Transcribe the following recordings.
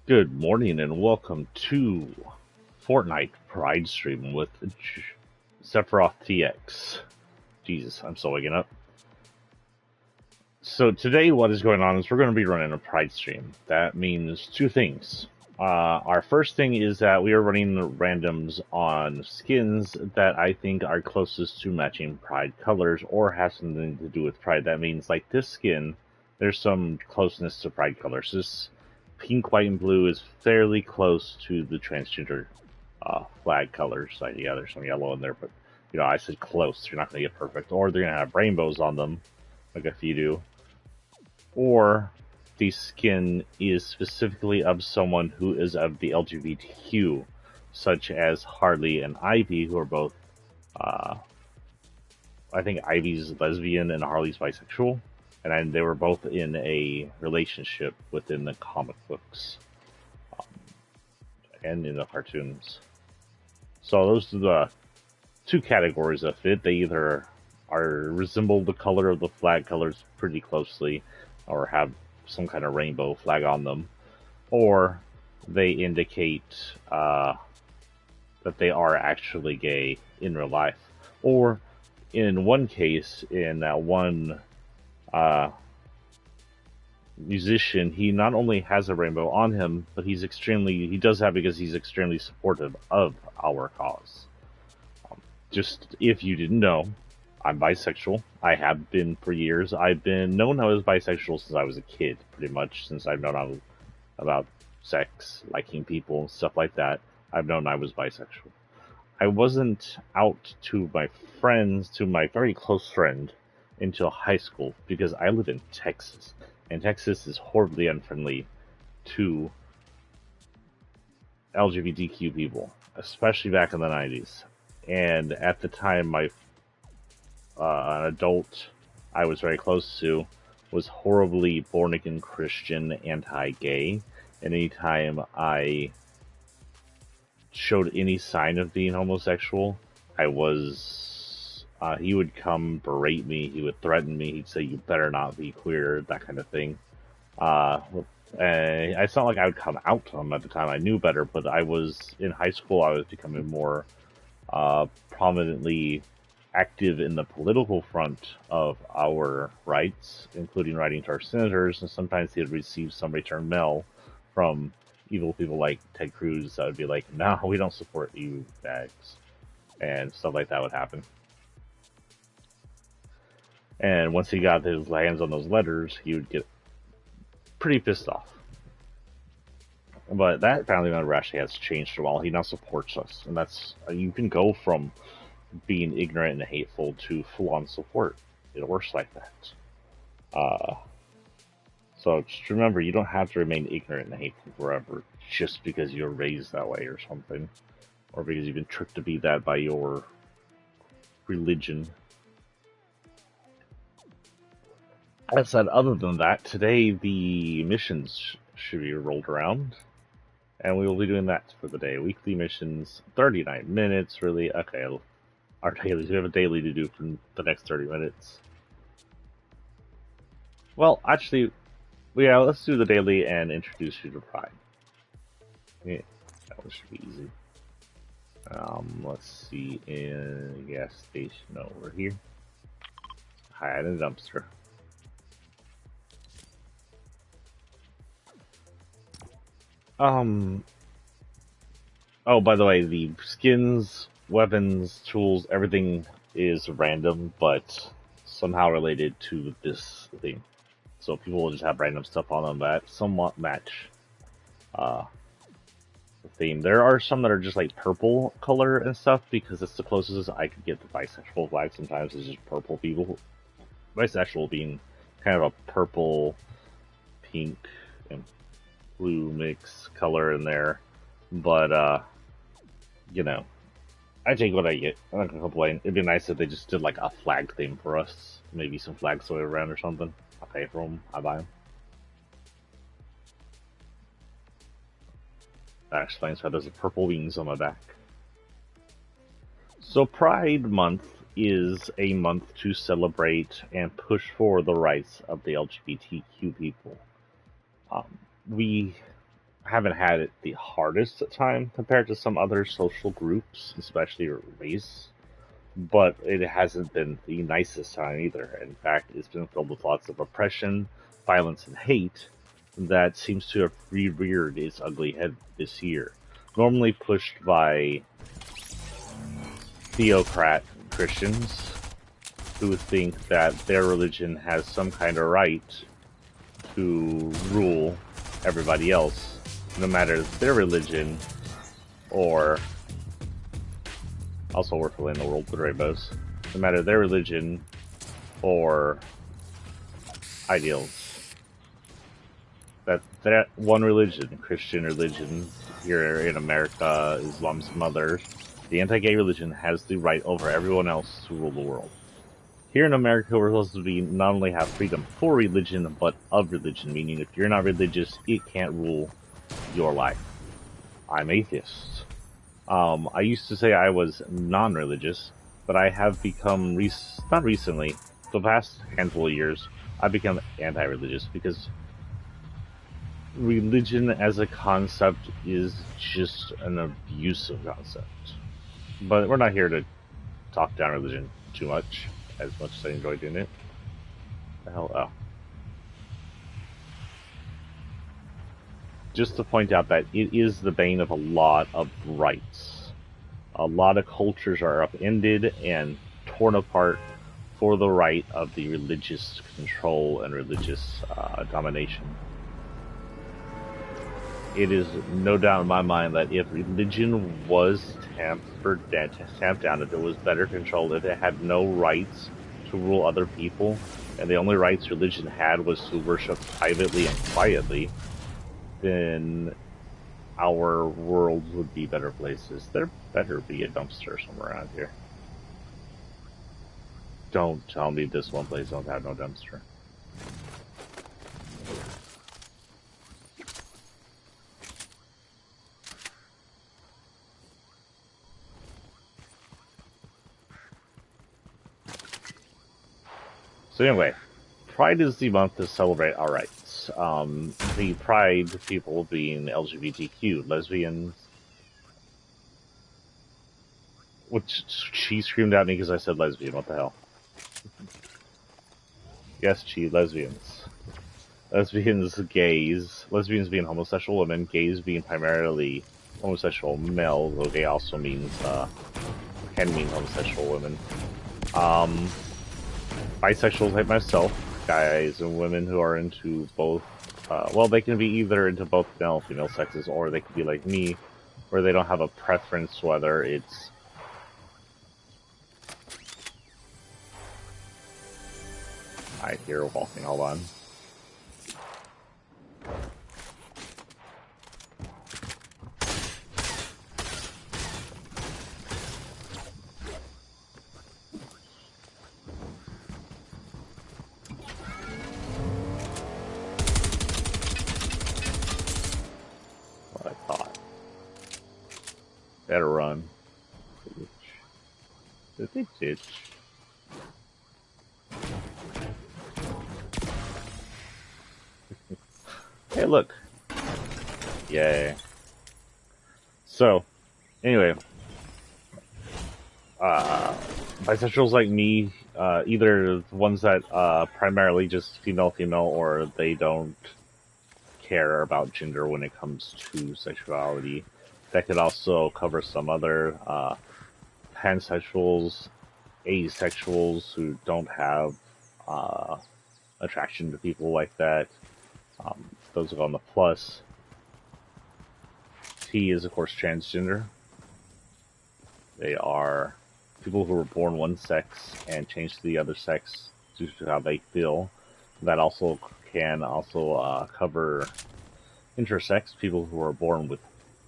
Good morning and welcome to Fortnite Pride Stream with Sephiroth TX. Jesus, I'm still waking up. So today what is going on is we're going to be running a Pride Stream. That means two things. Our first thing is that we are running randoms on skins that I think are closest to matching Pride colors or have something to do with Pride. That means like this skin, there's some closeness to Pride colors. This pink, white, and blue is fairly close to the transgender flag colors. Like, yeah, there's some yellow in there, but I said close. You're not going to get perfect, or they're going to have rainbows on them, like a few do, or the skin is specifically of someone who is of the LGBTQ, such as Harley and Ivy, who are both. I think Ivy's lesbian and Harley's bisexual. And they were both in a relationship within the comic books and in the cartoons. So those are the two categories that fit. They either resemble the color of the flag colors pretty closely, or have some kind of rainbow flag on them, or they indicate that they are actually gay in real life. Or in one case, in that one musician, he not only has a rainbow on him, but he does that because he's extremely supportive of our cause. Just if you didn't know, I'm bisexual. I have been for years. I've been known I was bisexual since I was a kid, pretty much. Since I've known about sex, liking people, and stuff like that, I've known I was bisexual. I wasn't out to my friends, to my very close friend, until high school, because I live in Texas, and Texas is horribly unfriendly to LGBTQ people, especially back in the 90s. And at the time, an adult I was very close to was horribly born-again Christian, anti-gay, and anytime I showed any sign of being homosexual, he would come berate me, he would threaten me, he'd say, "You better not be queer," that kind of thing. It's not like I would come out to him at the time, I knew better, but in high school, I was becoming more prominently active in the political front of our rights, including writing to our senators, and sometimes they'd receive some return mail from evil people like Ted Cruz that would be like, "No, we don't support you, bags," and stuff like that would happen. And once he got his hands on those letters, he would get pretty pissed off. But that family member actually has changed a while. He now supports us, and you can go from being ignorant and hateful to full-on support. It works like that. So just remember, you don't have to remain ignorant and hateful forever just because you're raised that way or something, or because you've been tricked to be that by your religion. That said, other than that, today the missions should be rolled around, and we will be doing that for the day. Weekly missions, 39 minutes, really. Okay, our dailies. We have a daily to do for the next 30 minutes. Well, actually, yeah, let's do the daily and introduce you to Pride. Yeah, that one should be easy. Let's see, in a gas station over here. Hide in a dumpster. Oh, by the way, the skins, weapons, tools, everything is random, but somehow related to this thing. So people will just have random stuff on them that somewhat match the theme. There are some that are just like purple color and stuff because it's the closest I could get the bisexual flag. Sometimes it's just purple people. Bisexual being kind of a purple, pink, and blue mix color in there. But, I take what I get. I'm not gonna complain. It'd be nice if they just did like a flag theme for us. Maybe some flags thrown around or something. I'll pay for them. I buy them. That explains why there's purple wings on my back. So Pride Month is a month to celebrate and push for the rights of the LGBTQ people. We haven't had it the hardest time compared to some other social groups, especially race, but it hasn't been the nicest time either. In fact, it's been filled with lots of oppression, violence, and hate that seems to have reared its ugly head this year. Normally pushed by theocrat Christians who think that their religion has some kind of right to rule everybody else, no matter their religion or also we're filling the world with rainbows, no matter their religion or ideals. That one religion, Christian religion, here in America, Islam's mother, the anti-gay religion has the right over everyone else to rule the world. Here in America, we're supposed to be not only have freedom for religion, but of religion, meaning if you're not religious, it can't rule your life. I'm atheist. I used to say I was non-religious, but I have become, not recently, the past handful of years, I've become anti-religious because religion as a concept is just an abusive concept. But we're not here to talk down religion too much as I enjoy doing it. The hell, oh. Just to point out that it is the bane of a lot of rights. A lot of cultures are upended and torn apart for the right of the religious control and religious domination. It is no doubt in my mind that if religion was tamped down, if it was better controlled, if it had no rights to rule other people, and the only rights religion had was to worship privately and quietly, then our world would be better places. There better be a dumpster somewhere around here. Don't tell me this one place don't have no dumpster. So anyway, Pride is the month to celebrate our rights. The Pride people being LGBTQ, lesbians, which she screamed at me because I said lesbian. What the hell? Yes, lesbians. Lesbians, gays. Lesbians being homosexual women, gays being primarily homosexual males, though gay also means, can mean homosexual women. Bisexuals like myself, guys and women who are into both, well, they can be either into both male and female sexes, or they can be like me, where they don't have a preference whether it's I hear walking, hold on. What I thought. Better run. The big ditch. Hey, look. Yay. So, anyway. Bisexuals like me, either the ones that primarily just female, or they don't care about gender when it comes to sexuality. That could also cover some other pansexuals, asexuals who don't have attraction to people like that. Those are on the plus. T is, of course, transgender. They are people who were born one sex and changed to the other sex due to how they feel. That also can cover intersex, people who are born with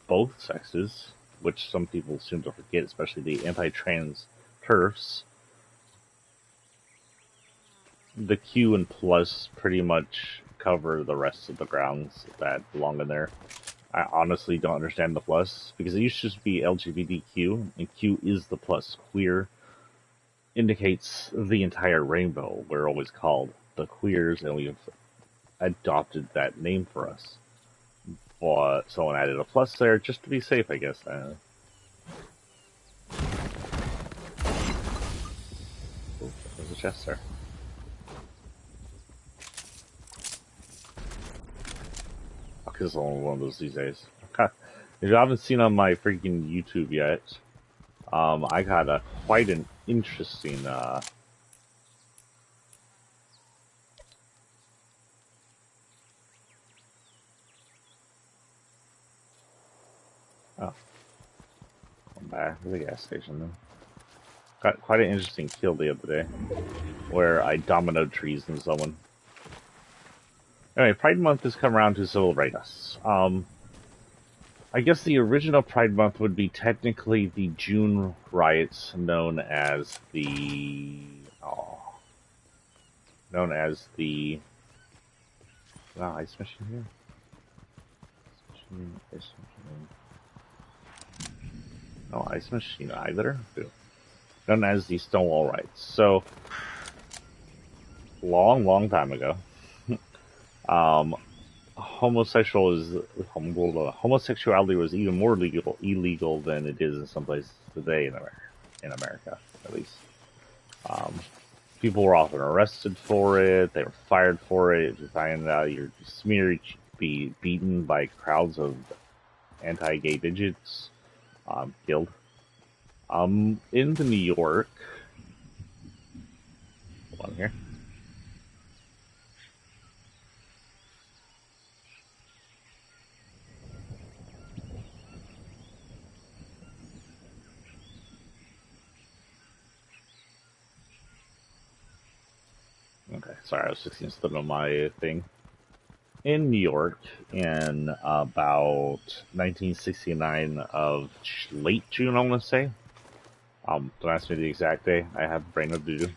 both sexes, which some people seem to forget, especially the anti-trans TERFs. The Q and plus pretty much cover the rest of the grounds that belong in there. I honestly don't understand the plus, because it used to just be LGBTQ, and Q is the plus. Queer indicates the entire rainbow. We're always called the queers, and we've adopted that name for us. But someone added a plus there just to be safe, I guess. Oh, there's a chest there. Because only one of those these days. If you haven't seen on my freaking YouTube yet, I got quite an interesting oh, I'm back to the gas station then. Got quite an interesting kill the other day, where I dominoed trees in someone. Anyway, Pride Month has come around to celebrate us. I guess the original Pride Month would be technically the June riots, known as the ice machine here. Ice machine. No ice machine either. Known as the Stonewall riots. So long time ago, homosexuality was even more illegal than it is in some places today in America, at least. People were often arrested for it. They were fired for it. If you find out you're smeared, you'd be beaten by crowds of anti-gay digits, killed. In New York, hold on here. Okay, sorry, I was just instead on my thing. In New York, in about 1969 of late June, I want to say. Don't ask me the exact day. I have brain of doo.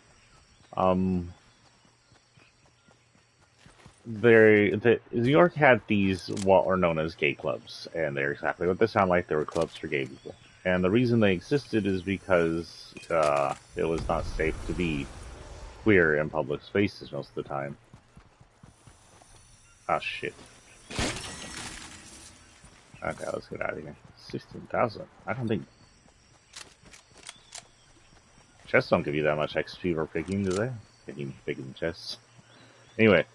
New York had these what are known as gay clubs, and they're exactly what they sound like. They were clubs for gay people, and the reason they existed is because it was not safe to be queer in public spaces most of the time. Ah, shit. Okay, let's get out of here. 16,000. I don't think chests don't give you that much XP for picking, do they? Picking chests. Anyway,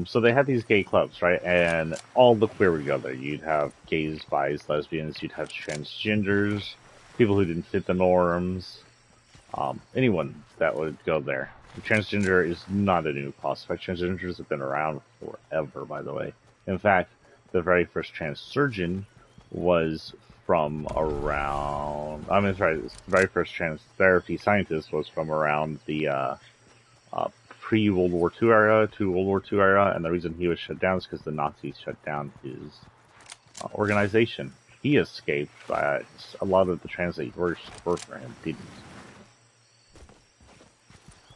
so they had these gay clubs, right? And all the queer would go there. You'd have gays, bis, lesbians. You'd have transgenders, people who didn't fit the norms. Anyone that would go there. Transgender is not a new prospect. Transgenders have been around forever, by the way. In fact, the very first trans surgeon was from around. The very first trans therapy scientist was from around the pre-World War II era to World War II era, and the reason he was shut down is because the Nazis shut down his organization. He escaped, but a lot of the trans that worked for him didn't.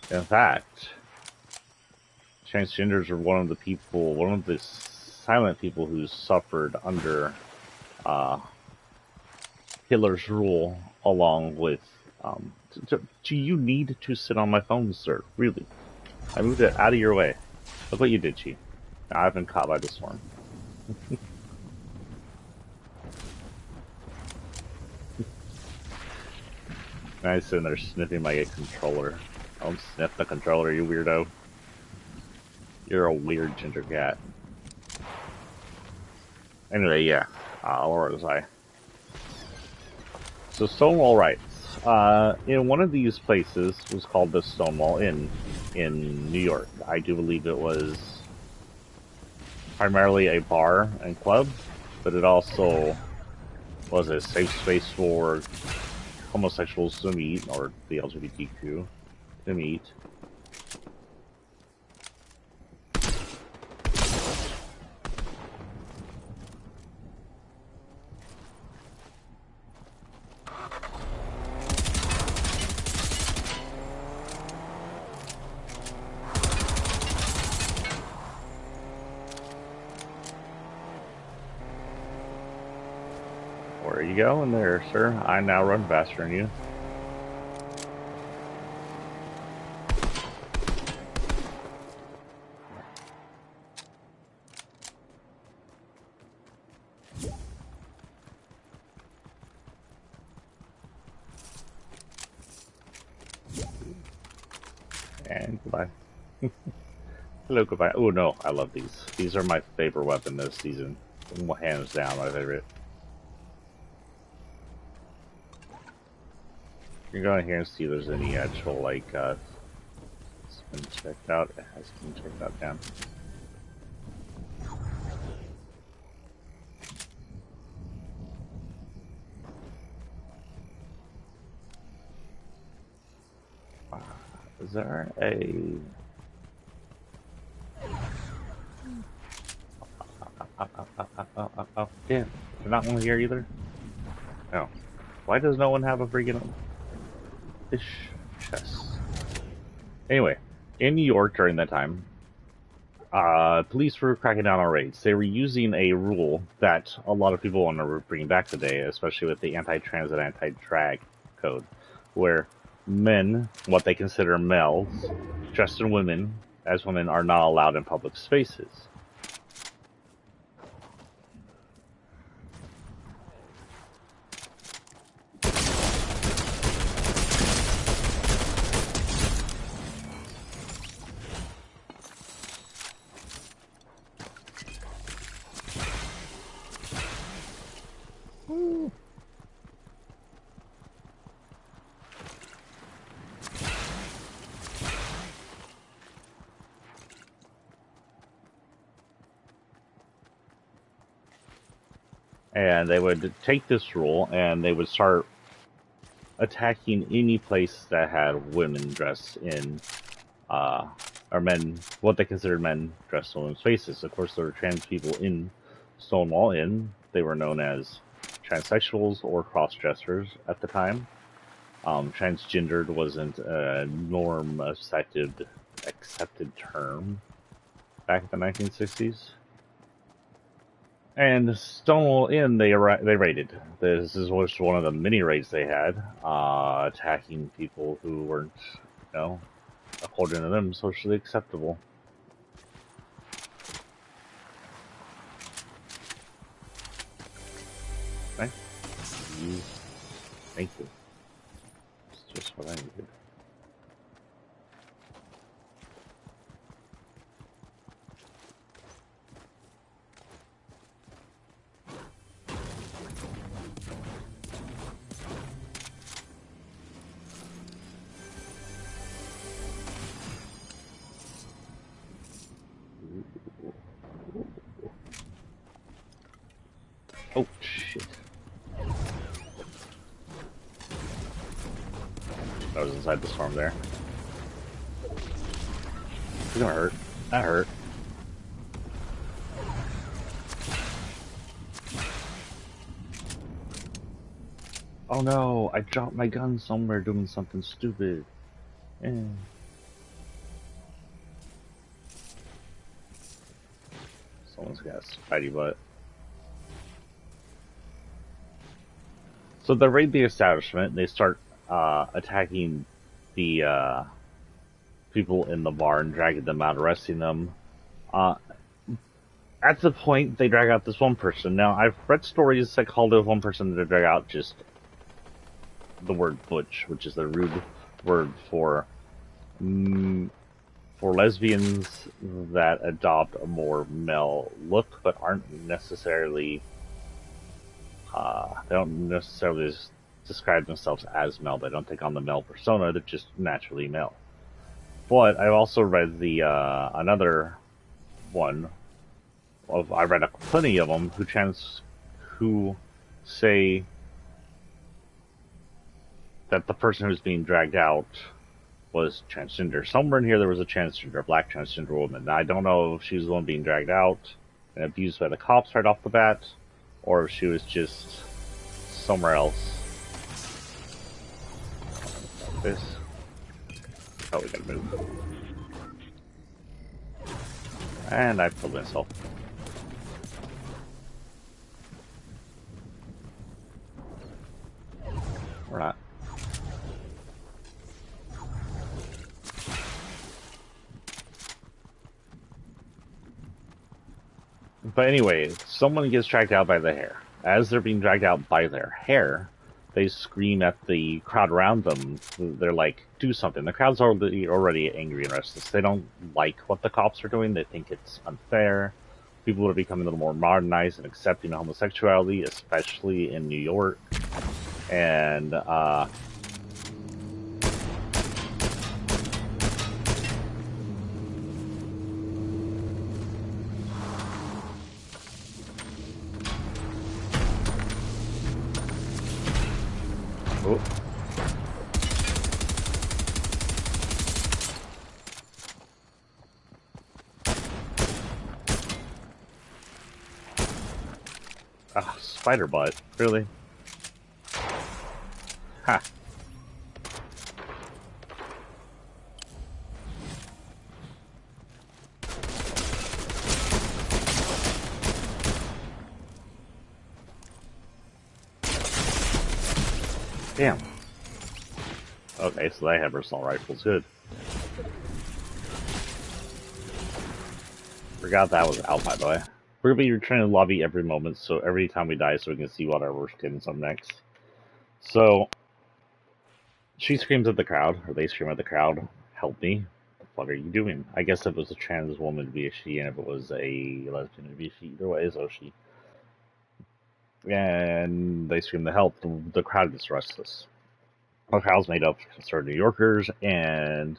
In fact, transgenders are one of the silent people who suffered under Hitler's rule, along with. Do you need to sit on my phone, sir? Really? I moved it out of your way. Look what you did, Chief. Now I've been caught by the storm. I'm sitting there sniffing my controller. Don't sniff the controller, you weirdo. You're a weird ginger cat. Anyway, yeah. Where was I? So Stonewall Rights. In one of these places was called the Stonewall Inn in New York. I do believe it was primarily a bar and club, but it also was a safe space for homosexuals to meet, or the LGBTQ to meet. Where are you going there, sir? I now run faster than you. And goodbye. Hello, goodbye. Oh no, I love these. These are my favorite weapon this season. Hands down, my favorite. You can go in here and see if there's any actual, like, it's been checked out. It has been checked out, down. Is there a... Yeah, there's not one here either? No. Why does no one have a freaking fish chest? Anyway, in New York during that time, police were cracking down on raids. They were using a rule that a lot of people want to bring back today, especially with the anti-trans and anti-drag code, where men, what they consider males, dressed in women as women, are not allowed in public spaces. And they would take this rule and they would start attacking any place that had women dressed in, or men, what they considered men dressed in women's faces. Of course, there were trans people in Stonewall Inn. They were known as transsexuals or cross-dressers at the time. Transgendered wasn't a accepted term back in the 1960s. And Stonewall Inn, they raided. This was one of the many raids they had, attacking people who weren't, you know, according to them, socially acceptable. Right? Thank you. It's just what I needed. Oh, shit. I was inside the storm there. It's gonna hurt. That hurt. Oh no, I dropped my gun somewhere doing something stupid. Someone's got a spidey butt. So they raid the establishment, they start attacking the people in the bar and dragging them out, arresting them. At the point, they drag out this one person. Now, I've read stories that call this one person to drag out just the word butch, which is the rude word for lesbians that adopt a more male look, but aren't necessarily they don't necessarily describe themselves as male. They don't take on the male persona. They're just naturally male. But I've also read the another one. I read plenty of them who say that the person who's being dragged out was transgender. Somewhere in here there was a transgender, a black transgender woman. Now, I don't know if she was the one being dragged out and abused by the cops right off the bat, or if she was just somewhere else. This. Oh, we gotta move. And I killed myself. Or not. But anyway, someone gets dragged out by the hair. As they're being dragged out by their hair, they scream at the crowd around them. They're like, do something. The crowd's already angry and restless. They don't like what the cops are doing. They think it's unfair. People are becoming a little more modernized and accepting of homosexuality, especially in New York. And oh. Spider butt. Really? Ha. Damn. Okay, so they have assault rifles. Good. Forgot that was out, by the way. We're gonna be returning to the lobby every moment, so every time we die, so we can see whatever we're getting some next. So, she screams at the crowd, or they scream at the crowd, help me. What are you doing? I guess if it was a trans woman, it'd be a she, and if it was a lesbian, it'd be a she. Either way, so she. And they scream to help. The crowd gets restless. The crowd's made up of concerned New Yorkers and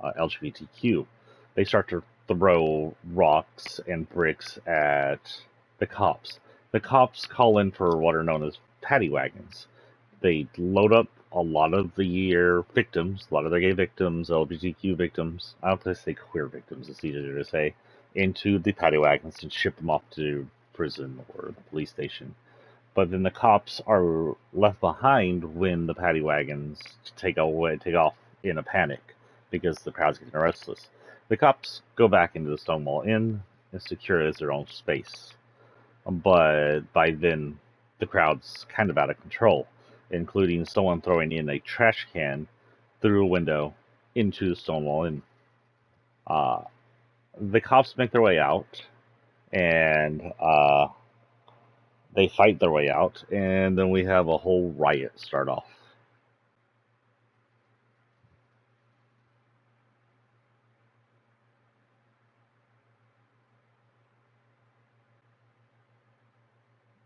LGBTQ. They start to throw rocks and bricks at the cops. The cops call in for what are known as paddy wagons. They load up a lot of their victims, a lot of their gay victims, LGBTQ victims, I don't want to say queer victims, it's easier to say, into the paddy wagons and ship them off to prison or the police station. But then the cops are left behind when the paddy wagons take off in a panic because the crowd's getting restless. The cops go back into the Stonewall Inn and secure it as their own space. But by then, the crowd's kind of out of control, including someone throwing in a trash can through a window into the Stonewall Inn. The cops make their way out, and they fight their way out, and then we have a whole riot start off.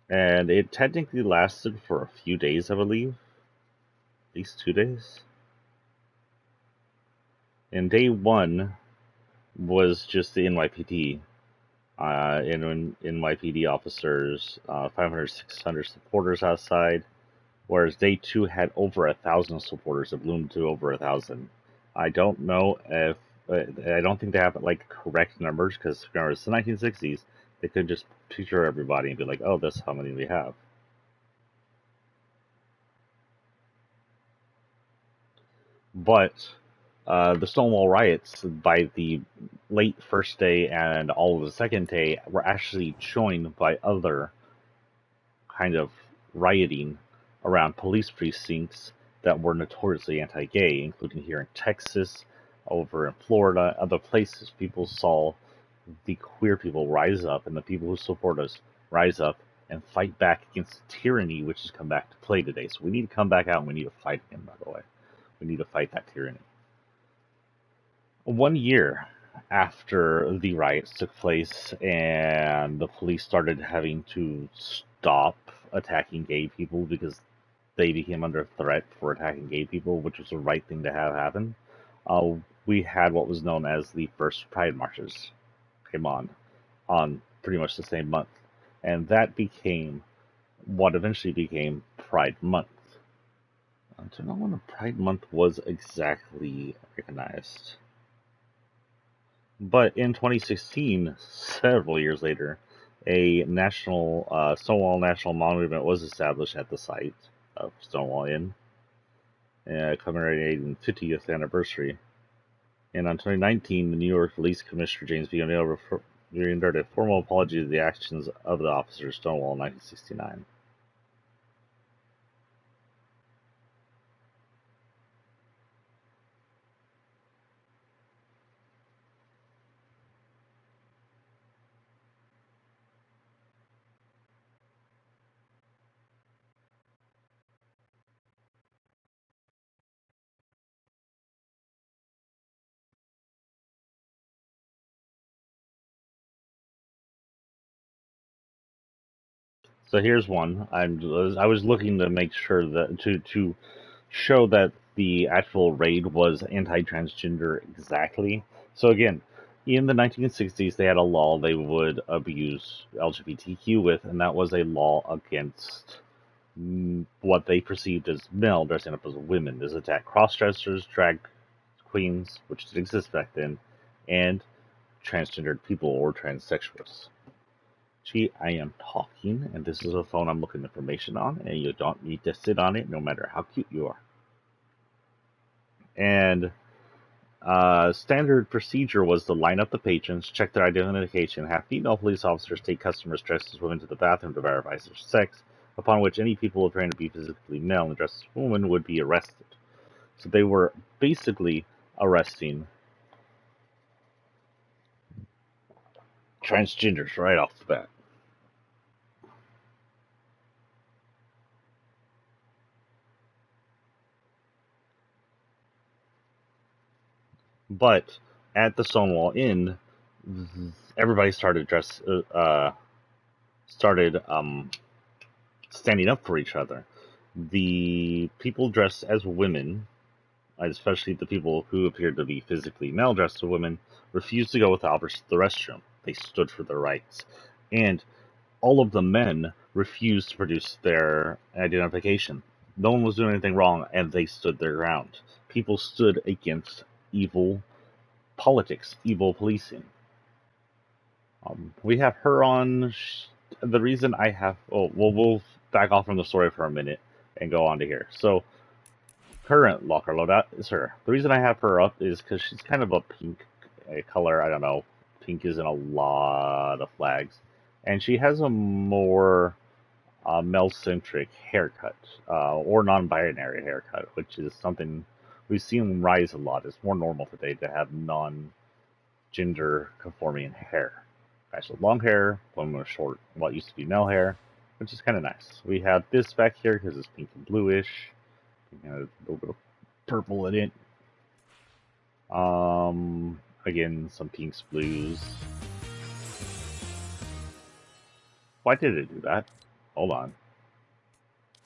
And it technically lasted for a few days, I believe. At least 2 days. And day one was just the NYPD. NYPD officers, 500, 600 supporters outside, whereas day two had over 1,000 supporters. It bloomed to over 1,000. I don't know if I don't think they have like correct numbers because remember it's the 1960s. They could just picture everybody and be like, "Oh, that's how many we have." But the Stonewall riots by the late first day and all of the second day were actually joined by other kind of rioting around police precincts that were notoriously anti-gay, including here in Texas, over in Florida, other places. People saw the queer people rise up and the people who support us rise up and fight back against tyranny, which has come back to play today. So we need to come back out and we need to fight again, by the way. We need to fight that tyranny. 1 year after the riots took place and the police started having to stop attacking gay people because they became under threat for attacking gay people, which was the right thing to have happen, we had what was known as the first Pride marches came on pretty much the same month. And that became what eventually became Pride Month. I don't know when Pride Month was exactly recognized. But in 2016, several years later, a national Stonewall National Monument was established at the site of Stonewall Inn, commemorating the 50th anniversary. And on 2019, the New York Police Commissioner James B. O'Neill rendered a formal apology to the actions of the officers Stonewall in 1969. So here's one. I was looking to make sure that to show that the actual raid was anti-transgender exactly. So again, in the 1960s, they had a law they would abuse LGBTQ with, and that was a law against what they perceived as male dressing up as women. This attacked cross-dressers, drag queens, which did exist back then, and transgendered people or transsexuals. Gee, I am talking, and this is a phone I'm looking information on, and you don't need to sit on it no matter how cute you are. And standard procedure was to line up the patrons, check their identification, have female police officers take customers dressed as women to the bathroom to verify their sex, upon which any people appearing to be physically male and dressed as women would be arrested. So they were basically arresting transgenders right off the bat. But at the Stonewall Inn, everybody started standing up for each other. The people dressed as women, especially the people who appeared to be physically male dressed as women, refused to go with Albert to the restroom. They stood for their rights. And all of the men refused to produce their identification. No one was doing anything wrong, and they stood their ground. People stood against evil politics, evil policing. We have her on. The reason I have, we'll back off from the story for a minute and go on to here. So, current locker loadout is her. The reason I have her up is because she's kind of a pink color. I don't know. Pink is in a lot of flags, and she has a more male-centric haircut or non-binary haircut, which is something we've seen rise a lot. It's more normal today to have non-gender conforming hair. Guys with long hair, women with short, what used to be male hair, which is kind of nice. We have this back here because it's pink and bluish. You know, a little bit of purple in it. Again, some pinks, blues. Why did it do that? Hold on.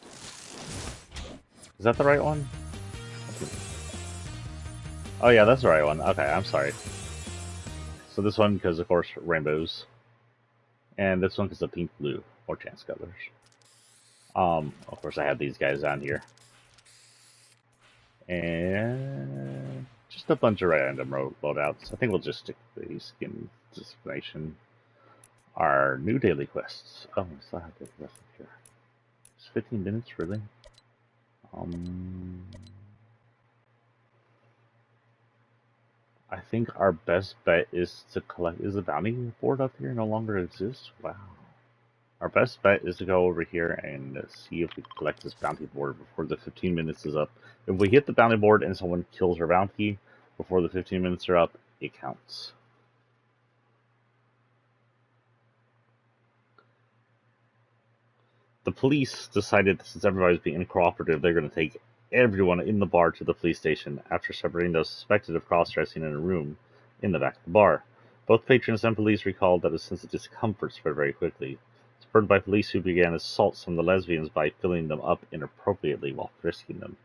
Is that the right one? Oh yeah, that's the right one. Okay, I'm sorry. So this one because, of course, rainbows. And this one because of pink, blue, or chance colors. Of course, I have these guys on here. And just a bunch of random loadouts. I think we'll just stick to the skin designation. Our new daily quests. Oh, we still have daily quests here. It's 15 minutes, really? I think our best bet is to collect. Is the bounty board up here no longer exists? Wow. Our best bet is to go over here and see if we can collect this bounty board before the 15 minutes is up. If we hit the bounty board and someone kills our bounty before the 15 minutes are up, it counts. The police decided, since everybody's being cooperative, they're going to take everyone in the bar to the police station after separating those suspected of cross-dressing in a room in the back of the bar. Both patrons and police recalled that a sense of discomfort spread very quickly, spurred by police who began assaults on the lesbians by filling them up inappropriately while frisking them.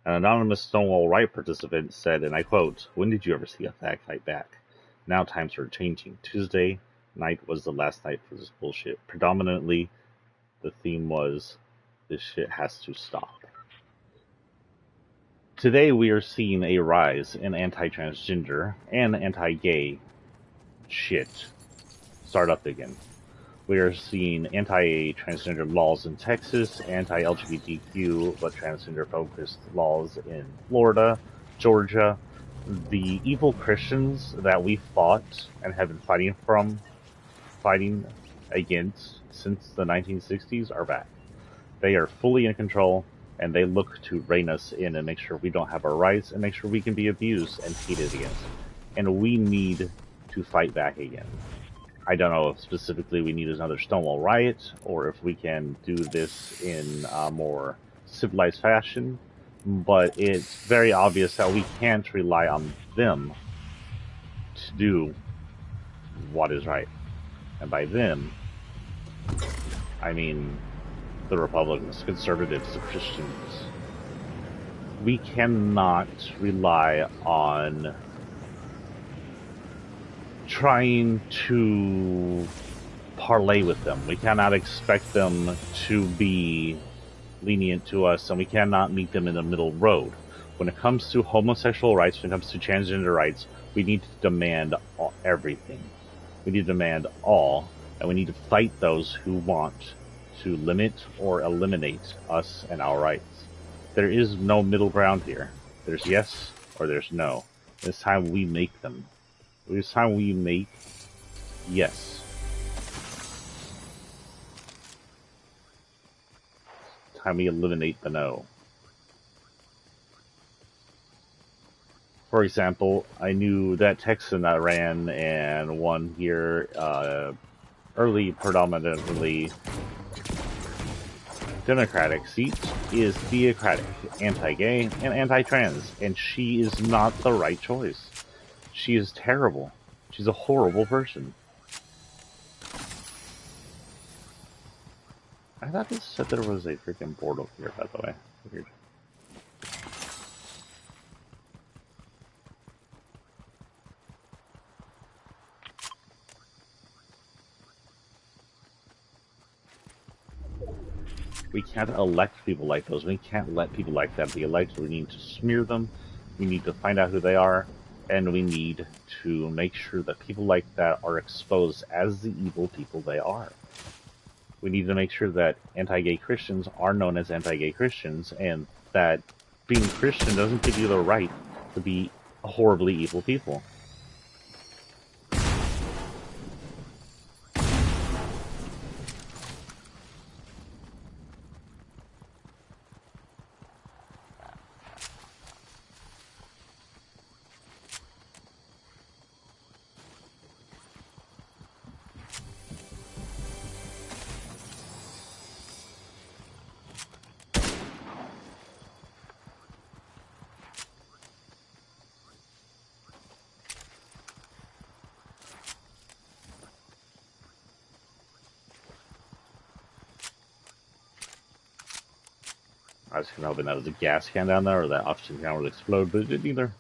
An anonymous Stonewall Riot participant said, and I quote, "When did you ever see a fag fight back? Now times are changing. Tuesday night was the last night for this bullshit. Predominantly, the theme was, this shit has to stop." Today we are seeing a rise in anti-transgender and anti-gay shit start up again. We are seeing anti-transgender laws in Texas, anti-LGBTQ but transgender-focused laws in Florida, Georgia. The evil Christians that we fought and have been fighting against since the 1960s are back. They are fully in control, and they look to rein us in and make sure we don't have our rights and make sure we can be abused and hated against. And we need to fight back again. I don't know if specifically we need another Stonewall Riot, or if we can do this in a more civilized fashion. but it's very obvious that we can't rely on them to do what is right. And by them, I mean the Republicans, conservatives, the Christians. We cannot rely on trying to parlay with them. We cannot expect them to be lenient to us, and we cannot meet them in the middle road. When it comes to homosexual rights, when it comes to transgender rights, we need to demand everything. We need to demand all, and we need to fight those who want to limit or eliminate us and our rights. There is no middle ground here. There's yes or there's no. It's time we make them. It's time we make yes. It's time we eliminate the no. For example, I knew that Texan that ran and won here early, predominantly Democratic seat is theocratic, anti-gay, and anti-trans, and she is not the right choice. She is terrible. She's a horrible person. I thought this said there was a freaking board over here, by the way. Weird. We can't elect people like those. We can't let people like that be elected. We need to smear them. We need to find out who they are. And we need to make sure that people like that are exposed as the evil people they are. We need to make sure that anti-gay Christians are known as anti-gay Christians, and that being Christian doesn't give you the right to be horribly evil people. I was kind of hoping that was a gas can down there, or that oxygen can would explode, but it didn't either.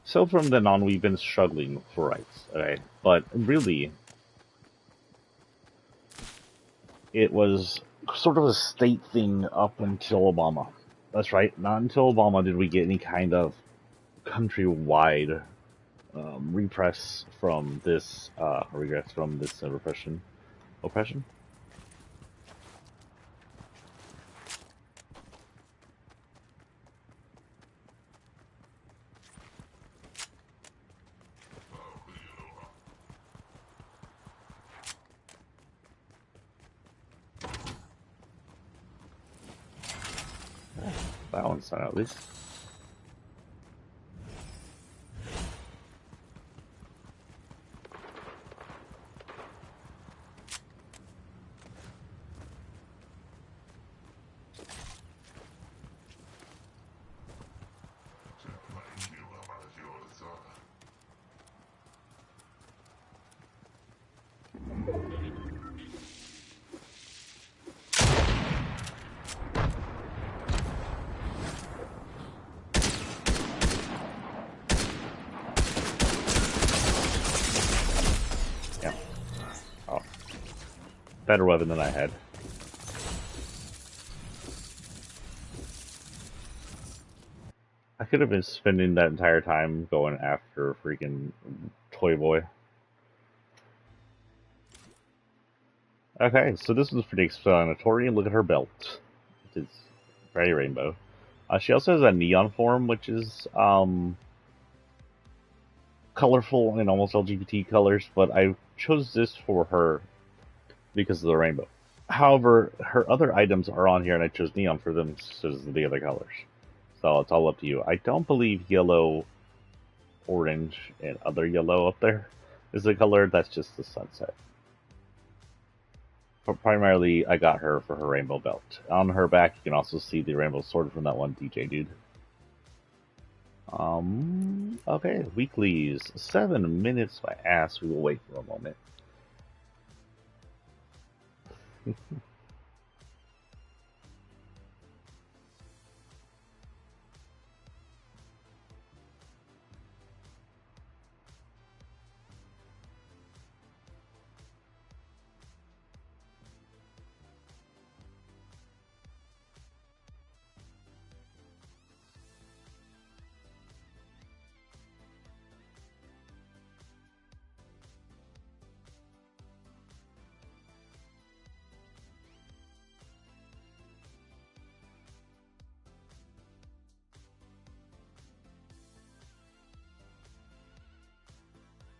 So from then on, we've been struggling for rights, okay? But really, it was sort of a state thing up until Obama. That's right, not until Obama did we get any kind of countrywide repress from this repression, oppression. That one's not at least. Better weapon than I had. I could have been spending that entire time going after freaking Toy Boy. Okay, so this is pretty explanatory. Look at her belt. It is very rainbow. She also has a neon form, which is colorful in almost LGBT colors, but I chose this for her because of the rainbow. However, her other items are on here, and I chose neon for them because of the other colors. So it's all up to you. I don't believe yellow, orange, and other yellow up there. is the color. That's just the sunset. But primarily, I got her for her rainbow belt. On her back, you can also see the rainbow sword from that one DJ dude. Okay, weeklies. 7 minutes, my ass. We will wait for a moment.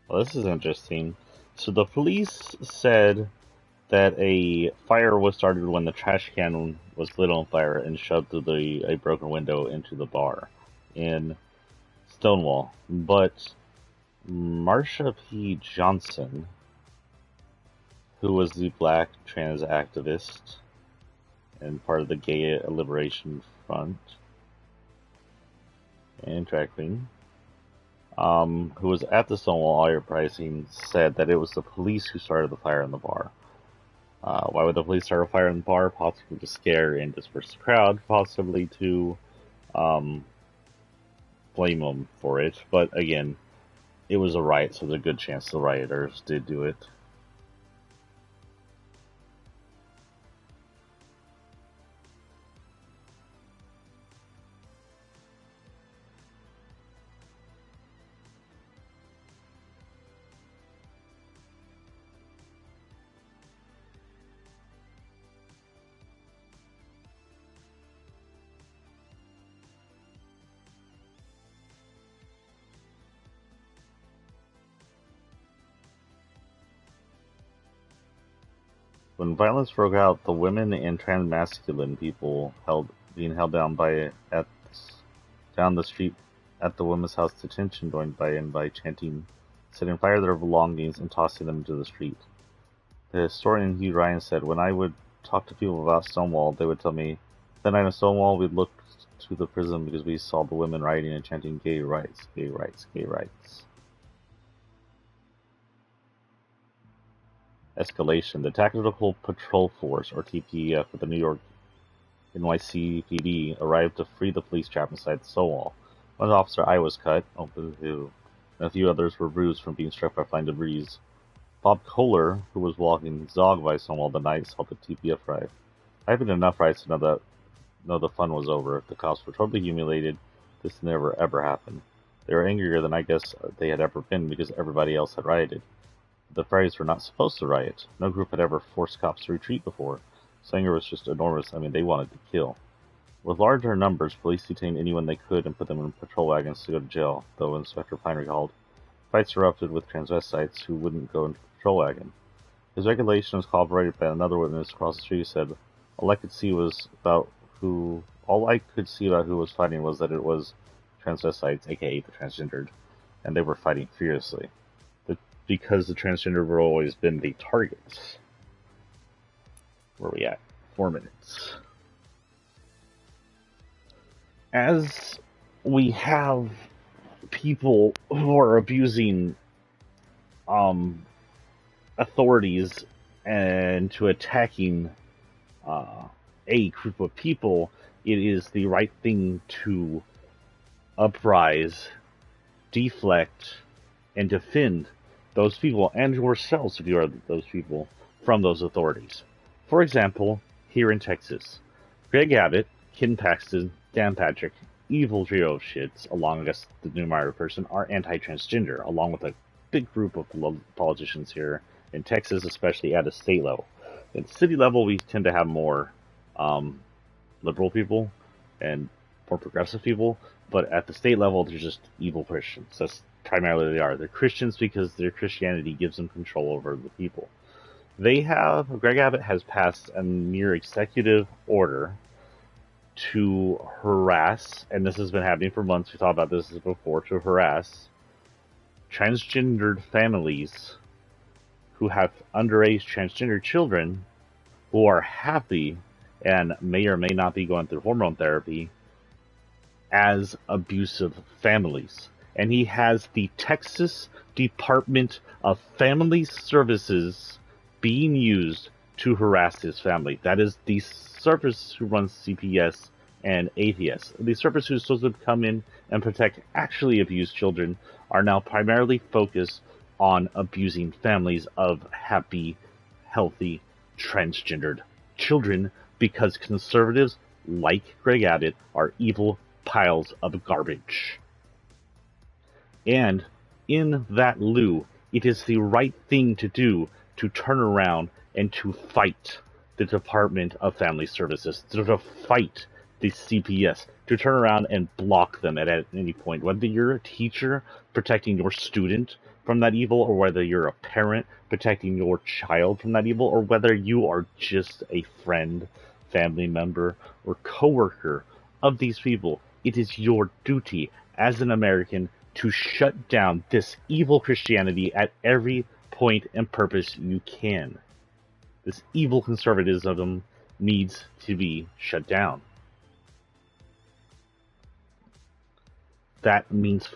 Well, this is interesting. So the police said that a fire was started when the trash can was lit on fire and shoved through a broken window into the bar in Stonewall. But Marsha P. Johnson, who was the black trans activist and part of the Gay Liberation Front and drag queen, who was at the Stonewall uprising, said that it was the police who started the fire in the bar. Why would the police start a fire in the bar? Possibly to scare and disperse the crowd, possibly to blame them for it. But again, it was a riot, so there's a good chance the rioters did do it. When violence broke out, the women and trans-masculine people being held down down the street at the women's house detention joined by chanting, setting fire to their belongings and tossing them into the street. The historian Hugh Ryan said, "When I would talk to people about Stonewall, they would tell me, that night in Stonewall, we'd look to the prison because we saw the women rioting and chanting gay rights, gay rights, gay rights." Escalation. The Tactical Patrol Force, or TPF, of the New York NYCPD arrived to free the police trapped inside the Stonewall. One officer's eye was cut, and a few others were bruised from being struck by flying debris. Bob Kohler, who was walking his dog by Stonewall the night, saw the TPF arrive. I had been enough riots to know the fun was over. The cops were totally humiliated. This never ever happened. They were angrier than I guess they had ever been because everybody else had rioted. The Fridays were not supposed to riot. No group had ever forced cops to retreat before. Sanger was just enormous. I mean, they wanted to kill. With larger numbers, police detained anyone they could and put them in patrol wagons to go to jail, though Inspector Pine recalled. Fights erupted with transvestites who wouldn't go into the patrol wagon. His regulation was corroborated by another witness across the street who said, all I could see about who was fighting was that it was transvestites, aka the transgendered, and they were fighting fiercely. Because the transgender were always been the targets. Where are we at? 4 minutes. As we have people who are abusing authorities and to attacking a group of people, it is the right thing to uprise, deflect, and defend those people, and yourselves if you are those people, from those authorities. For example, here in Texas, Greg Abbott, Ken Paxton, Dan Patrick, evil trio of shits, along with the Newmeyer person, are anti-transgender, along with a big group of politicians here in Texas, especially at a state level. At the city level, we tend to have more liberal people and more progressive people, but at the state level, they're just evil Christians. That's primarily they are. They're Christians because their Christianity gives them control over the people. Greg Abbott has passed a mere executive order to harass, and this has been happening for months, we talked about this before, to harass transgendered families who have underage transgender children who are happy and may or may not be going through hormone therapy as abusive families. And he has the Texas Department of Family Services being used to harass his family. That is the service who runs CPS and APS. The service who's supposed to come in and protect actually abused children are now primarily focused on abusing families of happy, healthy, transgendered children because conservatives like Greg Abbott are evil piles of garbage. And in that lieu, it is the right thing to do to turn around and to fight the Department of Family Services, to fight the CPS, to turn around and block them at any point. Whether you're a teacher protecting your student from that evil, or whether you're a parent protecting your child from that evil, or whether you are just a friend, family member, or coworker of these people, it is your duty as an American to shut down this evil Christianity at every point and purpose you can. This evil conservatism needs to be shut down. That means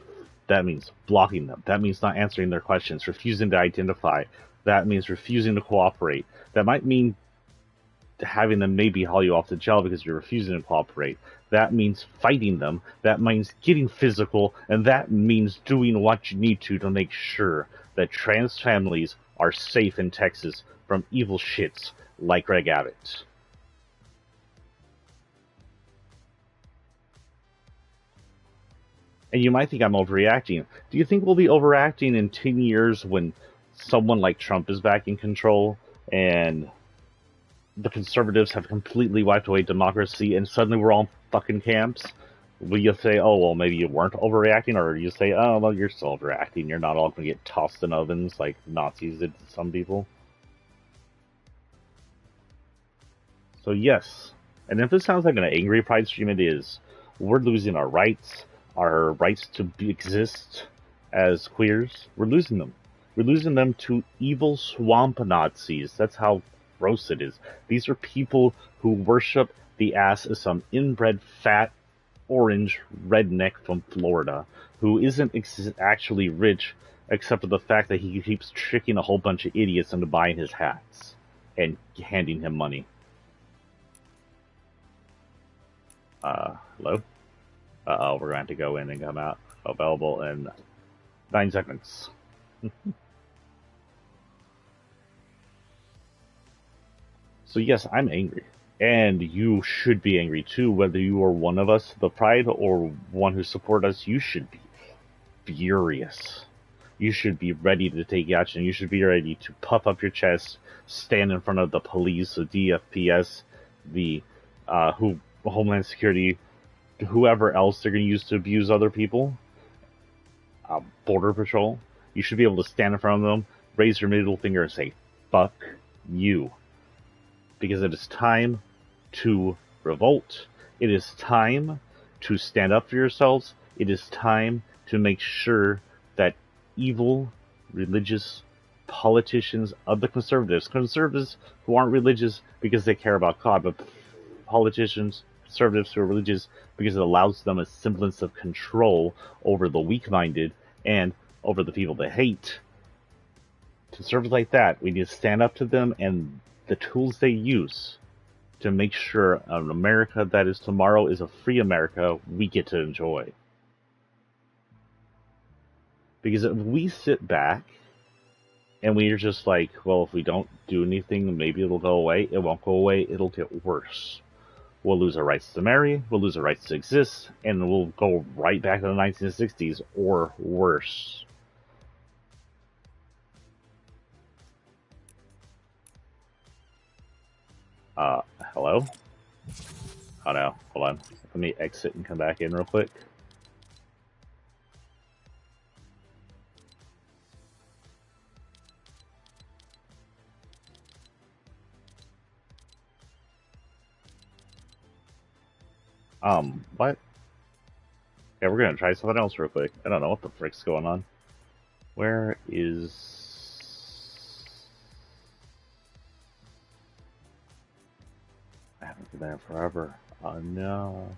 blocking them. That means not answering their questions, refusing to identify. That means refusing to cooperate. That might mean having them maybe haul you off to jail because you're refusing to cooperate. That means fighting them. That means getting physical. And that means doing what you need to make sure that trans families are safe in Texas from evil shits like Greg Abbott. And you might think I'm overreacting. Do you think we'll be overacting in 10 years when someone like Trump is back in control and the conservatives have completely wiped away democracy and suddenly we're all in fucking camps? Will you say, oh, well, maybe you weren't overreacting? Or you say, oh, well, you're still overreacting. You're not all going to get tossed in ovens like Nazis did to some people? So, yes. And if this sounds like an angry pride stream, it is. We're losing our rights to exist as queers. We're losing them. We're losing them to evil swamp Nazis. That's how gross it is. These are people who worship the ass of some inbred fat orange redneck from Florida who isn't actually rich except for the fact that he keeps tricking a whole bunch of idiots into buying his hats and handing him money. Hello? Uh-oh, we're going to have to go in and come out. Available in 9 seconds. So yes, I'm angry. And you should be angry too, whether you are one of us, the Pride, or one who support us. You should be furious. You should be ready to take action. You should be ready to puff up your chest, stand in front of the police, the DFPS, the Homeland Security, whoever else they're going to use to abuse other people, Border Patrol. You should be able to stand in front of them, raise your middle finger and say, fuck you. Because it is time to revolt. It is time to stand up for yourselves. It is time to make sure that evil, religious politicians of the conservatives who aren't religious because they care about God, but politicians, conservatives who are religious because it allows them a semblance of control over the weak-minded and over the people they hate. Conservatives like that, we need to stand up to them and the tools they use to make sure an America that is tomorrow is a free America we get to enjoy. Because if we sit back and we're just like, well, if we don't do anything, maybe it'll go away. It won't go away. It'll get worse. We'll lose our rights to marry. We'll lose our rights to exist. And we'll go right back to the 1960s or worse. Hello? Oh no, hold on. Let me exit and come back in real quick. What? Yeah, we're gonna try something else real quick. I don't know what the frick's going on. Where is... I haven't been there forever. Oh no.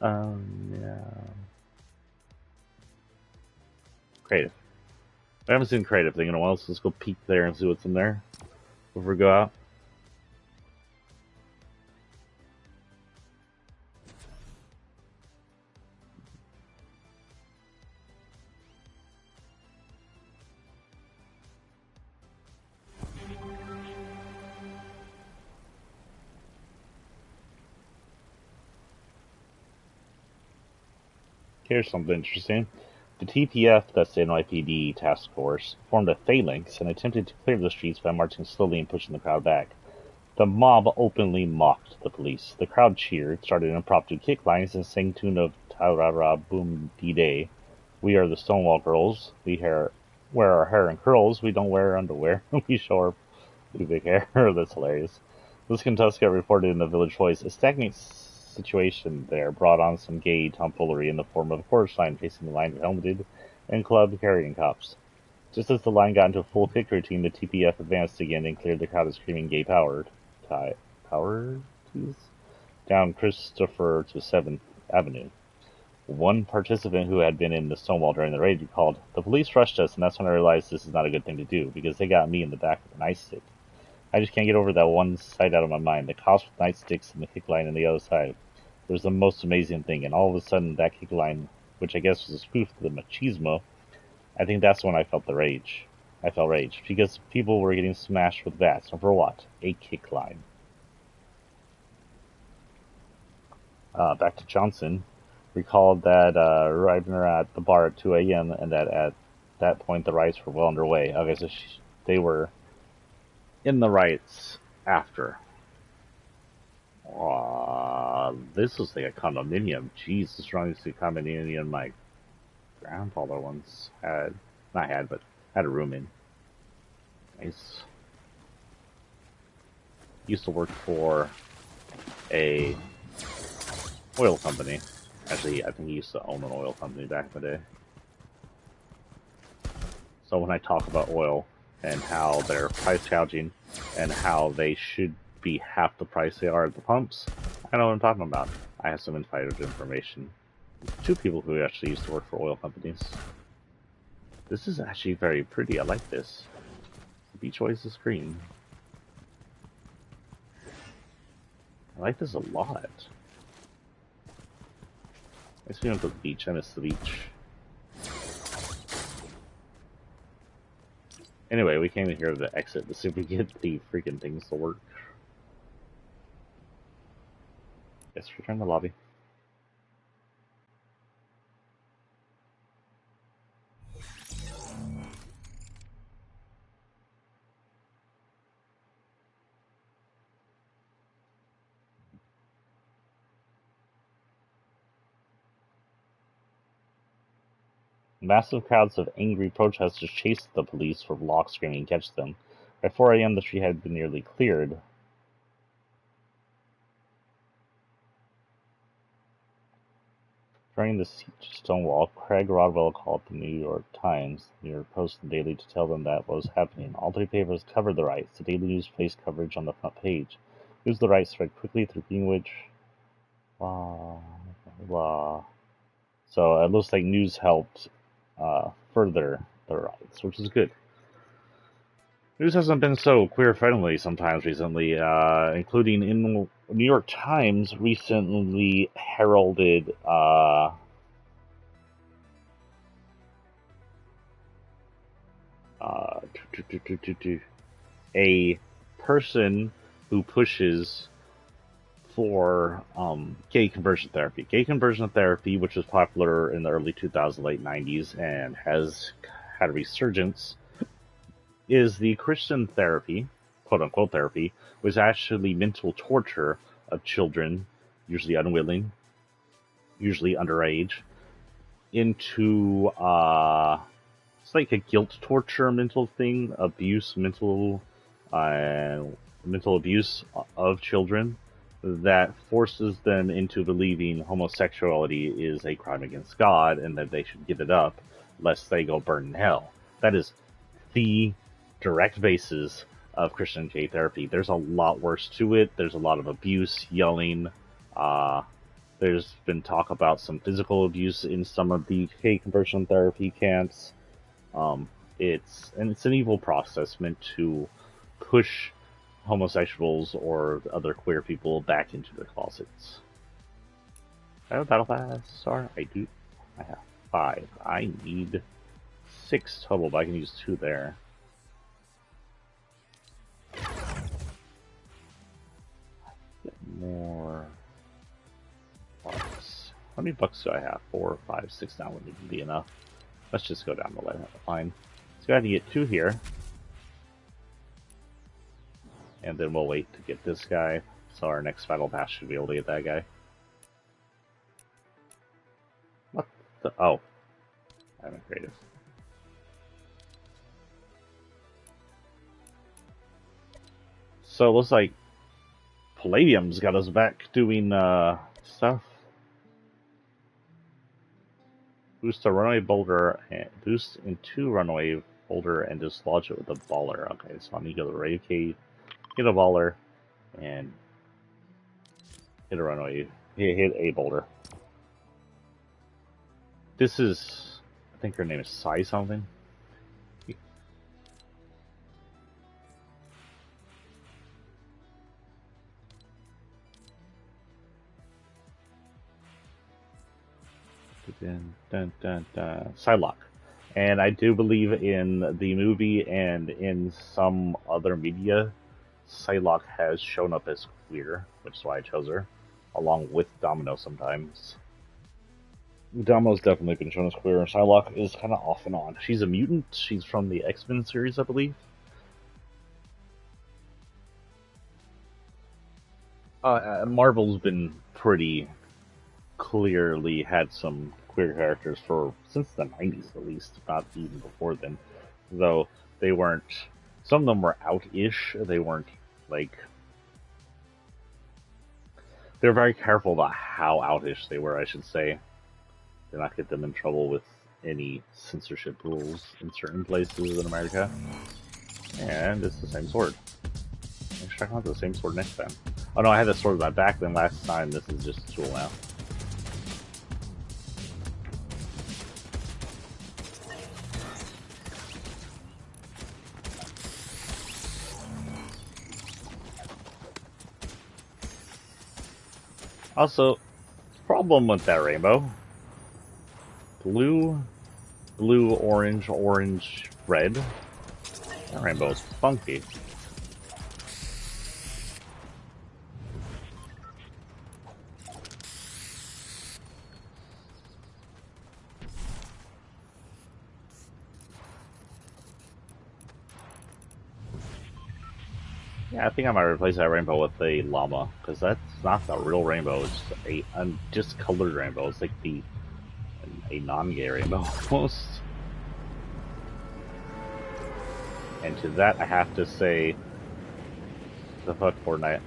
Oh no. Creative. I haven't seen creative thing in a while, so let's go peek there and see what's in there before we go out. Here's something interesting. The TPF, that's the NYPD task force, formed a phalanx and attempted to clear the streets by marching slowly and pushing the crowd back. The mob openly mocked the police. The crowd cheered, started impromptu kick lines, and sang tune of Ta-ra-ra boom dee day. We are the Stonewall Girls. We wear our hair in curls. We don't wear underwear. We show our big hair. That's hilarious. This Kentucky reported in the Village Voice. A stagnant situation there brought on some gay tomfoolery in the form of a chorus line facing the line of helmeted and club carrying cops. Just as the line got into a full kick routine, the TPF advanced again and cleared the crowd of screaming gay power down Christopher to 7th Avenue. One participant who had been in the Stonewall during the raid recalled, "The police rushed us, and that's when I realized this is not a good thing to do, because they got me in the back with a nightstick. I just can't get over that one sight out of my mind, the cops with nightsticks and the kick line on the other side. It was the most amazing thing, and all of a sudden that kick line, which I guess was a spoof to the machismo, I think that's when I felt the rage. I felt rage, because people were getting smashed with bats, and for what? A kick line." Back to Johnson. Recalled that Reibner at the bar at 2 a.m. and that at that point the riots were well underway. Okay, so they were in the riots after. This was like a condominium. Jeez, the strongest condominium my grandfather once had. Not had, but had a room in. Nice. Used to work for a oil company. Actually, I think he used to own an oil company back in the day. So when I talk about oil and how they're price gouging and how they should be half the price they are at the pumps, I know what I'm talking about. I have some insider information. 2 people who actually used to work for oil companies. This is actually very pretty. I like this. The beach always is green. I like this a lot. I just went to the beach. I miss the beach. Anyway, we came in here to exit to see if we get the freaking things to work. Yes, return to the lobby. Massive crowds of angry protesters chased the police for blocks, screaming, "Catch them!" By 4 a.m., the street had been nearly cleared. During the siege of Stonewall, Craig Rodwell called the New York Times, New York Post, and Daily to tell them that what was happening. All 3 papers covered the riots. The Daily News placed coverage on the front page. News of the riots spread quickly through Greenwich. Blah, blah. So it looks like news helped further the riots, which is good. News hasn't been so queer-friendly sometimes recently, including in the New York Times recently heralded a person who pushes for gay conversion therapy. Gay conversion therapy, which was popular in the early 2000s, late 90s, and has had a resurgence, is the Christian therapy, quote-unquote therapy, was actually mental torture of children, usually unwilling, usually underage, into it's like a guilt torture mental thing, mental abuse of children that forces them into believing homosexuality is a crime against God and that they should give it up lest they go burn in hell. That is the direct basis of Christian gay therapy. There's a lot worse to it. There's a lot of abuse, yelling. Uh, there's been talk about some physical abuse in some of the gay conversion therapy camps. It's an evil process meant to push homosexuals or other queer people back into their closets. I have a battle pass. Sorry, I do. I have 5. I need 6 total, but I can use 2 there. Get more bucks. How many bucks do I have? 4, 5, 6 now wouldn't be enough. Let's just go down the line. So I got to get 2 here. And then we'll wait to get this guy. So our next battle pass should be able to get that guy. What the? Oh. I'm a creative. So it looks like Palladium's got us back doing stuff. Boost a runaway boulder, and boost into runaway boulder and dislodge it with a baller. Okay, so I need to go to the raid cave, hit a baller, and hit a runaway. Hit a boulder. This is, I think her name is Sai something. Psylocke. And I do believe in the movie and in some other media, Psylocke has shown up as queer, which is why I chose her, along with Domino sometimes. Domino's definitely been shown as queer, and Psylocke is kind of off and on. She's a mutant. She's from the X-Men series, I believe. Marvel's been pretty clearly had some queer characters for since the 90s at least, if not even before then. Though they weren't, some of them were out-ish. They weren't like, they were very careful about how out-ish they were, I should say. To not get them in trouble with any censorship rules in certain places in America. And it's the same sword. Let's try out the same sword next time. Oh no, I had this sword in my back then last time. This is just a tool now. Also, problem with that rainbow. Blue, orange, orange, red. That rainbow is funky. Yeah, I think I might replace that rainbow with a llama, because that's not the real rainbow, it's a discolored rainbow. It's like a non-gay rainbow, almost. And to that, I have to say, the fuck Fortnite.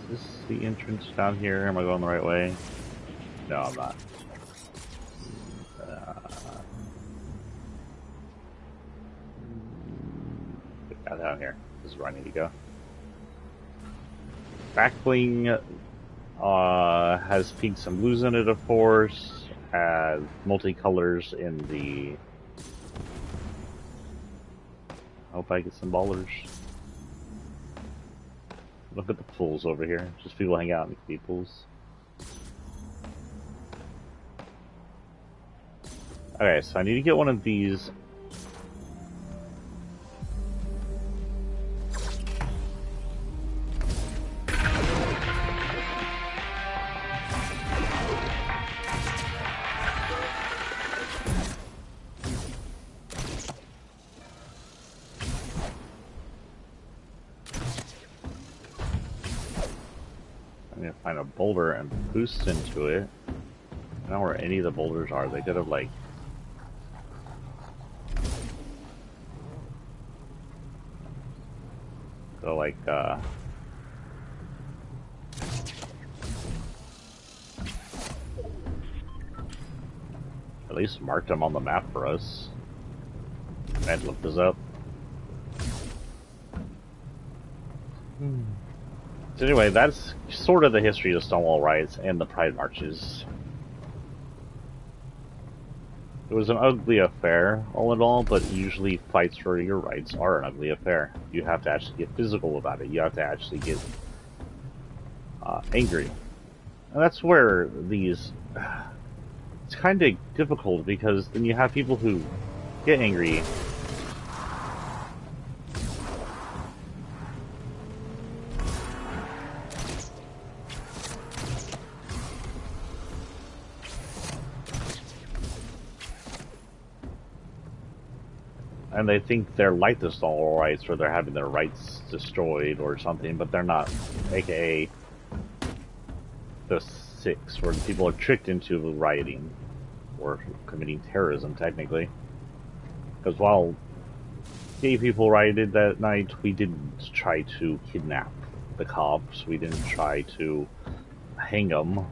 Is this the entrance down here? Am I going the right way? No, I'm not. Down here. This is where I need to go. Backbling has pinks and blues in it, of course. Has multicolors in the. I hope I get some ballers. Look at the pools over here. Just people hang out in the pools. Okay, so I need to get one of these. Find a boulder and boost into it. I don't know where any of the boulders are. They could have like go like At least mark them on the map for us. And look this up. So anyway, that's sort of the history of Stonewall riots and the Pride marches. It was an ugly affair, all in all, but usually fights for your rights are an ugly affair. You have to actually get physical about it. You have to actually get angry. And that's where these... It's kind of difficult, because then you have people who get angry and they think they're like the Stonewall rights, or they're having their rights destroyed or something, but they're not. AKA the Six, where people are tricked into rioting or committing terrorism, technically. Because while gay people rioted that night, we didn't try to kidnap the cops. We didn't try to hang them.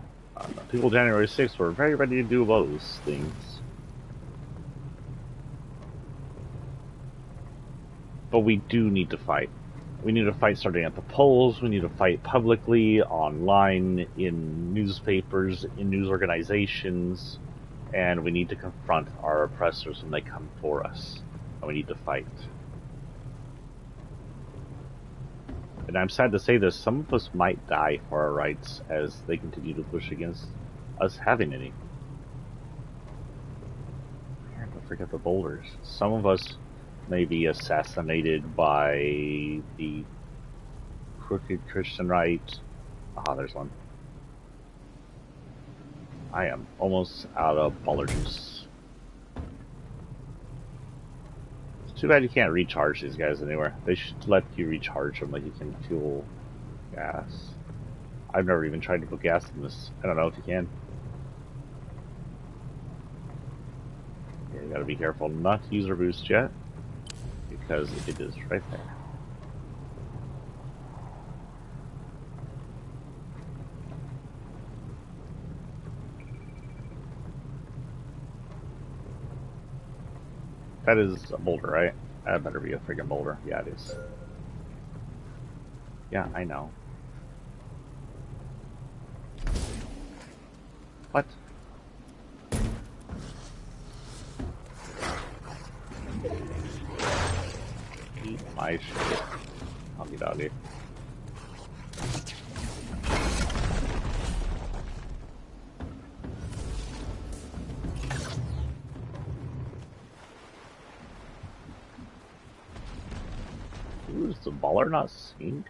People January 6th were very ready to do those things. But we do need to fight. We need to fight starting at the polls. We need to fight publicly, online, in newspapers, in news organizations. And we need to confront our oppressors when they come for us. And we need to fight. And I'm sad to say this, some of us might die for our rights as they continue to push against us having any. Don't forget the boulders. Some of us may be assassinated by the crooked Christian right. Ah, there's one. I am almost out of baller juice. It's too bad you can't recharge these guys anywhere. They should let you recharge them like you can fuel gas. I've never even tried to put gas in this. I don't know if you can. Yeah, you gotta be careful not to use our boost jet, because it is right there. That is a boulder, right? That better be a freaking boulder. Yeah, it is. Yeah, I know. What? Eat my shit. Doggy doggy. Ooh, is the baller not synced?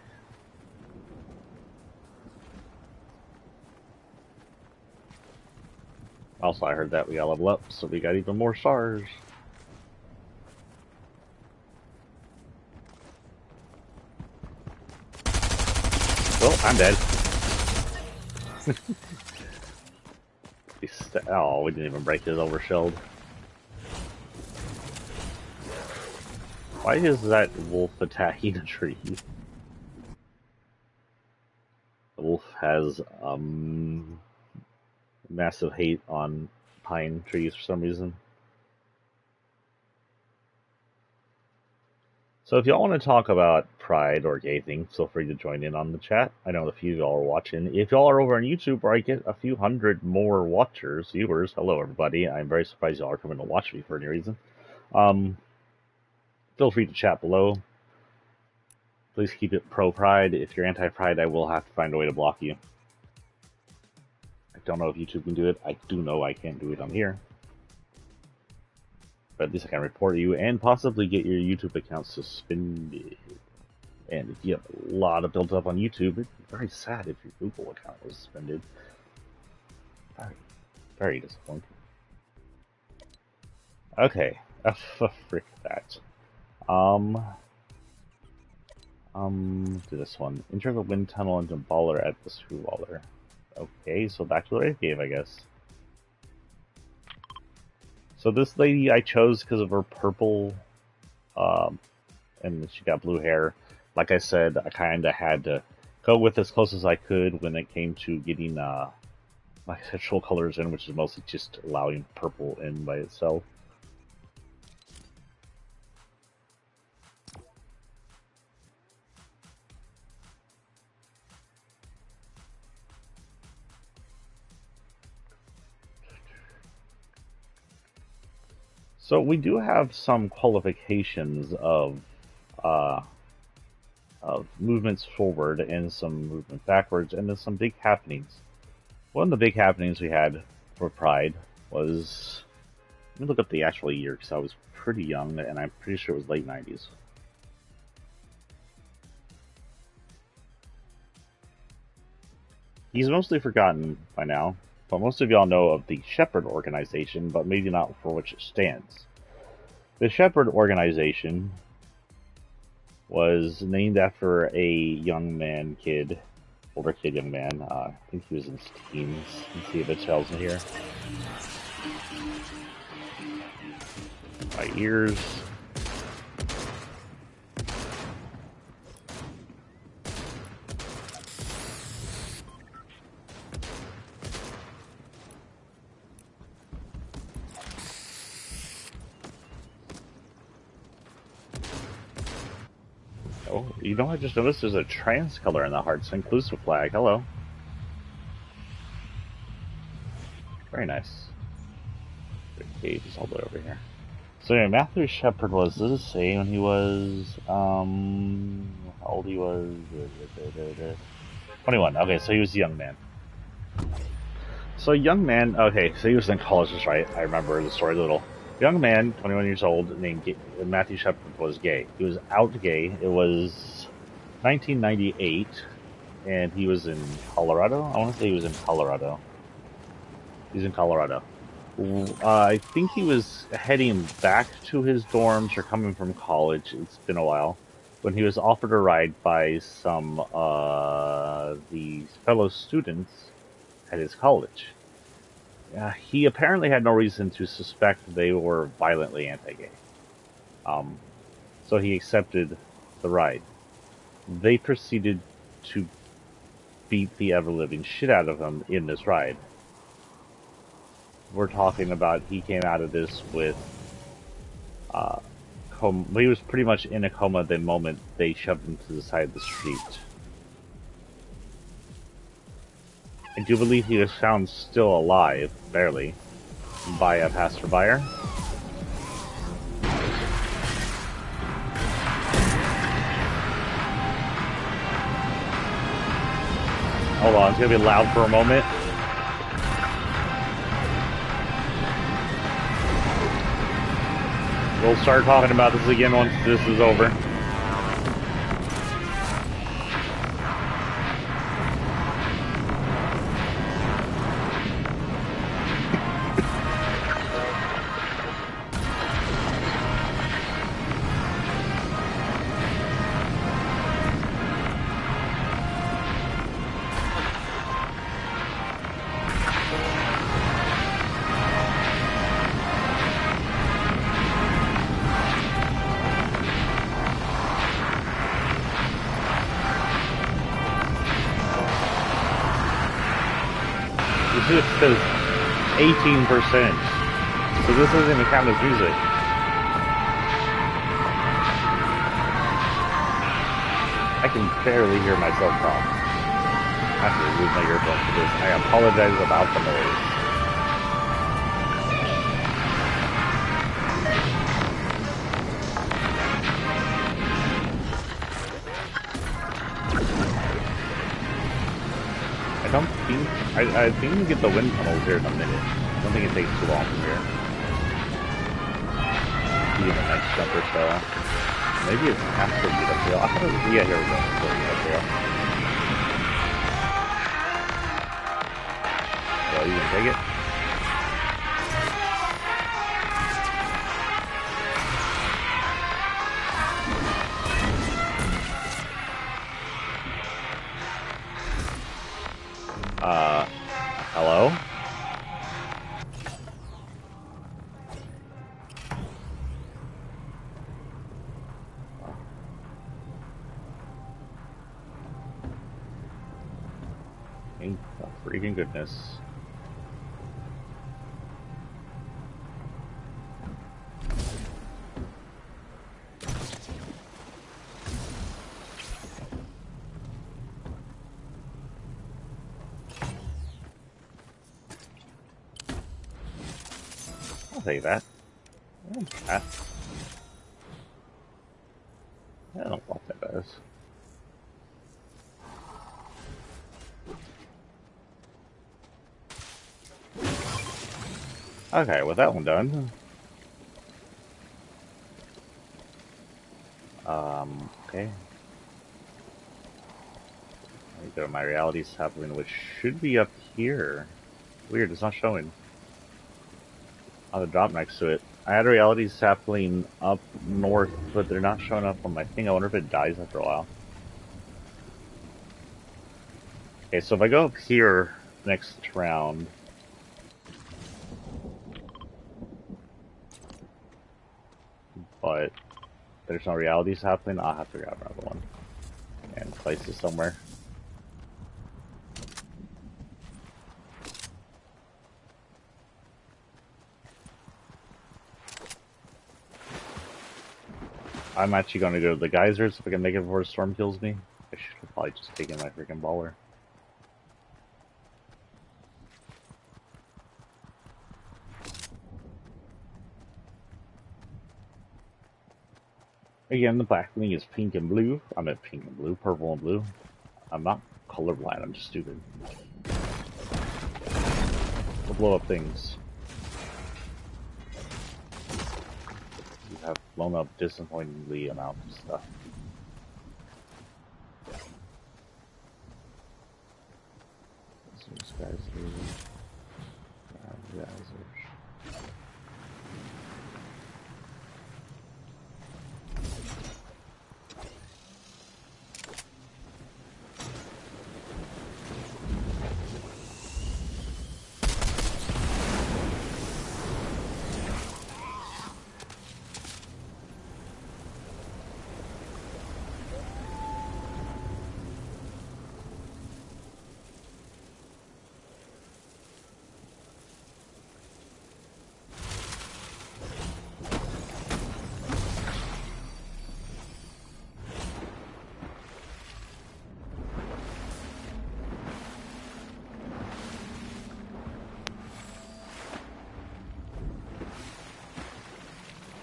Also, I heard that we got level up, so we got even more stars. Well, I'm dead. Oh, we didn't even break his overshield. Why is that wolf attacking a tree? The wolf has massive hate on pine trees for some reason. So if y'all want to talk about pride or gay things, feel free to join in on the chat. I know a few of y'all are watching. If y'all are over on YouTube, where I get a few hundred more watchers, viewers, hello everybody. I'm very surprised y'all are coming to watch me for any reason. Feel free to chat below. Please keep it pro-pride. If you're anti-pride, I will have to find a way to block you. I don't know if YouTube can do it. I do know I can't do it on here. But at least I can report you and possibly get your YouTube account suspended. And if you have a lot of built up on YouTube, it'd be very sad if your Google account was suspended. Very, very disappointing. Okay, frick that. Do this one. Enter the wind tunnel into baller at the screwballer. Okay, so back to the raid cave, I guess. So this lady I chose because of her purple, and she got blue hair. Like I said, I kind of had to go with as close as I could when it came to getting my actual colors in, which is mostly just allowing purple in by itself. So we do have some qualifications uh, of movements forward and some movement backwards, and then some big happenings. One of the big happenings we had for Pride was, let me look up the actual year because I was pretty young, and I'm pretty sure it was late 90s. He's mostly forgotten by now, but most of y'all know of the Shepherd organization, but maybe not for which it stands. The Shepherd organization was named after a young man, kid, older kid, young man. I think he was in his teens. Let's see if it tells me here. My ears. Oh, you know, I just noticed there's a trans color in the Hearts Inclusive flag. Hello. Very nice. The cave is all the way over here. So yeah, Matthew Shepard was, does it say when he was, how old he was? 21. Okay, so he was a young man. So young man, okay, so he was in college, that's right. I remember the story a little. Young man, 21 years old, named Matthew Shepard was gay. He was out gay. It was 1998, and he was in Colorado. I want to say he was in Colorado. He's in Colorado. I think he was heading back to his dorms or coming from college. It's been a while. When he was offered a ride by some the fellow students at his college. He apparently had no reason to suspect they were violently anti-gay. So he accepted the ride. They proceeded to beat the ever-living shit out of him in this ride. We're talking about he came out of this with he was pretty much in a coma the moment they shoved him to the side of the street. I do believe he was found still alive, barely, by a passerby. Hold on, it's gonna be loud for a moment. We'll start talking about this again once this is over. This says 18%. So this doesn't even count as music. I can barely hear myself talk. I have to remove my earphones for this. I apologize about the noise. I think we can get the wind tunnels here in a minute. I don't think it takes too long from here. Even a nice jump or so. Maybe it's after the uphill. I thought it was, yeah, here we go. So you can take it. Hello? Thank the freaking goodness. take that. I don't want that as. Okay, with that one done. Okay. Let me go to my reality sapling, which should be up here. Weird, it's not showing. On the drop next to it. I had a reality sapling up north, but they're not showing up on my thing. I wonder if it dies after a while. Okay, so if I go up here next round, but there's no reality sapling, I'll have to grab another one and place it somewhere. I'm actually going to go to the geysers if I can make it before the storm kills me. I should have probably just taken my freaking baller. Again, the backling is pink and blue. I meant pink and blue, purple and blue. I'm not colorblind, I'm just stupid. We'll blow up things. You have blown up disappointingly amount of stuff. These guys are...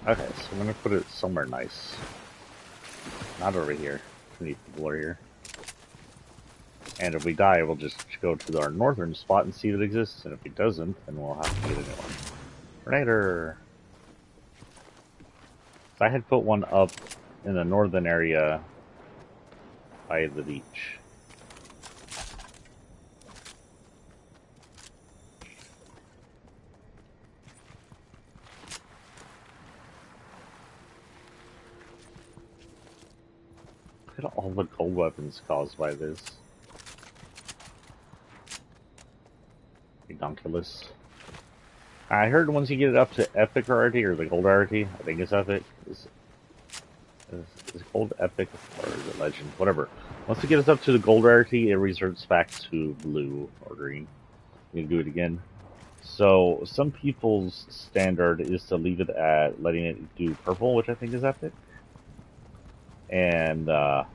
Okay, so I'm gonna put it somewhere nice. Not over here. Beneath the floor here. And if we die, we'll just go to our northern spot and see if it exists. And if it doesn't, then we'll have to get a new one. Tornado! I had put one up in the northern area by the beach. Look at all the gold weapons caused by this. Ridiculous. I heard once you get it up to epic rarity, or the gold rarity, I think it's epic. Is gold epic, or is it legend? Whatever. Once it gets up to the gold rarity, it reverts back to blue or green. You can do it again. So some people's standard is to leave it at letting it do purple, which I think is epic. And I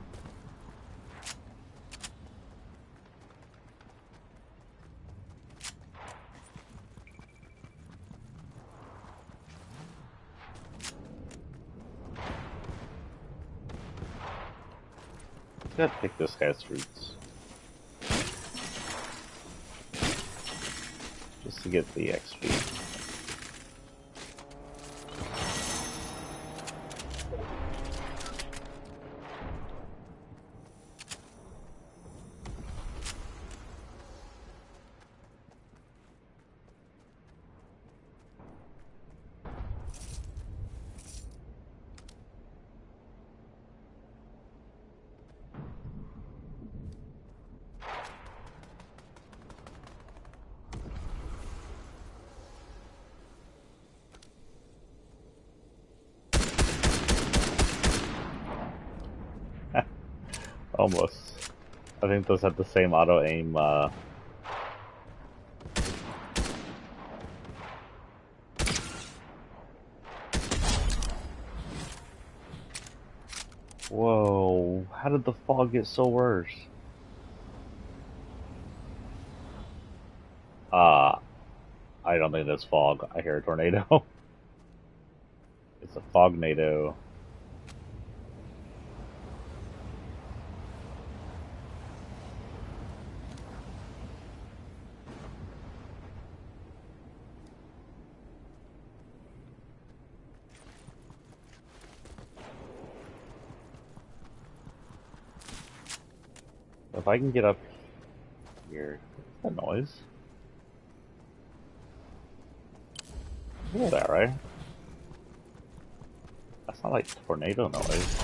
gotta pick this guy's fruits just to get the XP. Almost. I think those have the same auto aim. Whoa! How did the fog get so worse? I don't think that's fog. I hear a tornado. It's a fognado. If I can get up here, what's that noise? You hear that, right? That's not like tornado noise.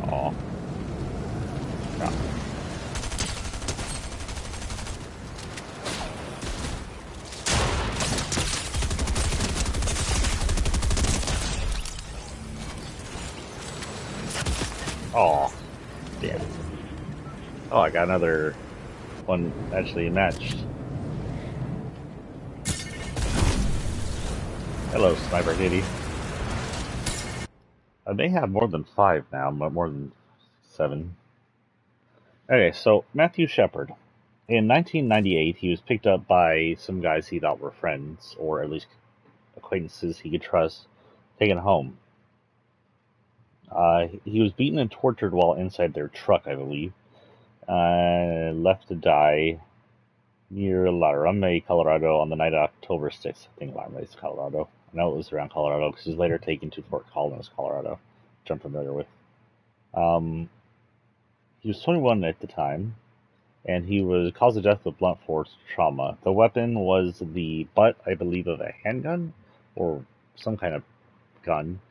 Oh, yeah. Oh, yeah. Oh, I got another one actually matched. Hello, Sniper Kitty. I may have more than 5 now, but more than 7. Okay, so Matthew Shepard. In 1998, he was picked up by some guys he thought were friends, or at least acquaintances he could trust, taken home. He was beaten and tortured while inside their truck, I believe. Left to die near Laramie, Colorado on the night of October 6th. I think Laramie is Colorado. I know it was around Colorado because he was later taken to Fort Collins, Colorado, which I'm familiar with. Um, he was 21 at the time, and he was caused of death with blunt force trauma. The weapon was the butt, I believe, of a handgun or some kind of gun,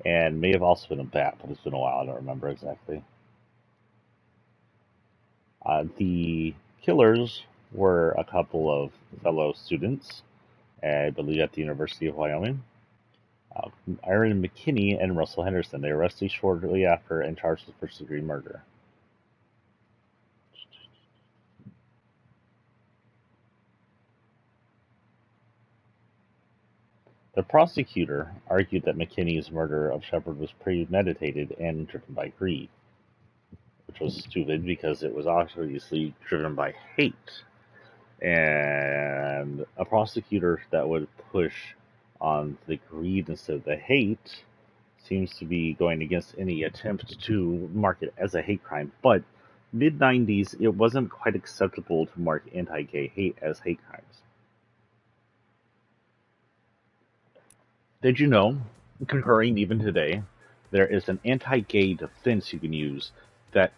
and may have also been a bat, but it's been a while. I don't remember exactly. The killers were a couple of fellow students, I believe, at the University of Wyoming. Aaron McKinney and Russell Henderson. They were arrested shortly after and charged with first-degree murder. The prosecutor argued that McKinney's murder of Shepard was premeditated and driven by greed, which was stupid because it was obviously driven by hate. And a prosecutor that would push on the greed instead of the hate seems to be going against any attempt to mark it as a hate crime. But mid 90s, it wasn't quite acceptable to mark anti-gay hate as hate crimes. Did you know, concurring even today, there is an anti-gay defense you can use that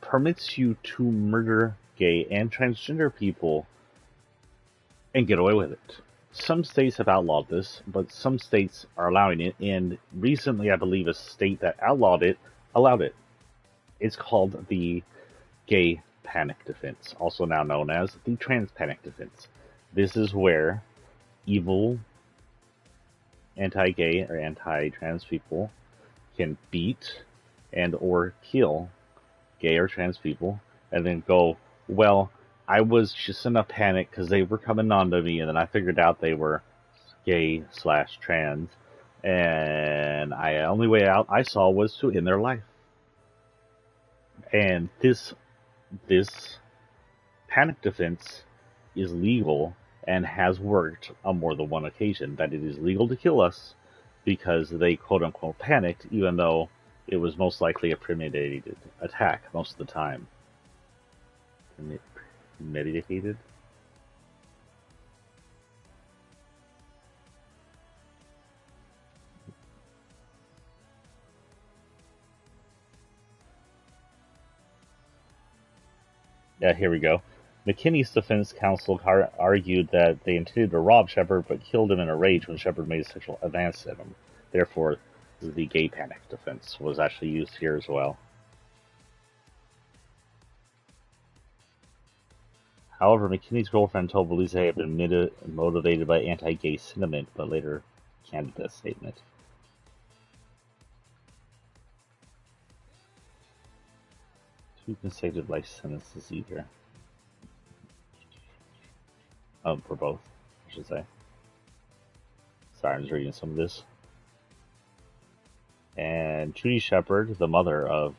permits you to murder gay and transgender people and get away with it. Some states have outlawed this, but some states are allowing it, and recently I believe a state that outlawed it allowed it. It's called the gay panic defense, also now known as the trans panic defense. This is where evil anti-gay or anti-trans people can beat and or kill gay or trans people and then go, well, I was just in a panic because they were coming on to me and then I figured out they were gay / trans and the only way out I saw was to end their life. And this panic defense is legal and has worked on more than one occasion, that it is legal to kill us because they quote-unquote panicked, even though it was most likely a premeditated attack most of the time. Premeditated? Yeah, here we go. McKinney's defense counsel argued that they intended to rob Shepard but killed him in a rage when Shepard made a sexual advance at him. Therefore, the gay panic defense was actually used here as well. However, McKinney's girlfriend told police they had been motivated by anti-gay sentiment, but later canned that statement. Two consecutive life sentences either. For both, I should say. Sorry, I'm just reading some of this. And Trudy Shepard, the mother of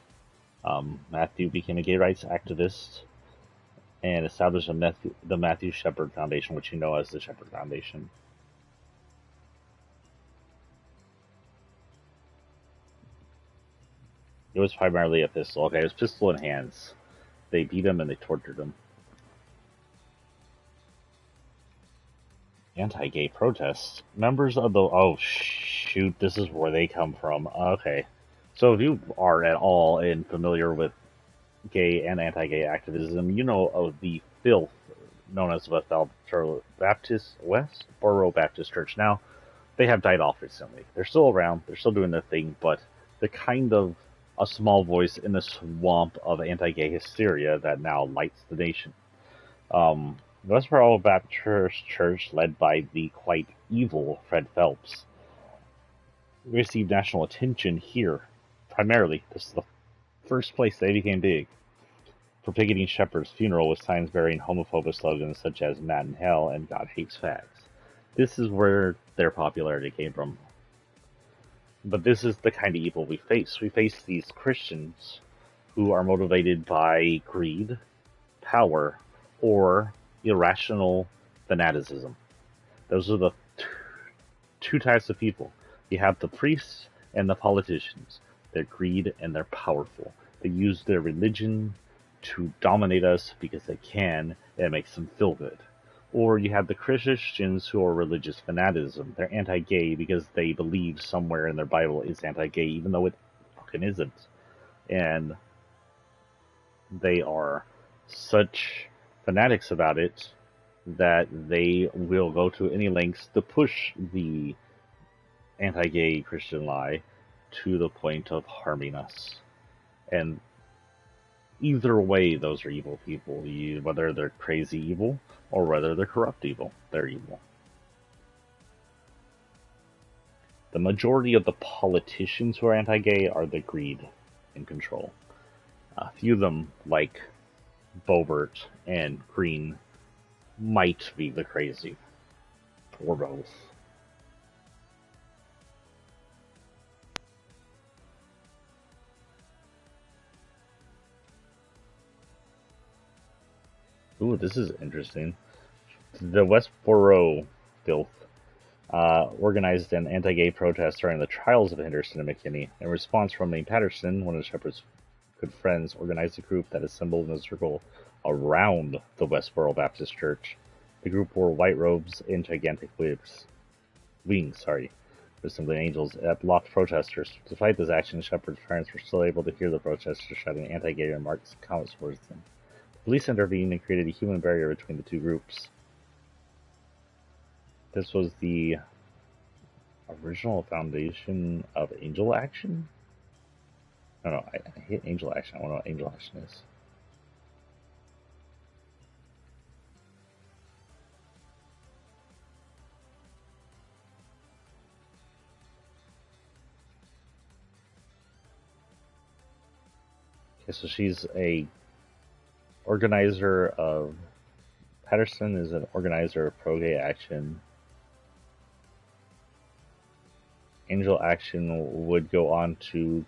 Matthew, became a gay rights activist and established the Matthew Shepard Foundation, which you know as the Shepard Foundation. It was primarily a pistol. Okay, it was pistol in hands. They beat him and they tortured him. Anti-gay protests. Members of the... Oh, shoot, this is where they come from. Okay. So if you are at all familiar with gay and anti-gay activism, you know of the filth known as Westboro Baptist Church. Now, they have died off recently. They're still around. They're still doing their thing, but they're kind of a small voice in the swamp of anti-gay hysteria that now lights the nation. The Westboro Baptist Church, led by the quite evil Fred Phelps, received national attention here. Primarily, this is the first place they became big for picketing Shepard's funeral with signs bearing homophobic slogans such as "Mad in Hell" and "God hates fags." This is where their popularity came from. But this is the kind of evil we face. We face these Christians who are motivated by greed, power, or irrational fanaticism. Those are the two types of people. You have the priests and the politicians. They're greed and they're powerful. They use their religion to dominate us because they can, and it makes them feel good. Or you have the Christians who are religious fanaticism. They're anti-gay because they believe somewhere in their Bible is anti-gay, even though it fucking isn't. And they are such fanatics about it that they will go to any lengths to push the anti-gay Christian lie to the point of harming us. And either way, those are evil people. Whether they're crazy evil or whether they're corrupt evil, they're evil. The majority of the politicians who are anti-gay are the greed and control. A few of them, like Boebert and Green, might be the crazy, or both. Ooh, this is interesting. The Westboro filth organized an anti-gay protest during the trials of Henderson and McKinney. In response, Romaine Patterson, one of Shepard's good friends, organized a group that assembled in a circle around the Westboro Baptist Church. The group wore white robes and gigantic wings, resembling angels, that blocked protesters. Despite this action, Shepard's parents were still able to hear the protesters shouting anti-gay remarks and comments towards them. The police intervened and created a human barrier between the two groups. This was the original foundation of Angel Action? No, I hate Angel Action. I don't know what Angel Action is. Okay, so she's a organizer of... Patterson is an organizer of pro-gay action. Angel Action would go on to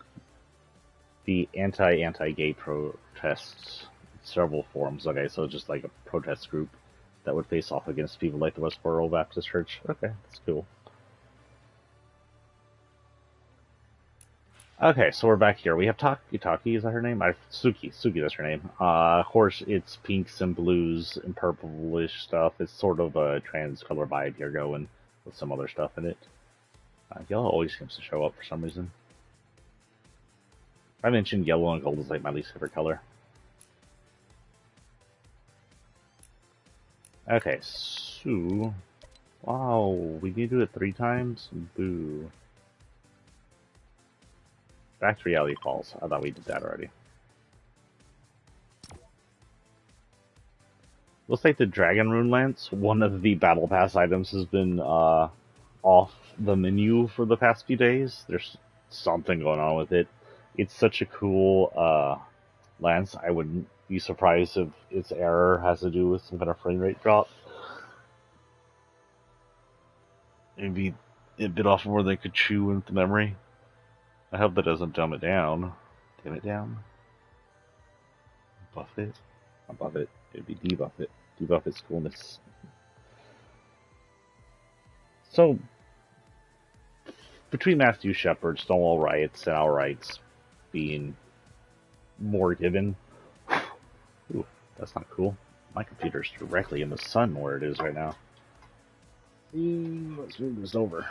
be anti-gay protests in several forms. Okay, so just like a protest group that would face off against people like the Westboro Baptist Church. Okay, that's cool. Okay, so we're back here. We have Taki, is that her name? Suki, that's her name. Of course, it's pinks and blues and purplish stuff. It's sort of a trans color vibe here going with some other stuff in it. Yellow always seems to show up for some reason. I mentioned yellow and gold is like my least favorite color. Okay, so... Wow, we need to do it 3 times? Boo. Back to Reality Falls. I thought we did that already. Looks like the Dragon Rune Lance, one of the Battle Pass items, has been off the menu for the past few days. There's something going on with it. It's such a cool lance. I wouldn't be surprised if its error has to do with some kind of frame rate drop. Maybe it bit off more than it could chew into memory. I hope that doesn't dumb it down. Dim it down. Buff it. Not buff it. It'd be debuff it. Debuff its coolness. So, between Matthew Shepard, Stonewall Riots, and our rights being more given. Ooh, that's not cool. My computer's directly in the sun where it is right now. Let's move this over.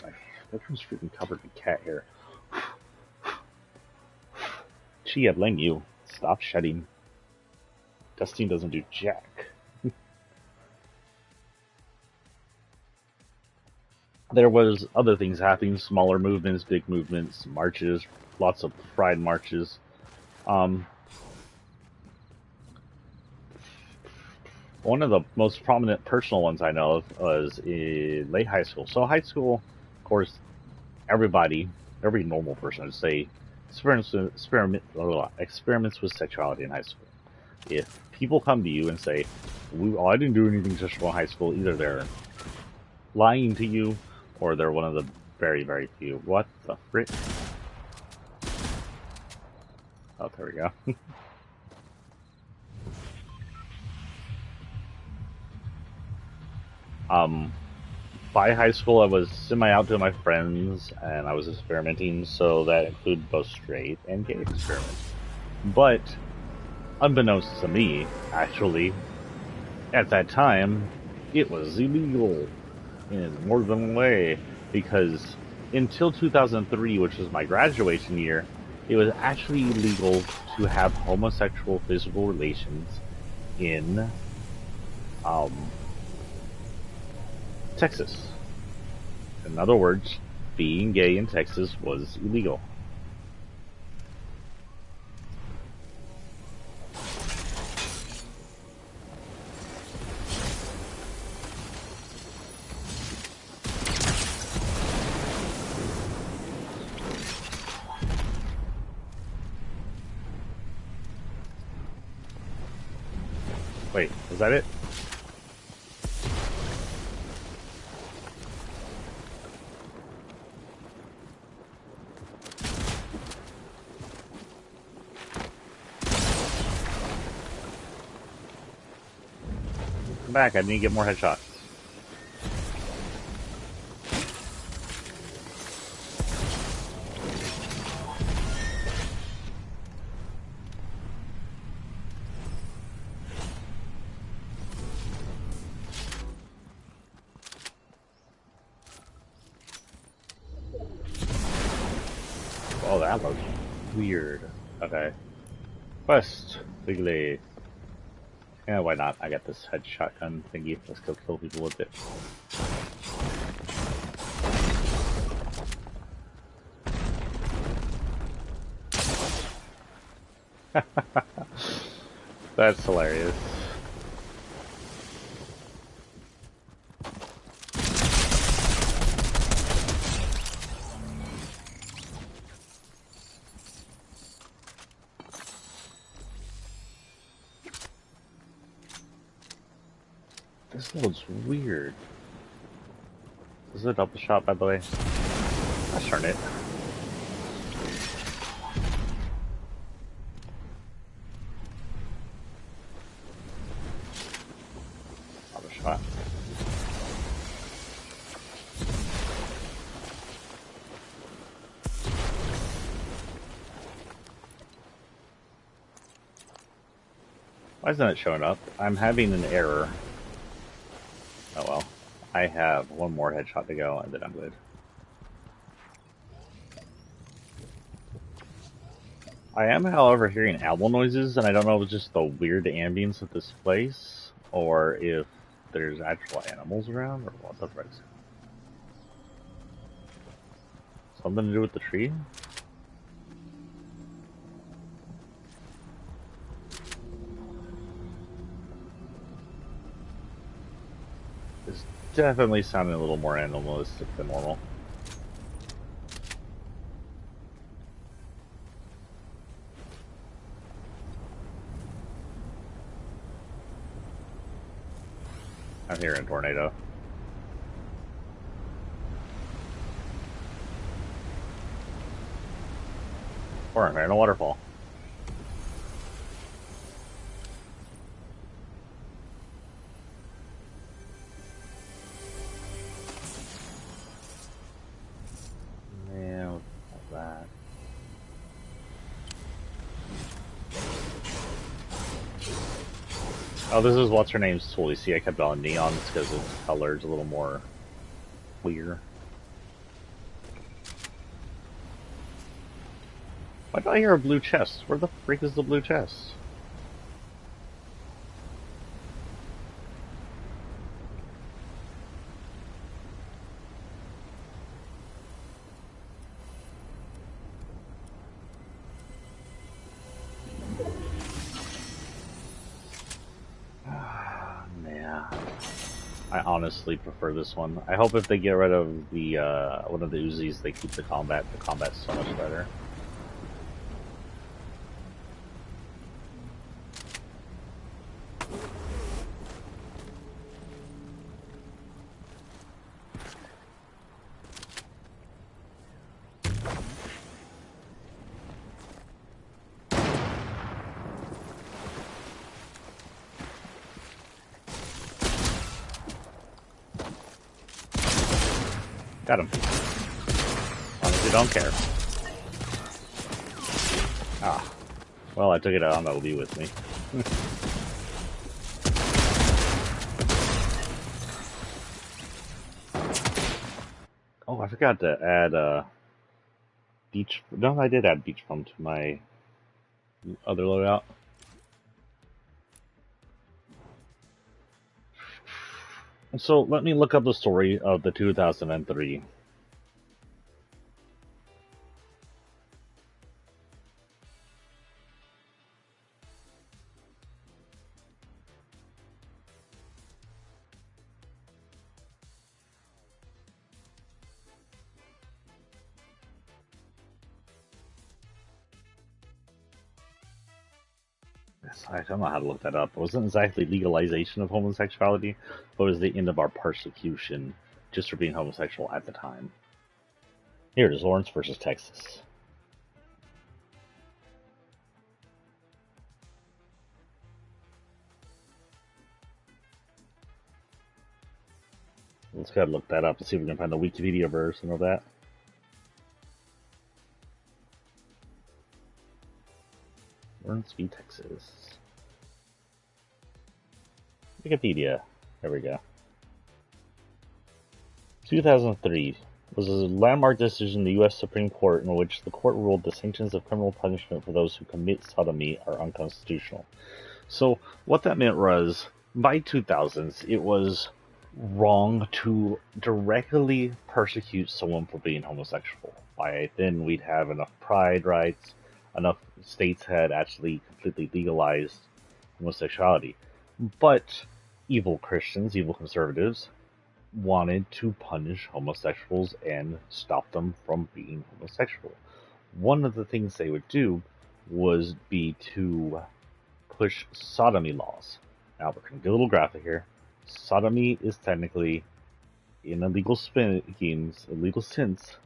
My bedroom's freaking covered in cat hair. Chia Ling, you stop shedding. Dusting doesn't do jack. There was other things happening, smaller movements, big movements, marches, lots of pride marches. One of the most prominent personal ones I know of was in late high school. So high school, of course, every normal person would say, experiments with sexuality in high school. If people come to you and say, I didn't do anything sexual in high school, either they're lying to you, or they're one of the very, very few. What the frick? Oh, there we go. By high school, I was semi-out to my friends, and I was experimenting, so that included both straight and gay experiments. But, unbeknownst to me, actually, at that time, it was illegal in more than one way, because until 2003, which was my graduation year, it was actually illegal to have homosexual physical relations in Texas. In other words, being gay in Texas was illegal. Wait, is that it? Come back, I need to get more headshots. Oh, that looks weird. Okay. Quest, Wiggly. Yeah, why not? I got this headshot gun thingy. Let's go kill people with it. That's hilarious. This looks weird. This is a double shot, by the way. Let's turn it. Double shot. Why isn't it showing up? I'm having an error. Oh well. I have one more headshot to go and then I'm good. I am, however, hearing owl noises, and I don't know if it's just the weird ambience of this place, or if there's actual animals around, or what the frick. Something to do with the tree? It's definitely sounding a little more animalistic than normal. I'm hearing a tornado. Or in a waterfall. Yeah, what's that? Oh, this is what's her name's tool. You see, I kept it on neons because its color's a little more clear. Why do I hear a blue chest? Where the freak is the blue chest? Man, I honestly prefer this one. I hope if they get rid of the one of the Uzis, they keep the combat. The combat's so much better. Got him. Honestly, don't care. Ah. Well, I took it out, that'll be with me. Oh, I forgot to add, beach... No, I did add beach foam to my other loadout. So, let me look up the story of the 2003. I don't know how to look that up. It wasn't exactly legalization of homosexuality, but it was the end of our persecution just for being homosexual at the time. Here it is, Lawrence versus Texas. Let's go ahead and look that up and see if we can find the Wikipedia version of that. Lawrence v. Texas. Wikipedia. There we go. 2003 was a landmark decision in the U.S. Supreme Court in which the court ruled the sanctions of criminal punishment for those who commit sodomy are unconstitutional. So what that meant was, by 2000s, it was wrong to directly persecute someone for being homosexual. By then, we'd have enough pride rights, enough states had actually completely legalized homosexuality. But evil Christians, evil conservatives, wanted to punish homosexuals and stop them from being homosexual. One of the things they would do was be to push sodomy laws. Now we're going to get a little graphic here. Sodomy is technically, in a legal sense,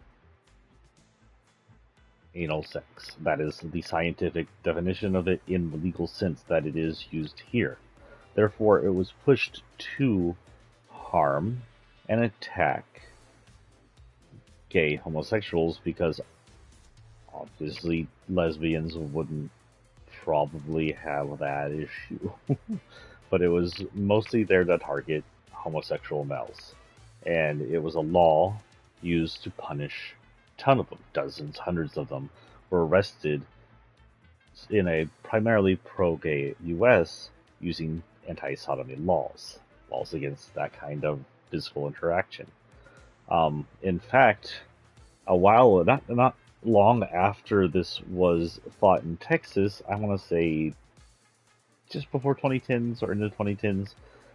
anal sex. That is the scientific definition of it in the legal sense that it is used here. Therefore, it was pushed to harm and attack gay homosexuals because obviously lesbians wouldn't probably have that issue. But it was mostly there to target homosexual males. And it was a law used to punish a ton of them. Dozens, hundreds of them were arrested in a primarily pro-gay U.S. using anti-sodomy laws against that kind of physical interaction. In fact, a while, not long after this was fought in Texas, I want to say just before 2010s or into 2010s,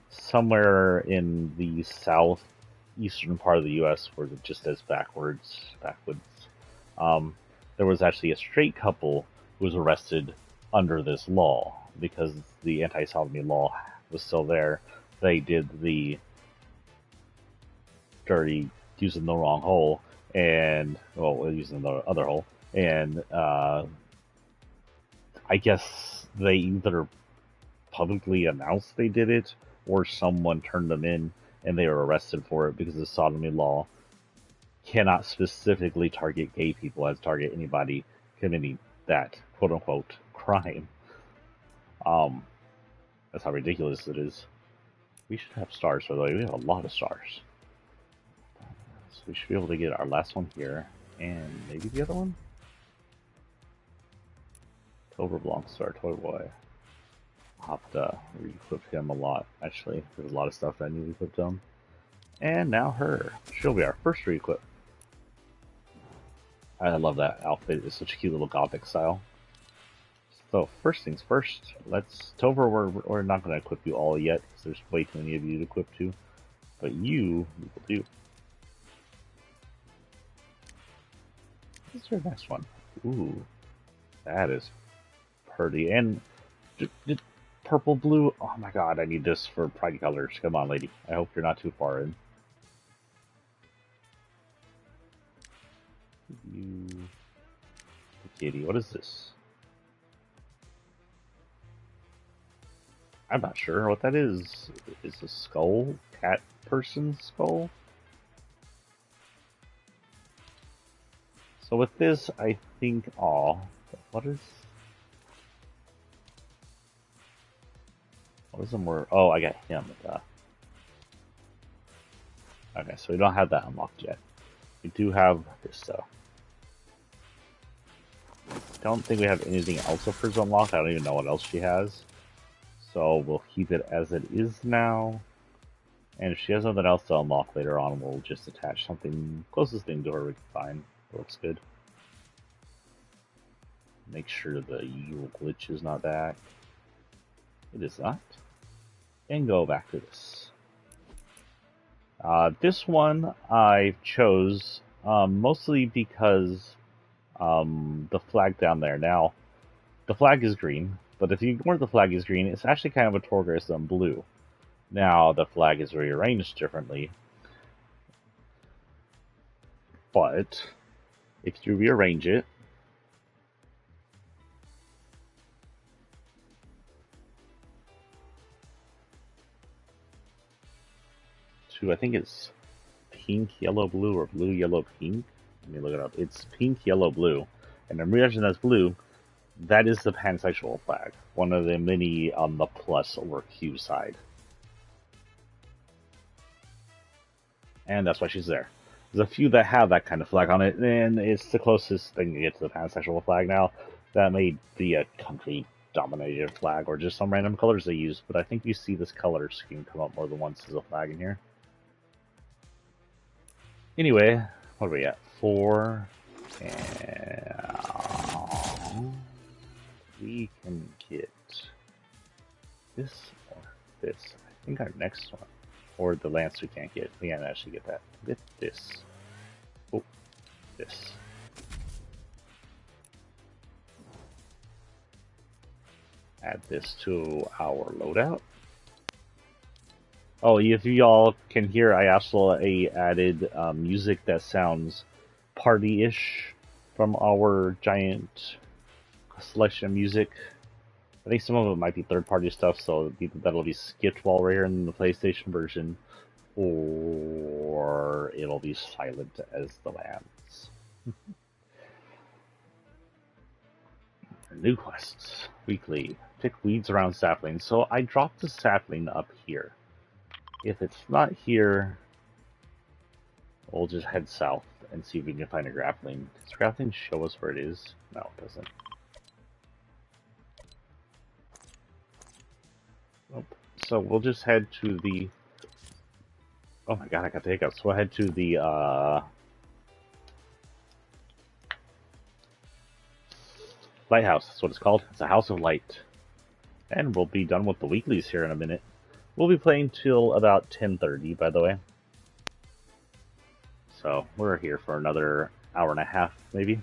somewhere in the southeastern part of the U.S., where it just as backwoods, there was actually a straight couple who was arrested under this law because the anti-sodomy law was still there. They did the dirty using the wrong hole and using the other hole and I guess they either publicly announced they did it, or someone turned them in and they were arrested for it because the sodomy law cannot specifically target gay people as target anybody committing that quote unquote crime. Um, that's how ridiculous it is. We should have stars, by the way. We have a lot of stars. So we should be able to get our last one here, and maybe the other one? Cobra belongs to our toy boy. I'll have to re-equip him a lot, actually. There's a lot of stuff that I need to equip him. And now her. She'll be our first re-equip. I love that outfit. It's such a cute little gothic style. So first things first, let's Tover. We're not going to equip you all yet because there's way too many of you to equip to, but you will do. What's your next one? Ooh, that is pretty. And purple blue. Oh my god, I need this for Pride colors. Come on, lady. I hope you're not too far in. You, kitty. What is this? I'm not sure what that is. Is a skull? Cat person skull? So with this, I think, what is the more? Oh, I got him. Okay, so we don't have that unlocked yet. We do have this though. Don't think we have anything else of hers unlocked. I don't even know what else she has. So we'll keep it as it is now. And if she has something else to unlock later on, we'll just attach something closest thing to her we can find. Looks good. Make sure the Yule glitch is not back. It is not. And go back to this. This one I chose mostly because the flag down there. Now, the flag is green, but if you ignore the flag is green, it's actually kind of a Torghast blue. Now, the flag is rearranged differently, but if you rearrange it, to, I think it's pink, yellow, blue, or blue, yellow, pink. Let me look it up. It's pink, yellow, blue. And the reason that's blue, that is the pansexual flag. One of the many on the plus or Q side. And that's why she's there. There's a few that have that kind of flag on it, and it's the closest thing to get to the pansexual flag now. That may be a country-dominated flag, or just some random colors they use, but I think you see this color scheme come up more than once as a flag in here. Anyway, what are we at? 4, and we can get this or this. I think our next one, or the lance we can't get. We can't actually get that. Get this. Oh, this. Add this to our loadout. Oh, if y'all can hear, I also added music that sounds party-ish from our giant selection of music. I think some of it might be third-party stuff, so that'll be skipped while we're here in the PlayStation version, or it'll be silent as the lambs. New quests. Weekly. Pick weeds around saplings. So I dropped the sapling up here. If it's not here, we'll just head south and see if we can find a grappling. Does grappling show us where it is? No, it doesn't. Nope. So we'll just head to the... Oh my god, I got the hiccups. We'll head to the, lighthouse. That's what it's called. It's a house of light. And we'll be done with the weeklies here in a minute. We'll be playing till about 10:30, by the way. So we're here for another hour and a half, maybe.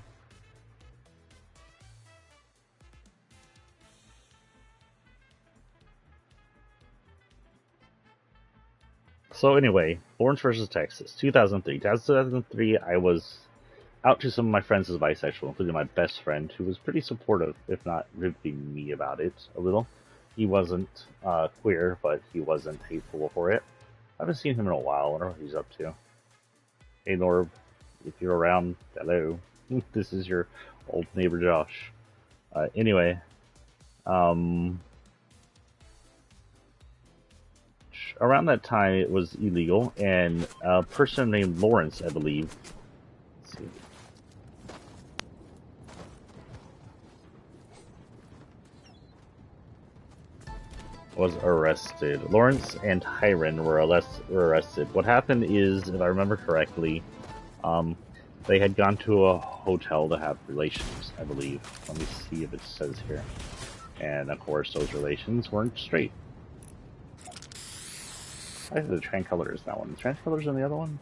So anyway, Orange versus Texas, 2003. 2003, I was out to some of my friends as bisexual, including my best friend, who was pretty supportive, if not ribbing me about it a little. He wasn't queer, but he wasn't hateful for it. I haven't seen him in a while. I wonder what he's up to. Hey, Norb, if you're around, hello. This is your old neighbor Josh. Anyway, around that time it was illegal, and a person named Lawrence, I believe, let's see, was arrested. Lawrence and Tyron were arrested. What happened is, if I remember correctly, they had gone to a hotel to have relations, I believe. Let me see if it says here. And of course, those relations weren't straight. I think the Trancolor is that one. The Trancolor's in the other one?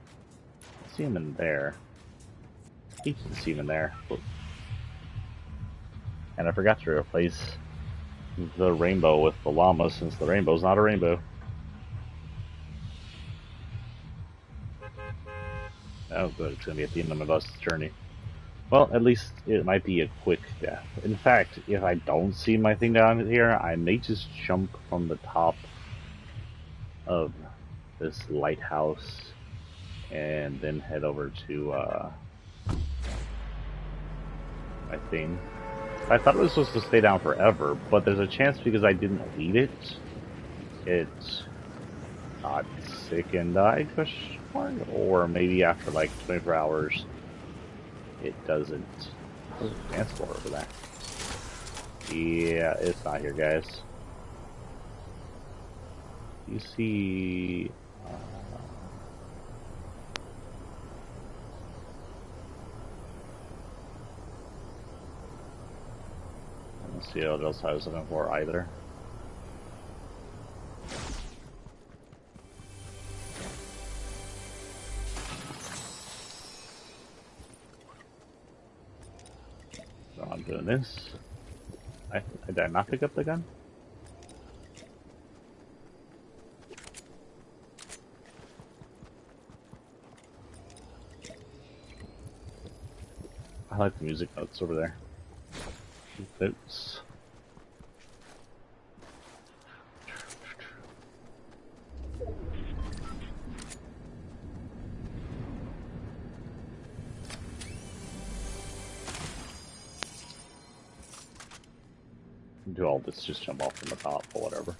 I see him in there. You can see him in there. And I forgot to replace the rainbow with the llama, since the rainbow's not a rainbow. Oh good, it's gonna be at the end of my bus journey. Well, at least it might be a quick death. In fact, if I don't see my thing down here, I may just jump from the top of this lighthouse and then head over to my thing. I thought it was supposed to stay down forever, but there's a chance because I didn't leave it, it got sick and died, or maybe after like 24 hours it doesn't transport over there. Yeah, it's not here, guys. You see... I don't see what else I was looking for either. So I'm doing this. Did I not pick up the gun? I like the music notes over there. Notes. Do all this, just jump off from the top or whatever.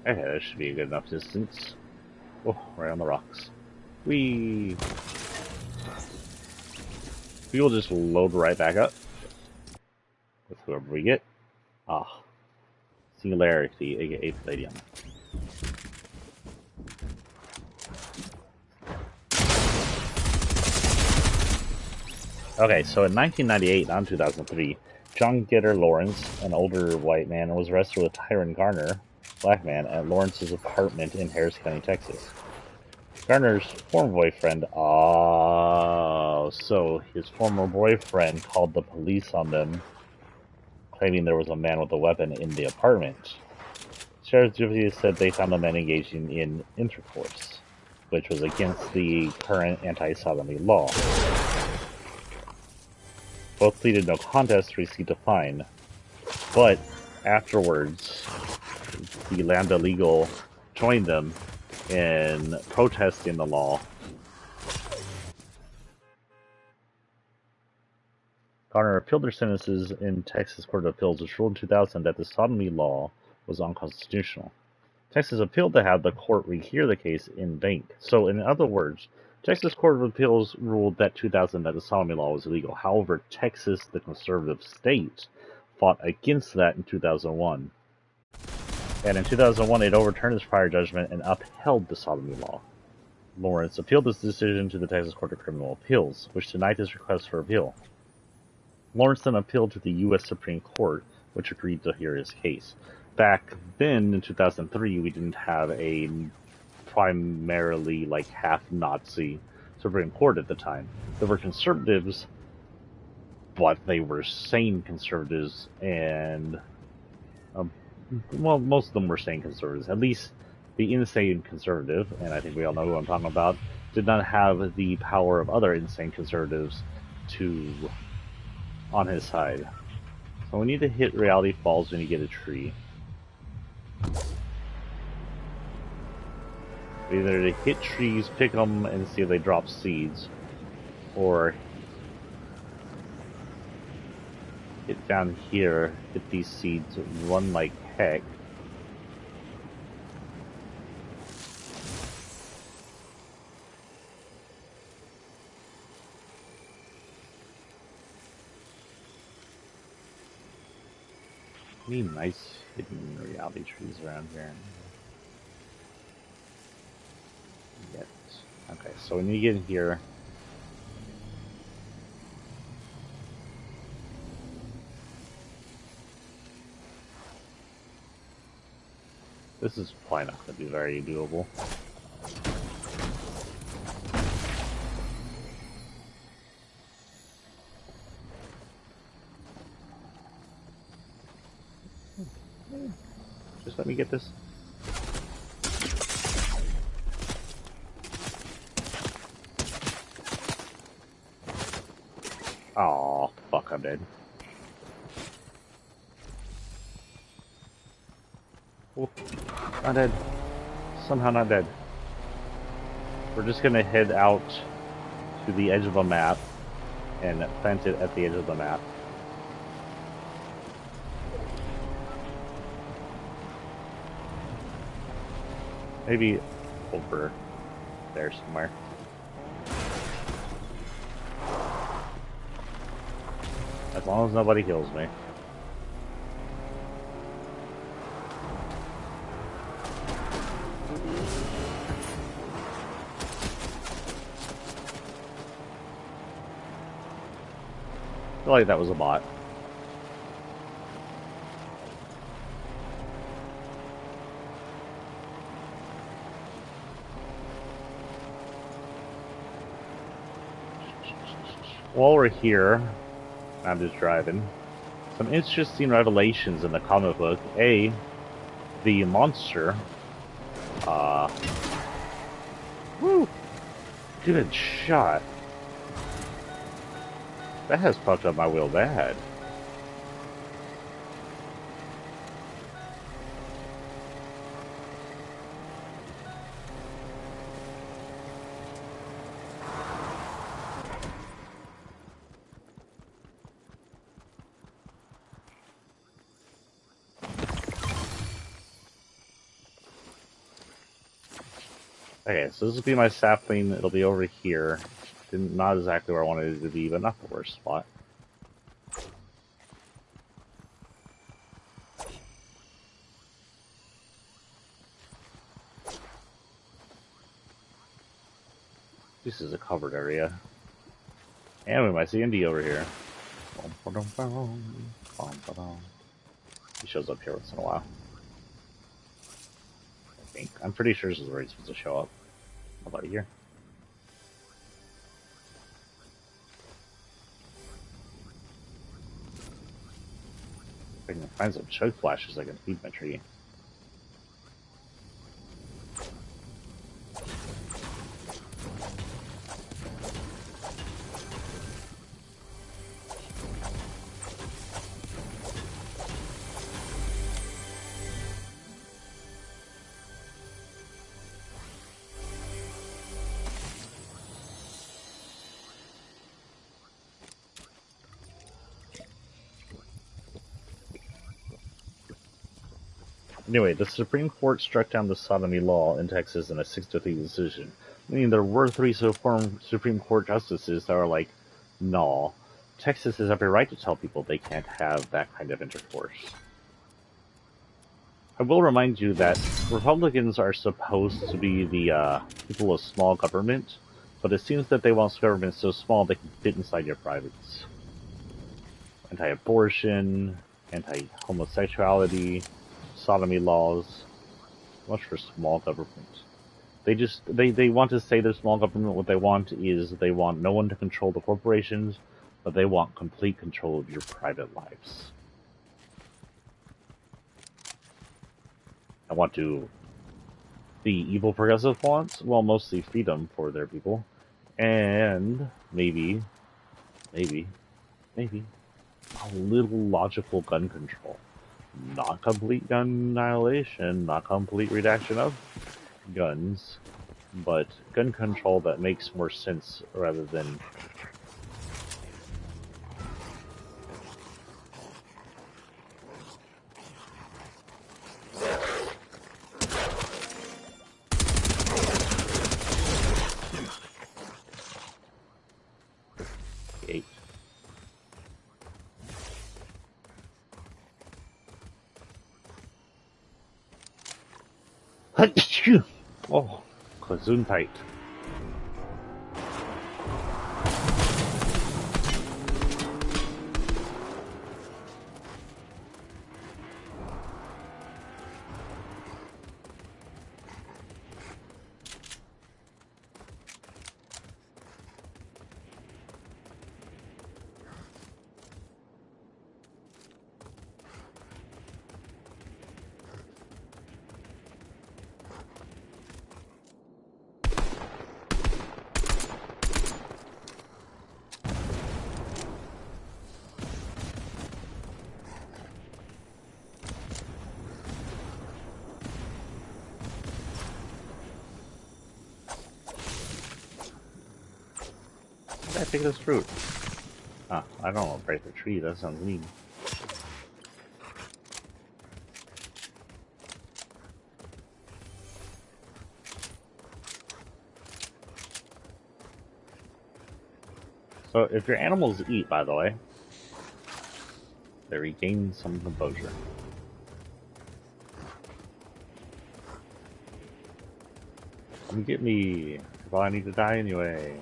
Okay, that should be a good enough distance. Oh, right on the rocks. We will just load right back up with whoever we get. Ah, Singularity, aka Palladium. Okay, so in 1998, not 2003, John Gitter Lawrence, an older white man, was arrested with Tyron Garner, black man, at Lawrence's apartment in Harris County, Texas. Garner's former boyfriend, so his former boyfriend called the police on them, claiming there was a man with a weapon in the apartment. Sheriff's deputies said they found the man engaging in intercourse, which was against the current anti-sodomy law. Both pleaded no contest, received a fine, but afterwards, the Lambda Legal joined them in protesting the law. Garner appealed their sentences in Texas Court of Appeals, which ruled in 2000 that the sodomy law was unconstitutional. Texas appealed to have the court rehear the case in bank. So, in other words, Texas Court of Appeals ruled that 2000 that the sodomy law was illegal. However, Texas, the conservative state, fought against that in 2001. And in 2001, it overturned its prior judgment and upheld the sodomy law. Lawrence appealed this decision to the Texas Court of Criminal Appeals, which denied his request for appeal. Lawrence then appealed to the U.S. Supreme Court, which agreed to hear his case. Back then, in 2003, we didn't have a primarily half-Nazi Supreme Court at the time. There were conservatives, but they were sane conservatives, and most of them were sane conservatives. At least the insane conservative, and I think we all know who I'm talking about, did not have the power of other insane conservatives on his side. So we need to hit Reality Falls when you get a tree. Either to hit trees, pick them, and see if they drop seeds, or hit down here, hit these seeds, run like heck. Any nice hidden reality trees around here? Yet. Okay, so when you get in here, this is probably not going to be very doable. Just let me get this. Oh, fuck, I'm dead. Oh, not dead. Somehow not dead. We're just gonna head out to the edge of a map and plant it at the edge of the map. Maybe over there somewhere. As long as nobody kills me. I feel like that was a bot. While we're here, I'm just driving. Some interesting revelations in the comic book. A, the monster. Woo! Good shot. That has fucked up my wheel bad. Okay, so this will be my sapling. It'll be over here. Not exactly where I wanted it to be, but not the worst spot. This is a covered area. And we might see Indy over here. He shows up here once in a while. I think. I'm pretty sure this is where he's supposed to show up. How about here? If I can find some choke flashes, I can feed my tree. Anyway, the Supreme Court struck down the sodomy law in Texas in a 6-3 decision, meaning there were 3 Supreme Court justices that were like, no, Texas has every right to tell people they can't have that kind of intercourse. I will remind you that Republicans are supposed to be the people of small government, but it seems that they want government so small they can fit inside your privates. Anti-abortion, anti-homosexuality, sodomy laws, much for small government. They want to say they're small government. What they want is they want no one to control the corporations, but they want complete control of your private lives. I want to. The evil progressive wants, well, mostly freedom for their people, and maybe a little logical gun control. Not complete gun annihilation, not complete redaction of guns, but gun control that makes more sense rather than eight. Oh, Gesundheit. I take this fruit. Ah, I don't want to break the tree. That sounds mean. So, if your animals eat, by the way, they regain some composure. Come get me. Well, I need to die anyway.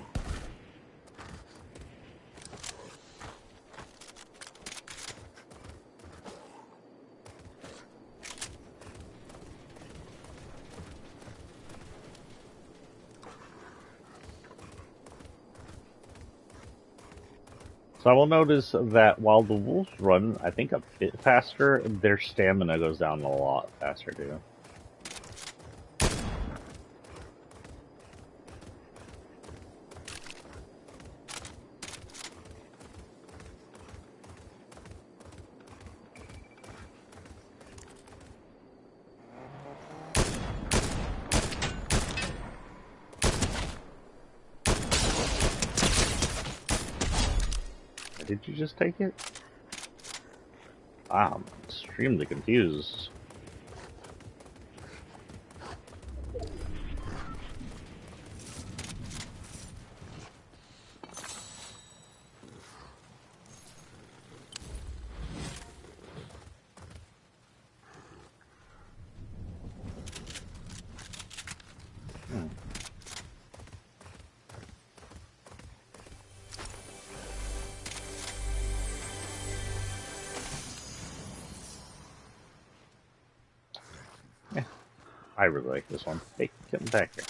So I will notice that while the wolves run, I think a bit faster, their stamina goes down a lot faster too. Did you just take it? I'm extremely confused. I really like this one. Hey, get back here.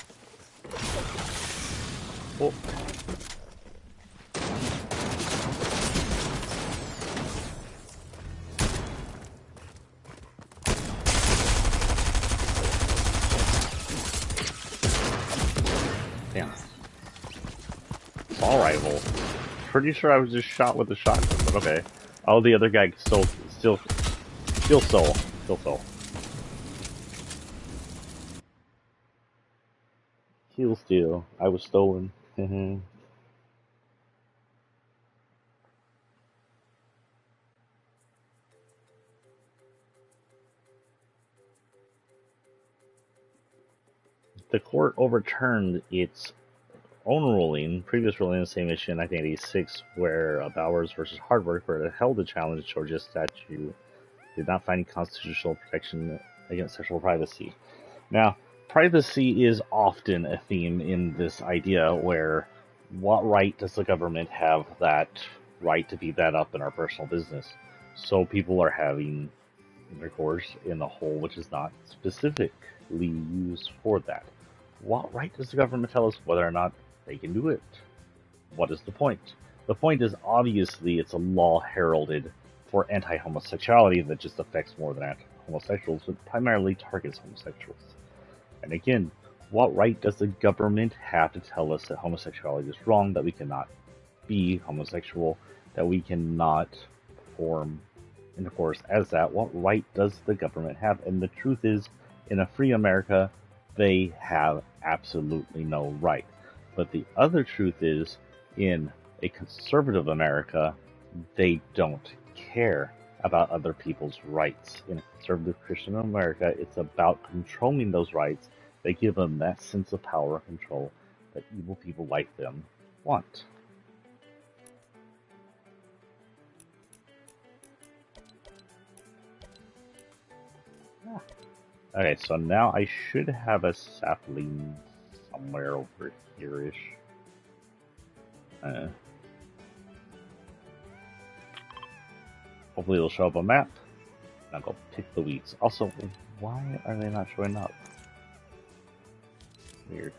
Oh. Damn. Assault rifle. Pretty sure I was just shot with a shotgun, but okay. Oh, the other guy still stole. He'll steal. I was stolen. The court overturned its own ruling, previous ruling in the same issue in 1986, where Bowers versus Hardwick, where it held to challenge Georgia's statute, did not find constitutional protection against sexual privacy. Now, privacy is often a theme in this idea where what right does the government have that right to beat that up in our personal business? So people are having intercourse in a hole which is not specifically used for that. What right does the government tell us whether or not they can do it? What is the point? The point is obviously it's a law heralded for anti-homosexuality that just affects more than homosexuals, but primarily targets homosexuals. And again, what right does the government have to tell us that homosexuality is wrong, that we cannot be homosexual, that we cannot perform intercourse as that? What right does the government have? And the truth is, in a free America, they have absolutely no right. But the other truth is, in a conservative America, they don't care about other people's rights. In a conservative Christian America, it's about controlling those rights. They give them that sense of power and control that evil people like them want. Okay, so now I should have a sapling somewhere over here-ish. Hopefully it'll show up on map. I'll go pick the weeds. Also, why are they not showing up? Weird.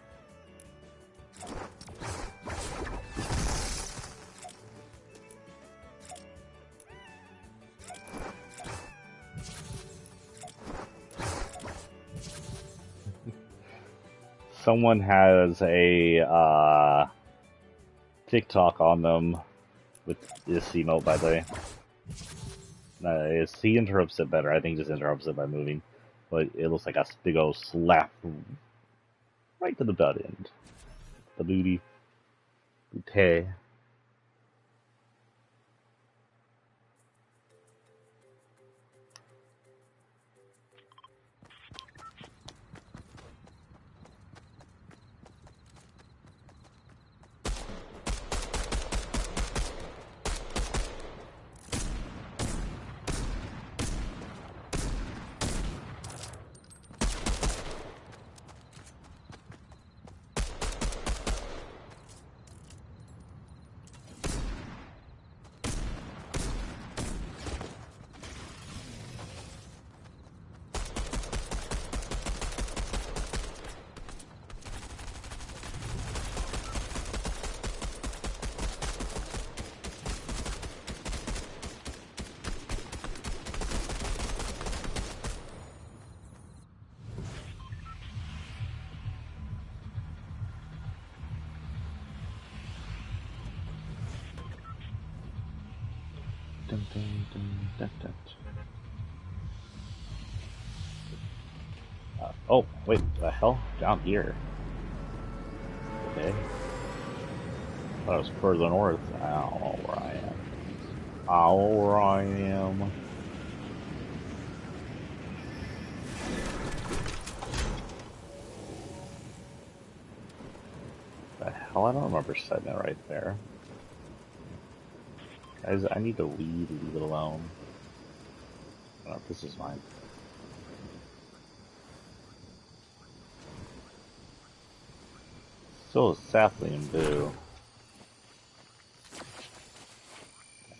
Someone has a TikTok on them with this emote, by the way. He interrupts it better. I think he just interrupts it by moving. But it looks like a big old slap right to the butt end. The booty. Booty. Dun, dun, dun, dun, dun. Oh, wait, the hell? Down here. Okay. I thought it was further north. I don't know where I am. I don't know where I am. The hell? I don't remember setting it right there. Guys, I need to leave it alone. I don't know if this is mine. Still a sapling boo.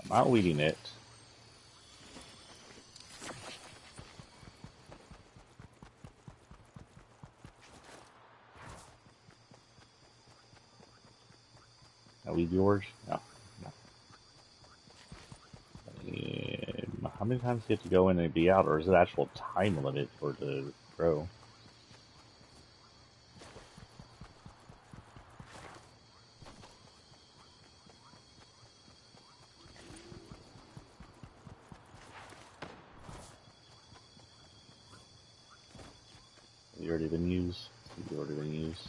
I'm not weeding it. Can I weed yours? No. How many times do you have to go in and be out, or is it actual time limit for it to grow? Have you already been used? Have you already been used?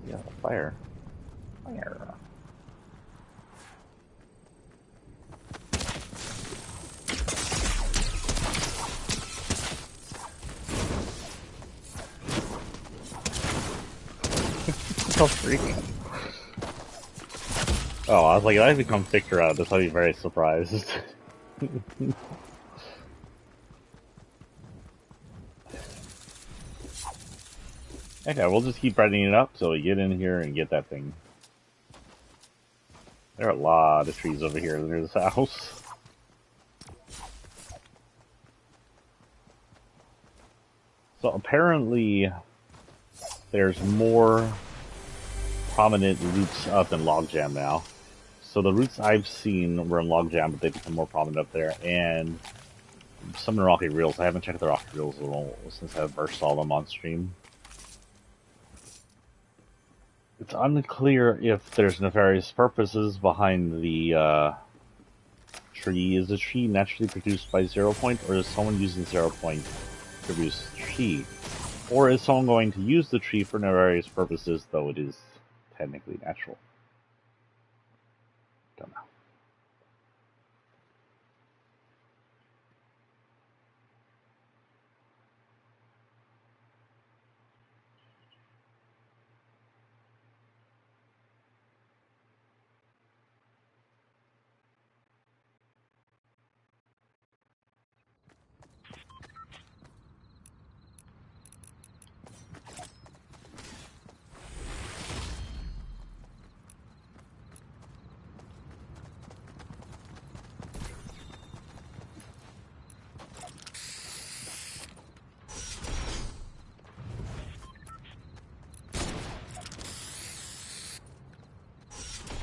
Yeah, fire. Fire. So freaking. Oh, I was like, if I become Victor out of this, I'd be very surprised. Okay, we'll just keep brightening it up till we get in here and get that thing. There are a lot of trees over here near this house. So apparently, there's more prominent routes up in Logjam now. So the routes I've seen were in Logjam, but they become more prominent up there. And some in Rocky Reels. I haven't checked the Rocky Reels at all since I first saw them on stream. It's unclear if there's nefarious purposes behind the tree. Is the tree naturally produced by Zero Point, or is someone using Zero Point to produce the tree? Or is someone going to use the tree for nefarious purposes, though it is technically natural? Don't know.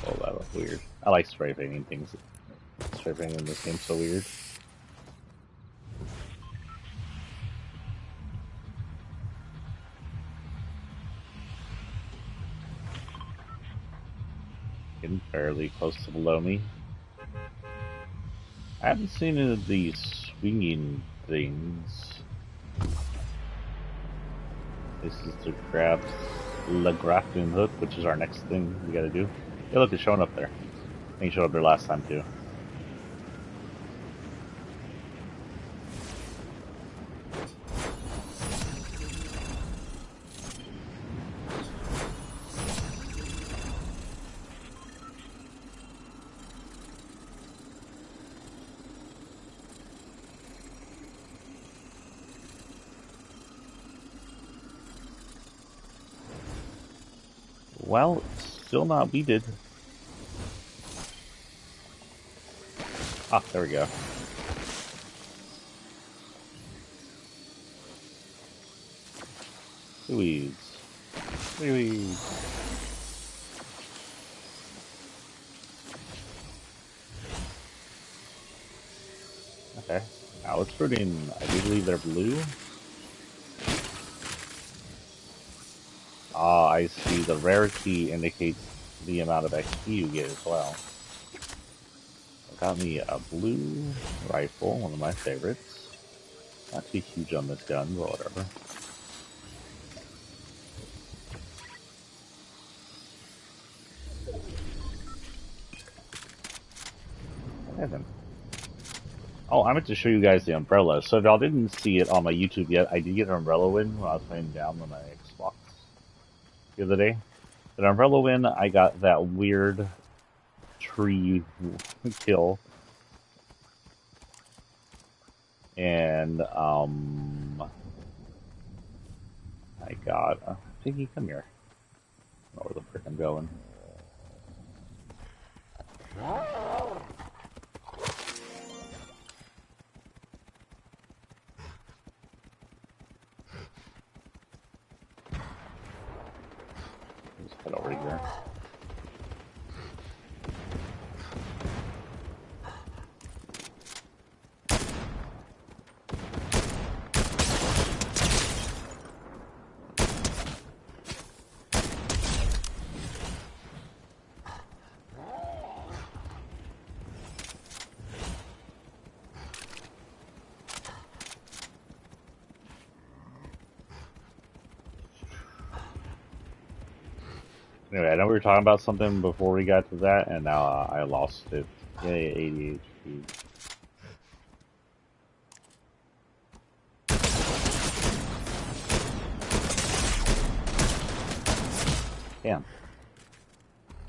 Oh, that was weird. I like spray painting things. Spray painting in this game's so weird. Getting fairly close to below me. I haven't seen any of these swinging things. This is the Grafton hook, which is our next thing we gotta do. Yeah, look, it's showing up there. I think it showed up there last time too. Well, still not beated. Ah, there we go. Weeds. Weeds. Okay. Now it's fruiting. I do believe they're blue. Ah, I see. The rarity indicates the amount of XP you get as well. Got me a blue rifle, one of my favorites. Not too huge on this gun, but whatever. Heaven. Oh, I meant to show you guys the umbrella. So if y'all didn't see it on my YouTube yet, I did get an umbrella win when I was playing down on my Xbox the other day. An umbrella win, I got that weird tree kill. And, I got, Piggy, come here. I don't know where the frick I'm going. Just head over here. Anyway, I know we were talking about something before we got to that, and now I lost it. Yay, 80 HP. Damn.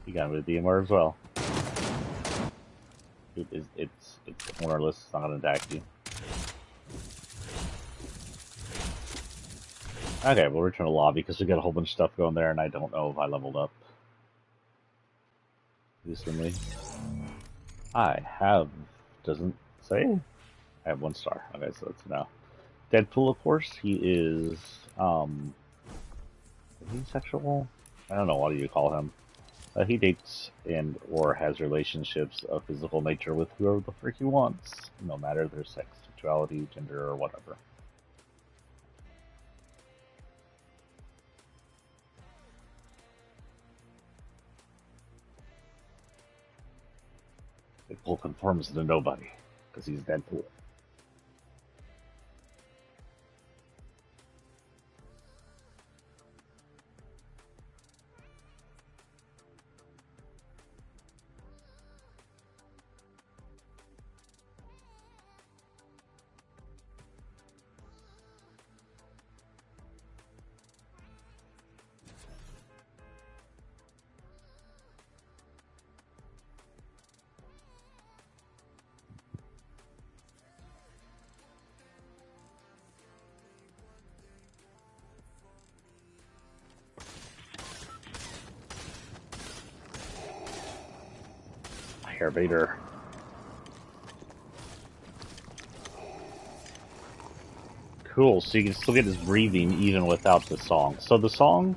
You got me with DMR as well. It's ownerless. It's not gonna attack you. Okay, we'll return to lobby because we got a whole bunch of stuff going there, and I don't know if I leveled up recently. I have. Doesn't say. I have 1 star. Okay, so that's now. Deadpool, of course, he is he sexual? I don't know. What do you call him? He dates and or has relationships of physical nature with whoever the frick he wants, no matter their sex, sexuality, gender, or whatever. Deadpool conforms to nobody because he's Deadpool. Hair Vader. Cool, so you can still get his breathing even without the song. So the song,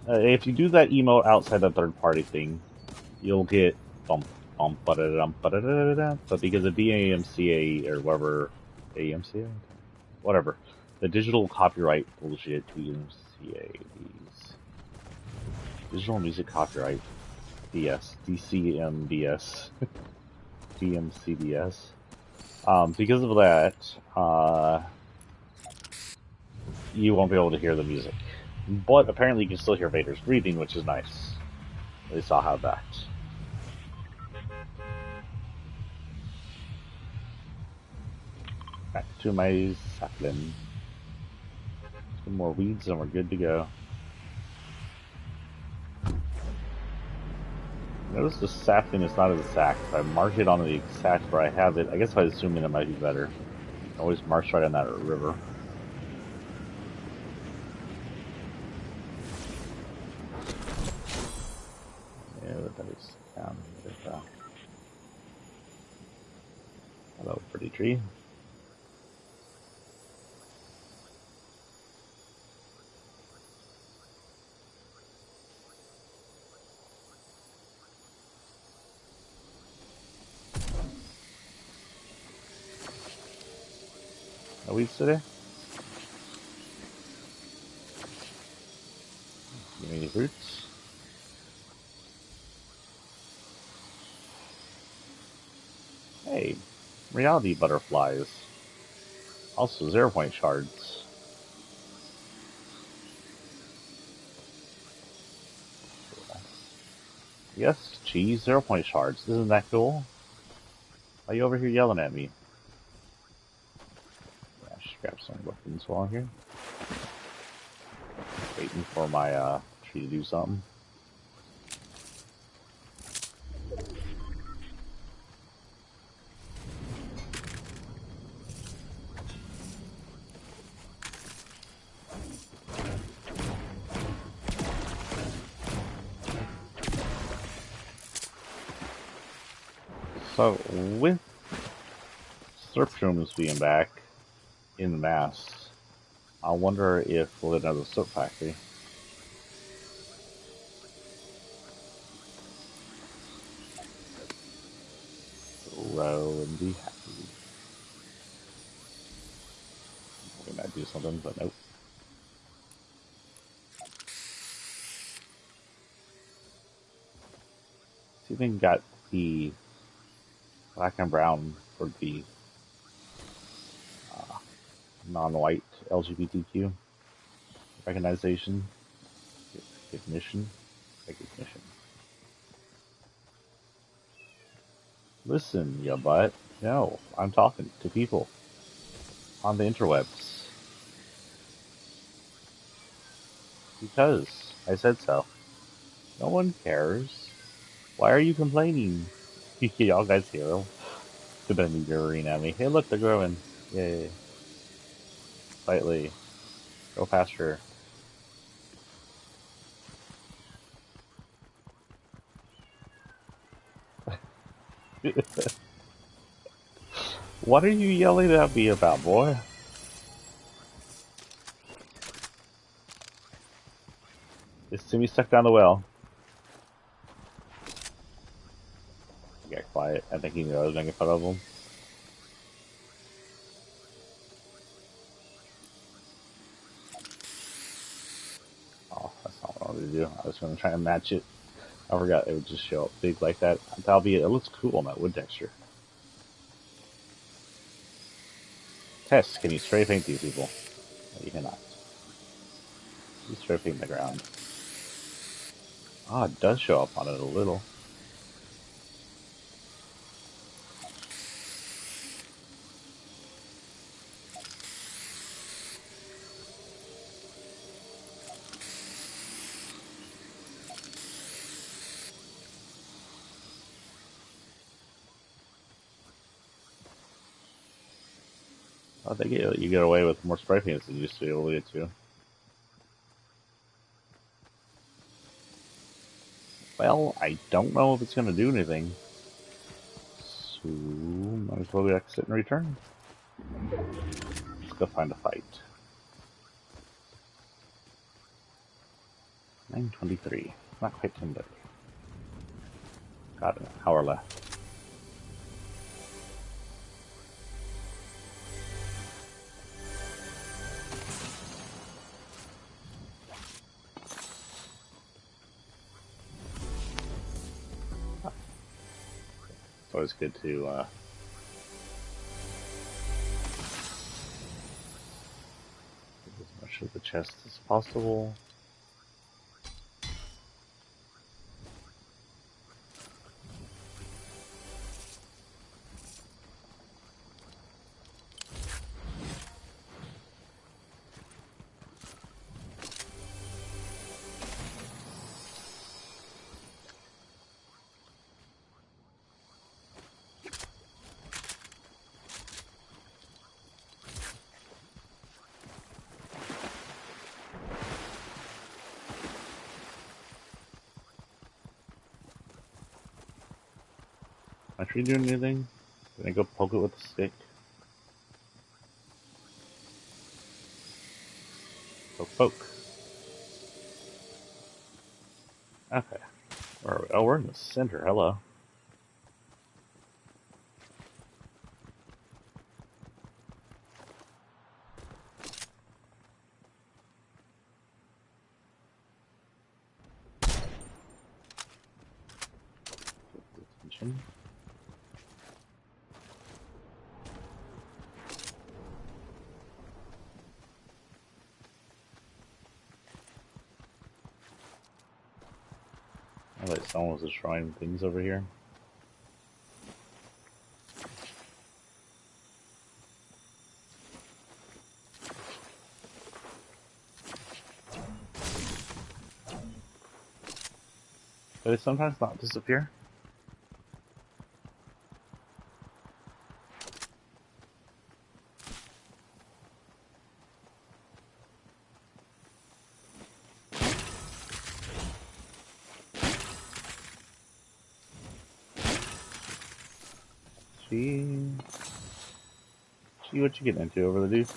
if you do that emote outside the third party thing, you'll get bump, bump, ba-da-da-dum, ba-da-da-da-da. But because of DAMCA or whatever, AMCA? Whatever. The digital copyright bullshit, DMCA, these. Digital music copyright, DS, DCMBS, DMCBS. Because of that, you won't be able to hear the music. But apparently you can still hear Vader's breathing, which is nice. At least I'll have that. Back to my sapling. Some more weeds and we're good to go. Notice the sapling is not as exact. If I mark it on the exact where I have it, I guess if I zoom in it might be better. It always marks right on that river. Yeah, that is down. Hello, pretty tree. No weeds today? Give me any fruits? Hey, reality butterflies. Also 0 point shards. Yes, cheese, 0 point shards. Isn't that cool? Why are you over here yelling at me? Yeah, I should grab some weapons while I'm here. Waiting for my tree to do something. So, with slurp shrooms being back in mass, I wonder if we'll get another slurp factory. Grow and be happy. We might do something, but nope. See if we got the black and brown for the non-white LGBTQ recognition, recognition. Listen, ya butt. No, I'm talking to people on the interwebs. Because I said so. No one cares. Why are you complaining? Y'all guys hear him. The enemy girring at me. Hey, look, they're growing. Yay. Slightly. Go faster. What are you yelling at me about, boy? Is Timmy stuck down the well? Get quiet. I think he knew I was making fun of him. Oh, that's not what I wanted to do. I was going to try and match it. I forgot it would just show up big like that. That'll be it. It looks cool on that wood texture. Test, can you spray paint these people? No, you cannot. You spray paint the ground. Ah, it does show up on it a little. Oh, you get away with more spray paints than you used to be able to get to. Well, I don't know if it's going to do anything. So, might as well exit and return. Let's go find a fight. 9:23. Not quite 10:30. Got an hour left. It's always good to get as much of the chest as possible. Am I actually doing anything? Can I go poke it with a stick? Poke. Okay. Where are we? Oh, we're in the center. Hello. Attention. Oh, wait, someone was destroying things over here. But it sometimes not disappear. See what you get into over the dude.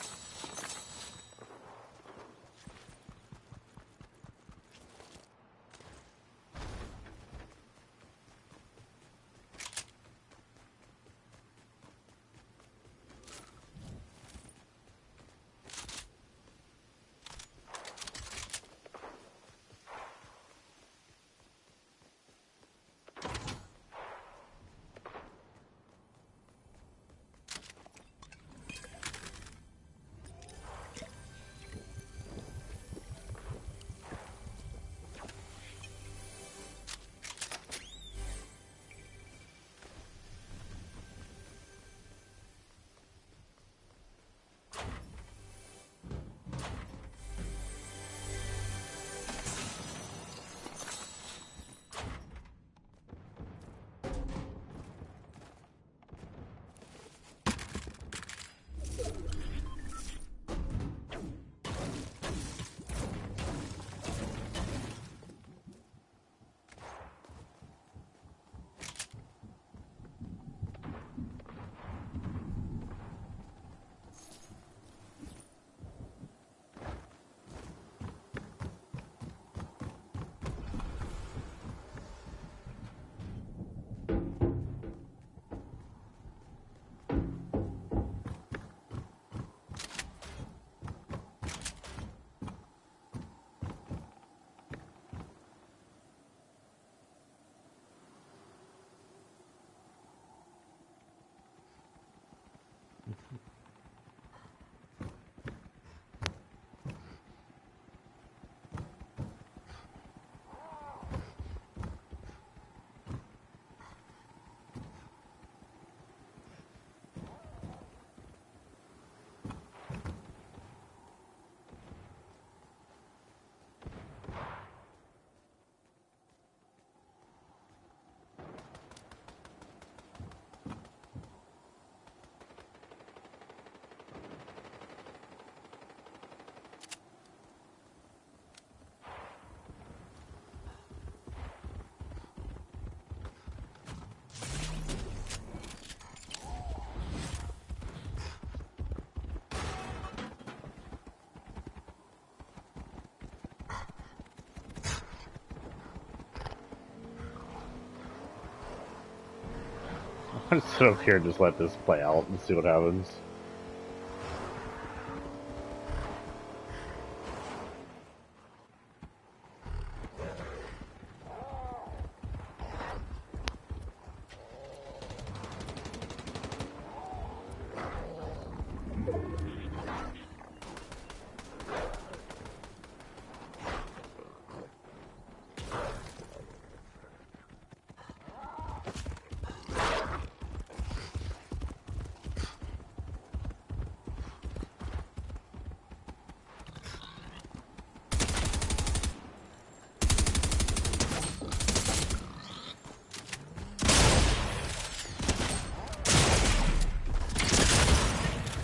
I'm just sit up here and just let this play out and see what happens.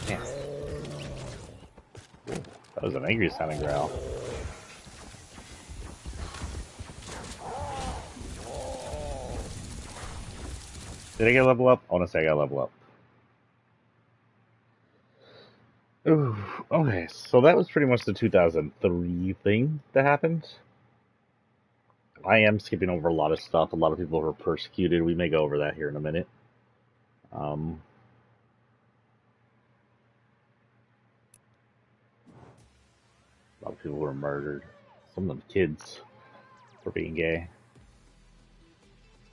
Damn. That was an angry sounding growl. Did I get a level up? I want to say I got a level up. Ooh, okay, so that was pretty much the 2003 thing that happened. I am skipping over a lot of stuff. A lot of people were persecuted. We may go over that here in a minute. Um, a lot of people were murdered. Some of them kids for being gay.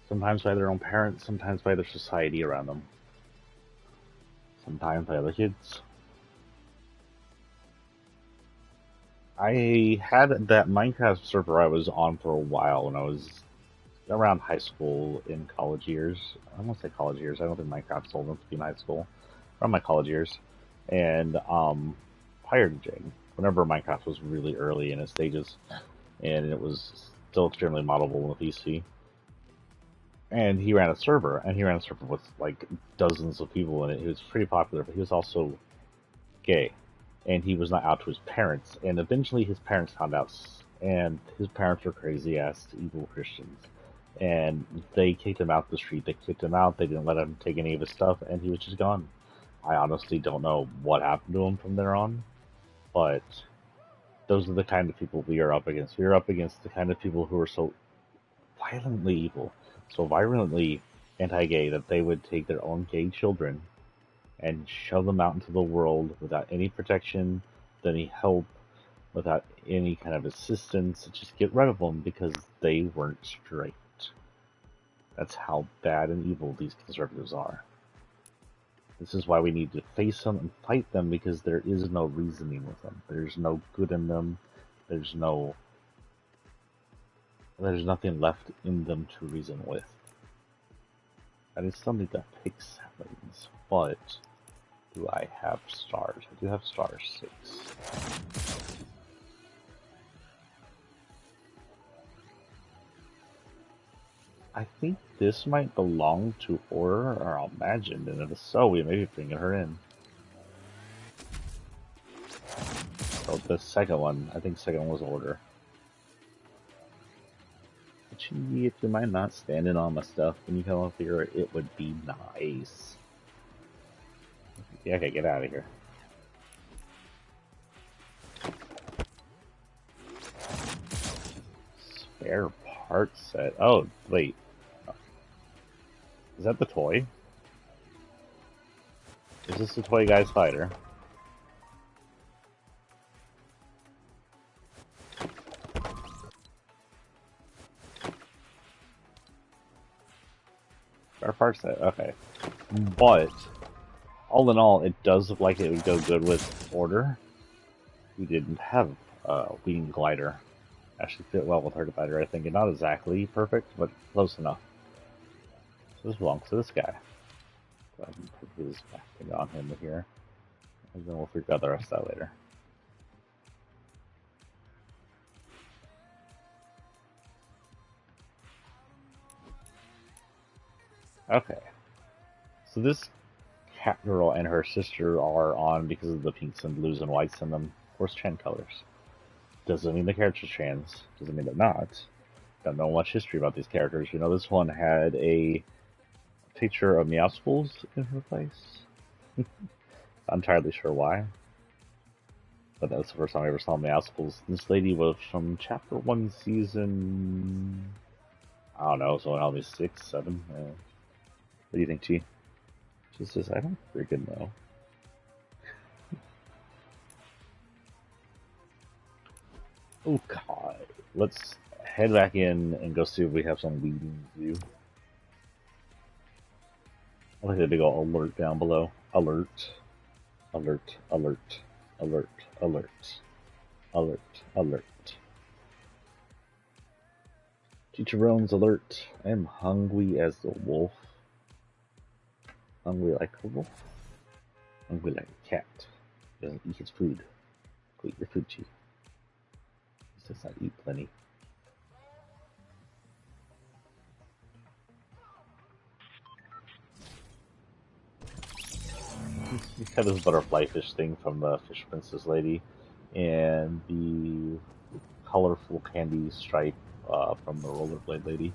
Sometimes by their own parents, sometimes by their society around them. Sometimes by other kids. I had that Minecraft server I was on for a while when I was around high school in college years. I won't say college years. I don't think Minecraft's old enough to be in high school. Around my college years. And prior to Jane, whenever Minecraft was really early in its stages, and it was still extremely moddable on the PC. And he ran a server, with like dozens of people in it. He was pretty popular, but he was also gay, and he was not out to his parents. And eventually, his parents found out, and his parents were crazy ass evil Christians, and they kicked him out the street. They kicked him out. They didn't let him take any of his stuff, and he was just gone. I honestly don't know what happened to him from there on, but those are the kind of people we are up against. We are up against the kind of people who are so violently evil, so violently anti-gay that they would take their own gay children and shove them out into the world without any protection, without any help, without any kind of assistance. Just get rid of them because they weren't straight. That's how bad and evil these conservatives are. This is why we need to face them and fight them, because there is no reasoning with them. There's no good in them. There's nothing left in them to reason with. That is something that picks happens, but do I have stars? I do have stars 6. I think this might belong to horror or imagined, and if so, we may be bringing her in. So the second one, I think second one was order. Gee, if you mind not standing on my stuff when you come up here, it would be nice. Yeah, okay, get out of here. Spare part set. Oh, wait. Is that the toy? Is this the Toy Guy Spider? Spare part set, okay. But all in all, it does look like it would go good with order. We didn't have a wing glider. Actually fit well with her glider, I think. And not exactly perfect, but close enough. So this belongs to this guy. Go ahead and put his back thing on him here. And then we'll figure out the rest of that later. Okay. So this cat girl and her sister are on because of the pinks and blues and whites in them. Of course, trans colors. Doesn't mean the character's trans. Doesn't mean they're not. Don't know much history about these characters. You know, this one had a picture of Meowscles in her face. Not entirely sure why. But that was the first time I ever saw Meowscles. This lady was from chapter 1, season... I don't know, so probably 6, 7. What do you think, Chi? She says, I don't freaking know. Oh, God. Let's head back in and go see if we have some leading to do. I like the big old alert down below. Alert. Alert. Alert. Alert. Alert. Alert. Alert. Teacher Roan's alert. I am hungry as the wolf. Hungry like a wolf. Hungry like a cat. Doesn't eat his food. Go eat your food, Chief. He does not eat plenty. He's got this butterfly fish thing from the Fish Princess lady, and the colorful candy stripe from the rollerblade lady.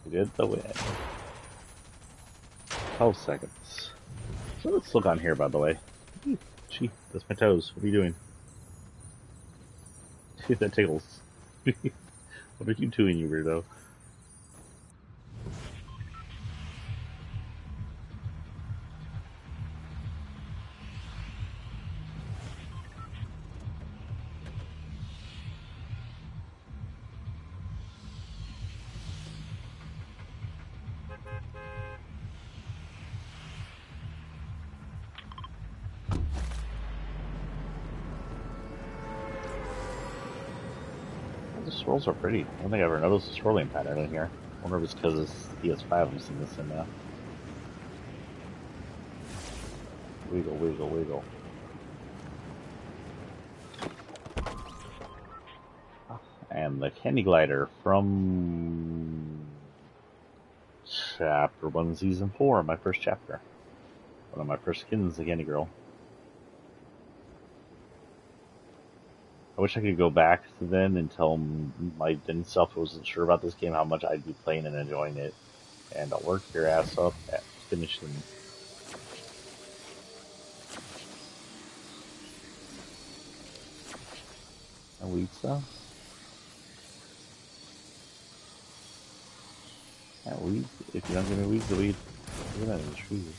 We did the win. 12 seconds. So let's look on here, by the way. Gee, that's my toes. What are you doing? That tickles. What are you doing, you weirdo? The swirls are pretty. I don't think I ever noticed a swirling pattern in here. I wonder if it's because it's PS5 I'm seeing this in now. Wiggle, wiggle, wiggle. And the Candy Glider from Chapter 1, Season 4, my first chapter. One of my first skins, the Candy Girl. I wish I could go back to then and tell my then self who wasn't sure about this game how much I'd be playing and enjoying it. And I'll work your ass up at finishing. And weed stuff. Yeah, weeds. If you don't give me weeds, the weed. Look at that in the trees.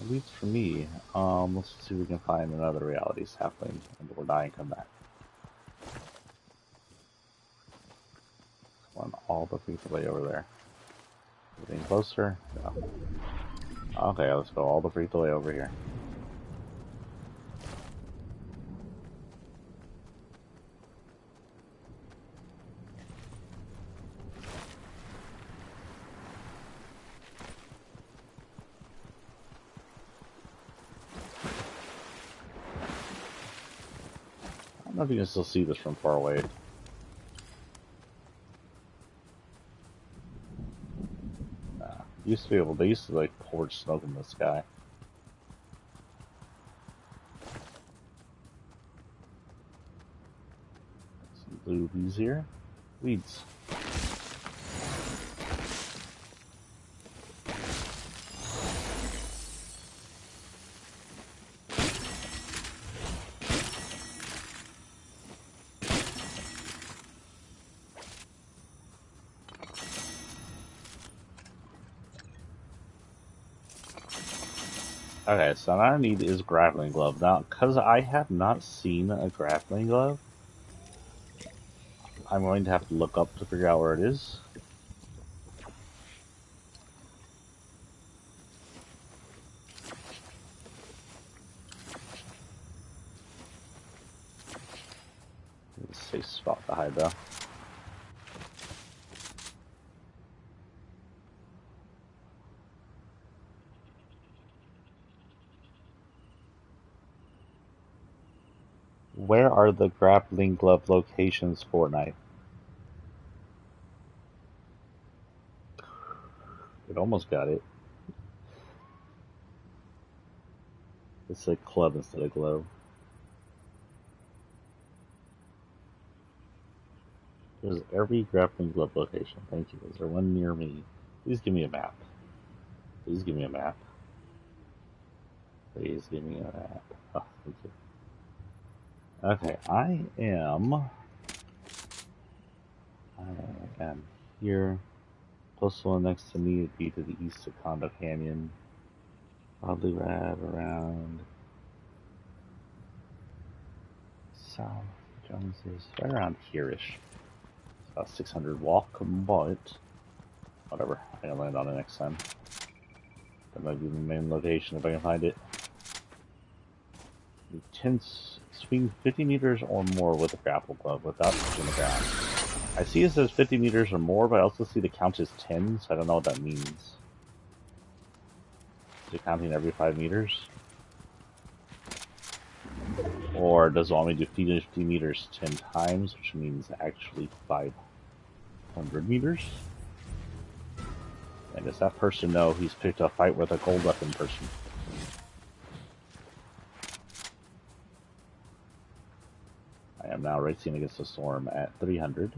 At least for me. Let's see if we can find another reality's happening and we'll die and come back. Come on, all the freaking way over there. Getting closer? No. Okay, let's go all the freaking way over here. I don't know if you can still see this from far away. Used to be able. They used to like pour smoke in the sky. Some bluebies here. Weeds. Okay, so now I need is grappling glove. Now, because I have not seen a grappling glove, I'm going to have to look up to figure out where it is. It's a safe spot to hide though. Where are the grappling glove locations, Fortnite? It almost got it. It's like club instead of globe. There's every grappling glove location. Thank you. Is there one near me? Please give me a map. Please give me a map. Please give me a map. Oh, thank you. Okay, I am here. Close one next to me would be to the east of Condo Canyon. Probably right around South Jones's, right around here-ish. It's about 600 walk, but whatever. I can land on it next time. That might be the main location if I can find it. You can swing 50 meters or more with a grapple glove without touching the ground. I see it says 50 meters or more, but I also see the count is 10, so I don't know what that means. Is it counting every 5 meters? Or does it want me to do 50 meters 10 times, which means actually 500 meters? And does that person know he's picked a fight with a gold weapon person? I am now racing against the storm at 300.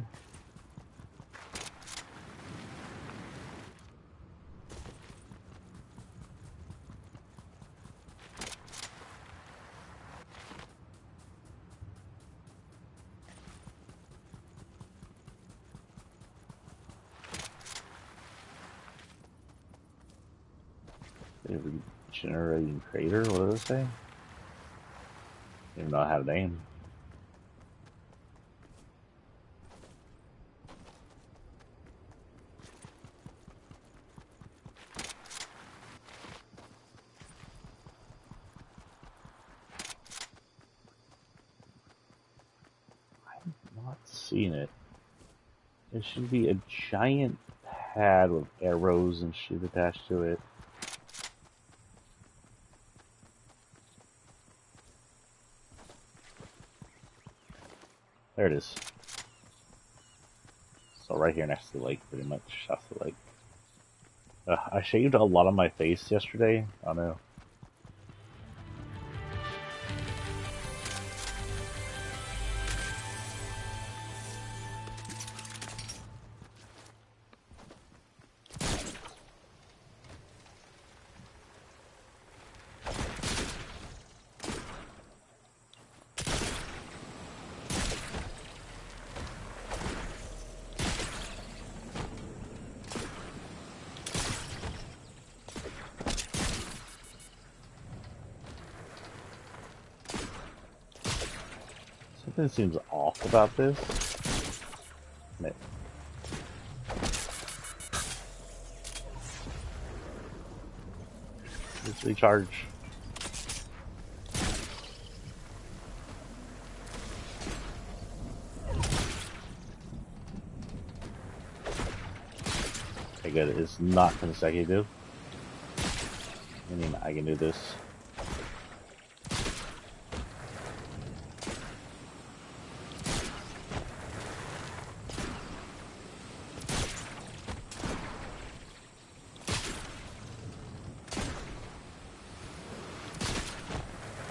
Regenerating crater, what does it say? Even though I have a name. I'm not seeing it. There should be a giant pad with arrows and shit attached to it. There it is. So right here next to the lake, pretty much. That's the lake. I shaved a lot of my face yesterday. I know. Something seems off about this. Let's recharge. Okay, good. It's not consecutive. Meaning I can do this.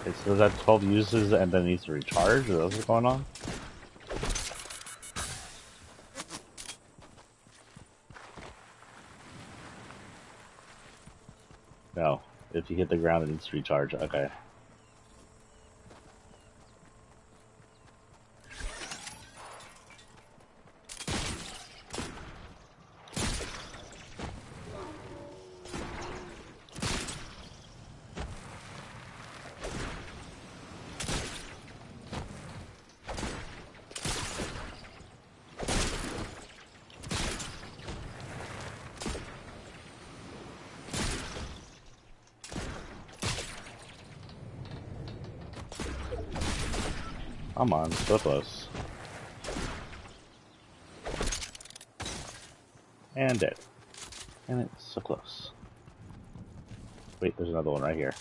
Okay, so that 12 uses and then needs to recharge? Is that what's going on? No. If you hit the ground, it needs to recharge. Okay. Come on, so close. And dead. And it's so close. Wait, there's another one right here.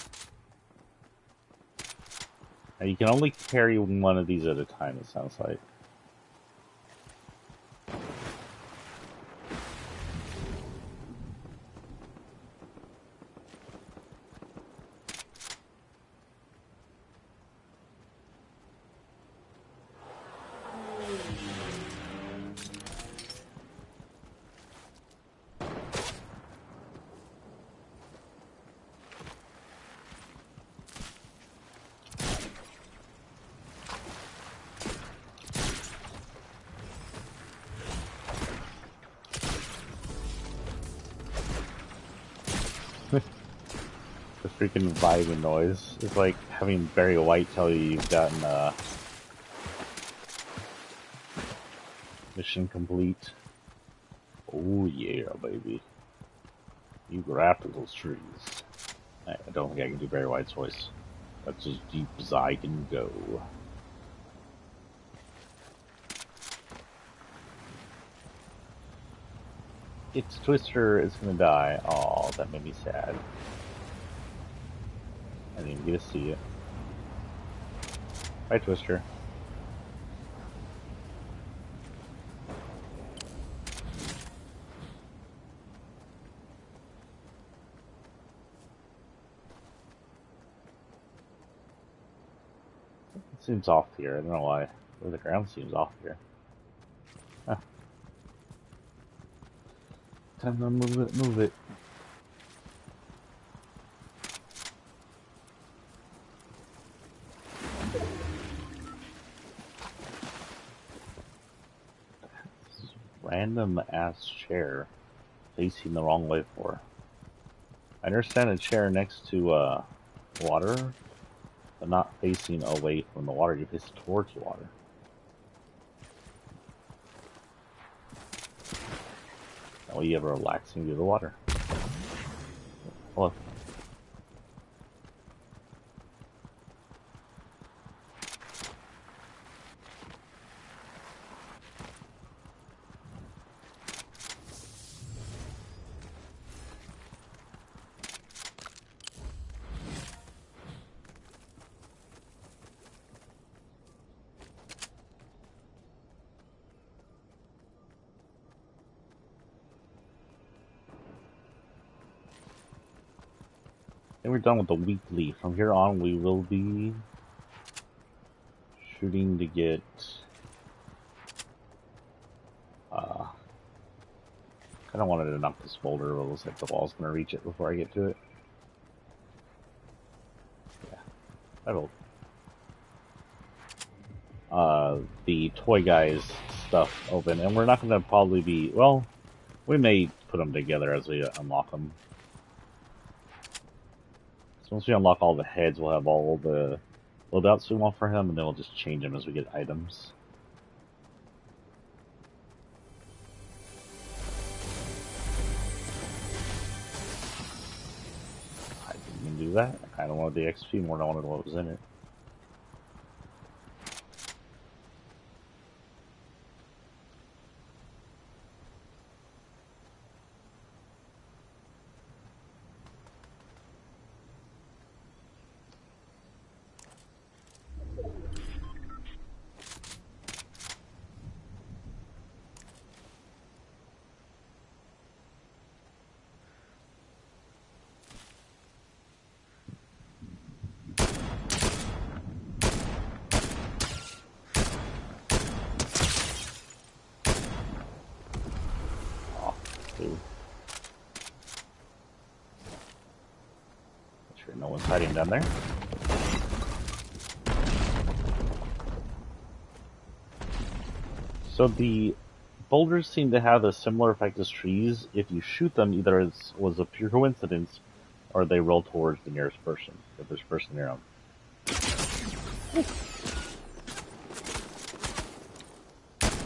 Now you can only carry one of these at a time, it sounds like. The freaking vibing noise. It's like having Barry White tell you you've gotten mission complete. Oh yeah, baby. You grafted those trees. I don't think I can do Barry White's voice. That's as deep as I can go. Its Twister is gonna die. Oh, that made me sad. I didn't get to see it. Bye, Twister. It seems off here. I don't know why. The ground seems off here. Huh. Time to move it, move it. Random ass chair facing the wrong way for. I understand a chair next to water, but not facing away from the water. You face towards the water. That way you have a relaxing view of the water. Hello. And we're done with the weekly. From here on, we will be shooting to get kind of wanted to knock this boulder, but it looks like the wall's gonna reach it before I get to it. Yeah, I will. The toy guys stuff open, and we're not gonna probably be, well, we may put them together as we unlock them. So once we unlock all the heads, we'll have all the loadouts we want for him, and then we'll just change them as we get items. I didn't even do that. I kind of wanted the XP more than I wanted what was in it. Sure no one's hiding down there. So the boulders seem to have a similar effect as trees. If you shoot them, either it was a pure coincidence or they roll towards the nearest person, if there's a person near them.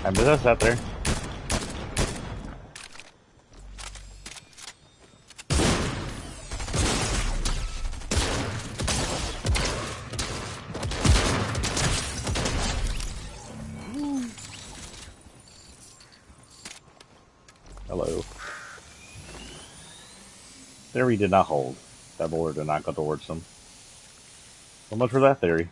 And that's out there. Hello. Theory did not hold. That boulder did not go towards them. So much for that theory.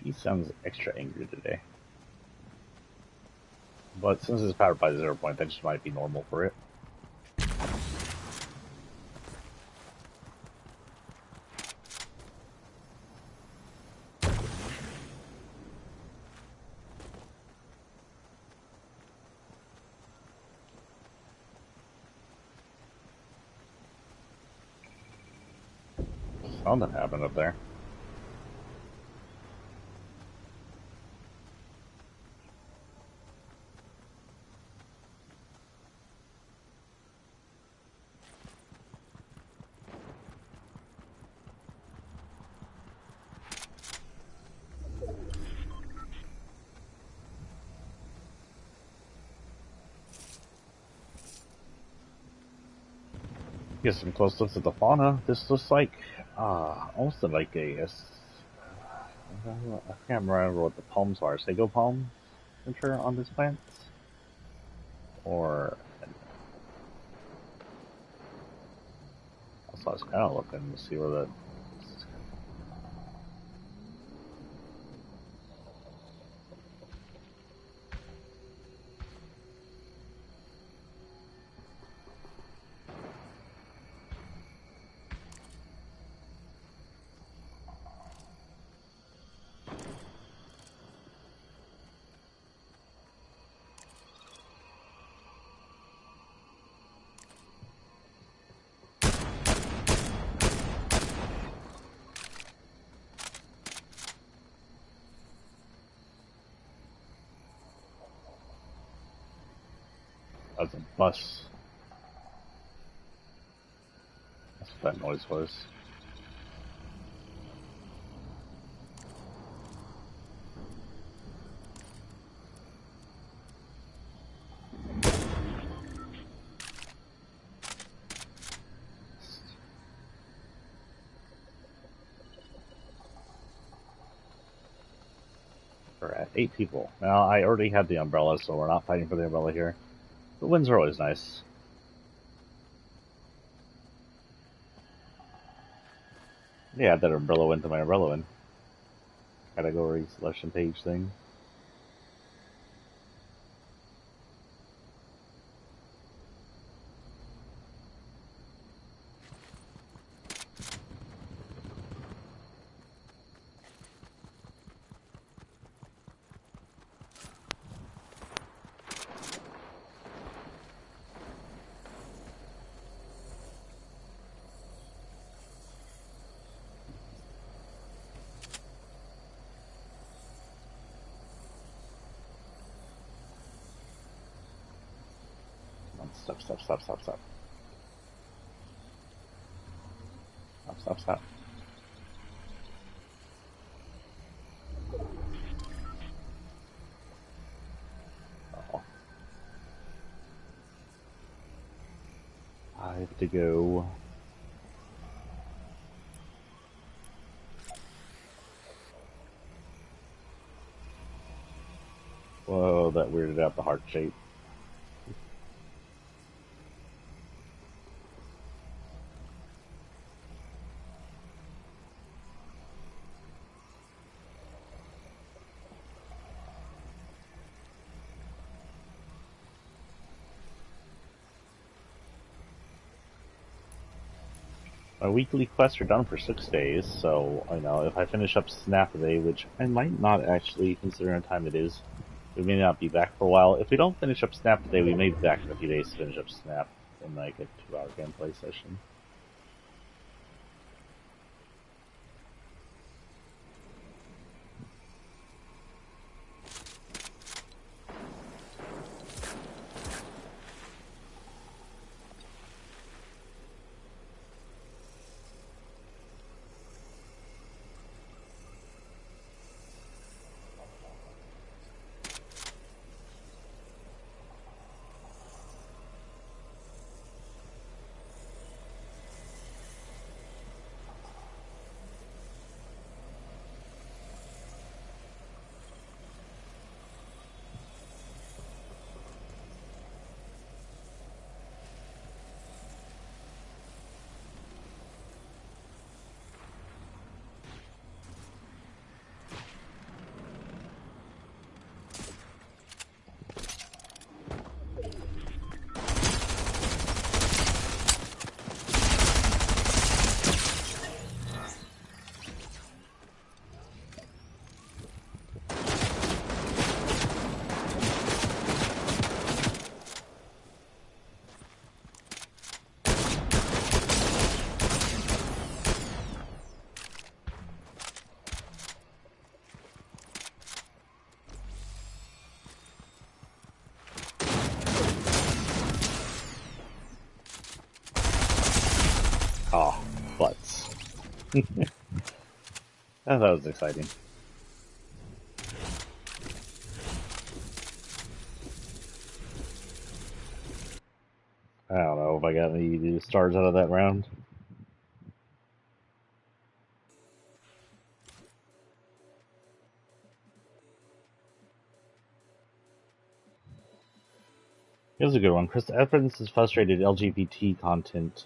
He sounds extra angry today. But since it's powered by the 0 point, that just might be normal for it. Something happened up there. Get some close looks at the fauna. This looks like almost like I can't remember what the palms are. Sago palms on this plant, or also I was kind of looking to see where the that's a bus. That's what that noise was. We're at 8 people. Now, I already had the umbrella, so we're not fighting for the umbrella here. The winds are always nice. Yeah, that umbrella into my umbrella win. Category selection page thing. Stop, stop, stop, stop, stop. Stop, stop, stop. Oh. I have to go. Whoa, that weirded out the heart shape. My weekly quests are done for 6 days, so I know if I finish up Snap a day, which I might not actually, considering the time it is, we may not be back for a while. If we don't finish up Snap today, we may be back in a few days to finish up Snap in like a 2-hour gameplay session. I thought it was exciting. I don't know if I got any stars out of that round. Here's a good one. Chris Evans is frustrated LGBT content.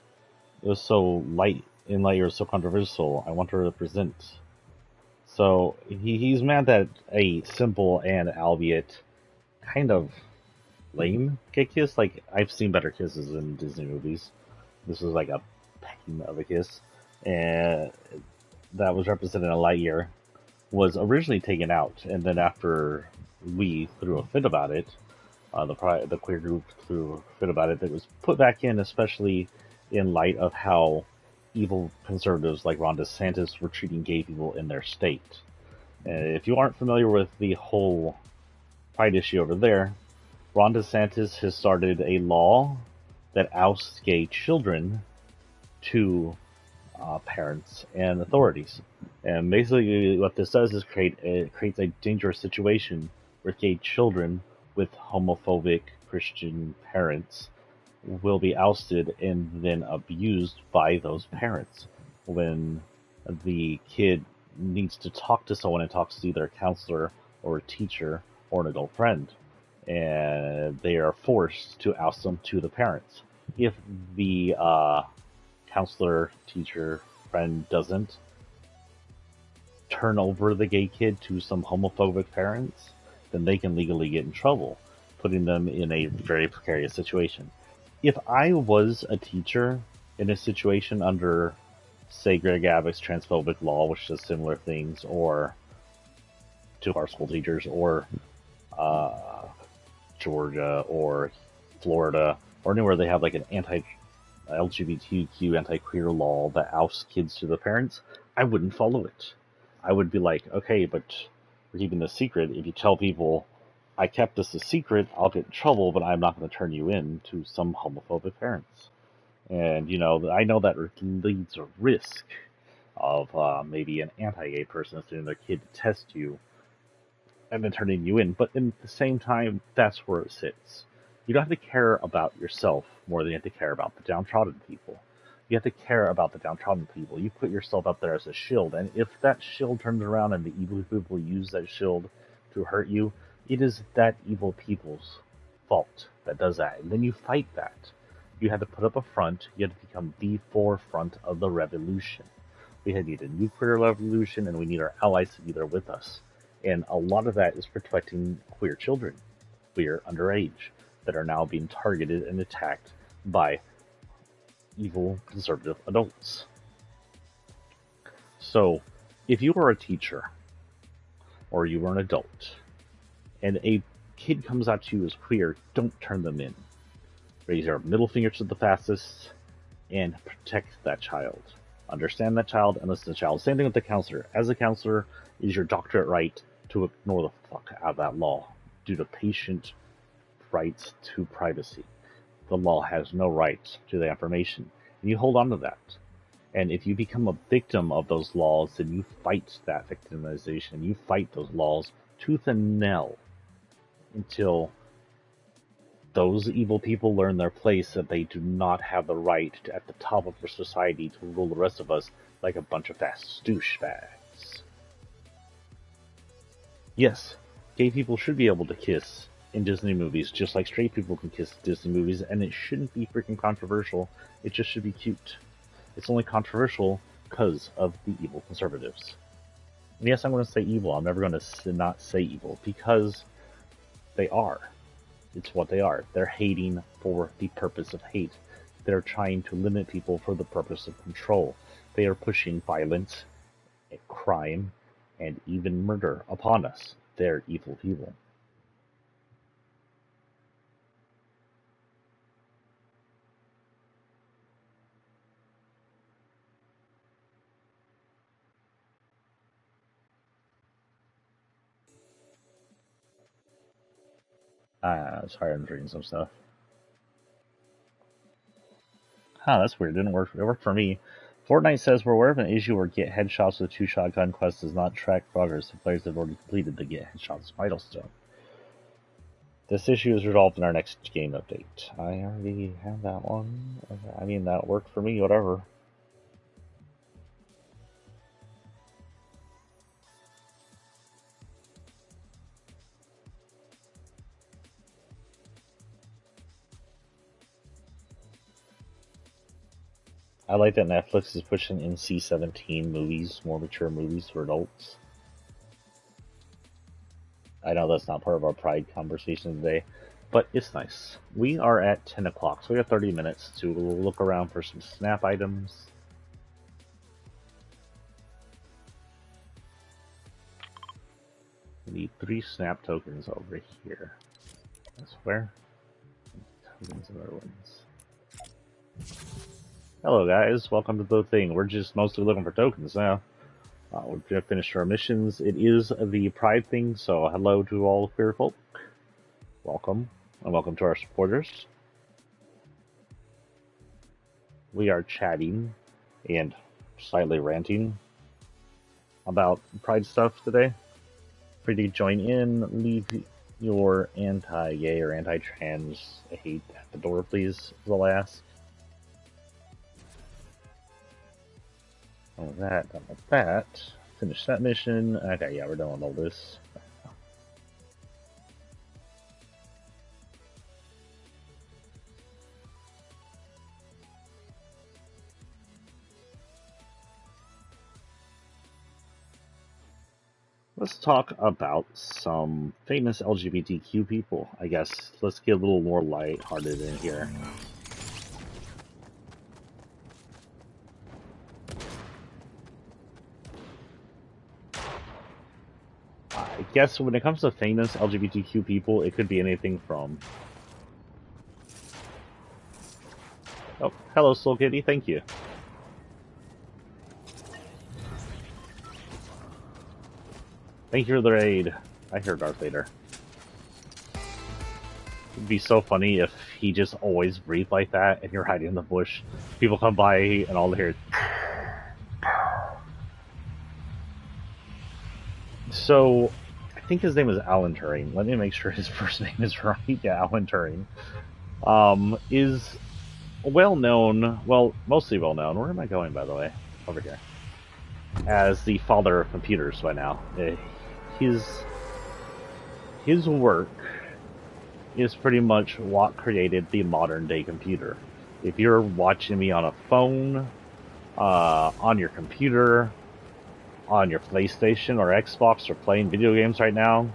It was so light in light years, so controversial. I want to represent. So he's mad that a simple and albeit kind of lame gay kiss. Like I've seen better kisses in Disney movies. This was like a pain of a kiss, and that was represented in Lightyear was originally taken out, and then after we threw a fit about it, the queer group threw a fit about it. It was put back in, especially in light of how evil conservatives like Ron DeSantis were treating gay people in their state. If you aren't familiar with the whole pride issue over there, Ron DeSantis has started a law that ousts gay children to parents and authorities. And basically, what this does is creates a dangerous situation where gay children with homophobic Christian parents will be ousted and then abused by those parents. When the kid needs to talk to someone and talks to either a counselor or a teacher or an adult friend, and they are forced to oust them to the parents. If the counselor, teacher, friend doesn't turn over the gay kid to some homophobic parents, then they can legally get in trouble, putting them in a very precarious situation. If I was a teacher in a situation under, say, Greg Abbott's transphobic law, which does similar things, or to our school teachers, or uh, Georgia, or Florida, or anywhere they have like an LGBTQ anti-queer law that ousts kids to the parents, I wouldn't follow it. I would be like, okay, but we're keeping this secret. If you tell people I kept this a secret, I'll get in trouble, but I'm not going to turn you in to some homophobic parents. And, I know that leads a risk of maybe an anti-gay person sending their kid to test you and then turning you in. But in the same time, that's where it sits. You don't have to care about yourself more than you have to care about the downtrodden people. You have to care about the downtrodden people. You put yourself up there as a shield, and if that shield turns around and the evil people use that shield to hurt you, it is that evil people's fault that does that. And then you fight that. You had to put up a front. You had to become the forefront of the revolution. We need a nuclear revolution, and we need our allies to be there with us. And a lot of that is protecting queer children, queer underage, that are now being targeted and attacked by evil conservative adults. So, if you are a teacher or you are an adult and a kid comes out to you as queer, don't turn them in. Raise your middle finger to the fastest and protect that child. Understand that child and listen to the child. Same thing with the counselor. As a counselor, it is your doctorate right to ignore the fuck out of that law due to patient rights to privacy. The law has no rights to the information, and you hold on to that. And if you become a victim of those laws, then you fight that victimization. You fight those laws tooth and nail until those evil people learn their place, that they do not have the right to, at the top of our society, to rule the rest of us like a bunch of fast douchebags. Yes, gay people should be able to kiss in Disney movies, just like straight people can kiss in Disney movies, and it shouldn't be freaking controversial. It just should be cute. It's only controversial because of the evil conservatives. And yes, I'm going to say evil. I'm never going to not say evil, because they are. It's what they are. They're hating for the purpose of hate. They're trying to limit people for the purpose of control. They are pushing violence, crime, and even murder upon us. They're evil people. Sorry, I'm drinking some stuff. Huh, that's weird. It didn't work. It worked for me. Fortnite says we're aware of an issue where get headshots with 2-shot quest does not track progress if players have already completed the get headshots milestone. This issue is resolved in our next game update. I already have that one. I mean, that worked for me, whatever. I like that Netflix is pushing NC-17 movies, more mature movies for adults. I know that's not part of our Pride conversation today, but it's nice. We are at 10 o'clock, so we have 30 minutes to look around for some snap items. We need 3 snap tokens over here. That's where? Tokens and other ones. Hello guys, welcome to the thing. We're just mostly looking for tokens now. We're gonna finish our missions. It is the Pride thing, so hello to all queer folk. Welcome, and welcome to our supporters. We are chatting and slightly ranting about Pride stuff today. Free to join in, leave your anti-gay or anti-trans hate at the door, please, is all I ask. Done with that, done with that. Finish that mission. Okay, yeah, we're done with all this. Let's talk about some famous LGBTQ people, I guess. Let's get a little more lighthearted in here. I guess when it comes to famous LGBTQ people, it could be anything from... Oh, hello, Soul Kitty, thank you. Thank you for the raid. I hear Darth Vader. It'd be so funny if he just always breathed like that and you're hiding in the bush. People come by and all they hear is... So, I think his name is Alan Turing. Let me make sure his first name is right. Yeah, Alan Turing. Is well known, well, mostly well known. Where am I going, by the way? Over here. As the father of computers by now. His work is pretty much what created the modern day computer. If you're watching me on a phone, on your computer, on your PlayStation or Xbox or playing video games right now,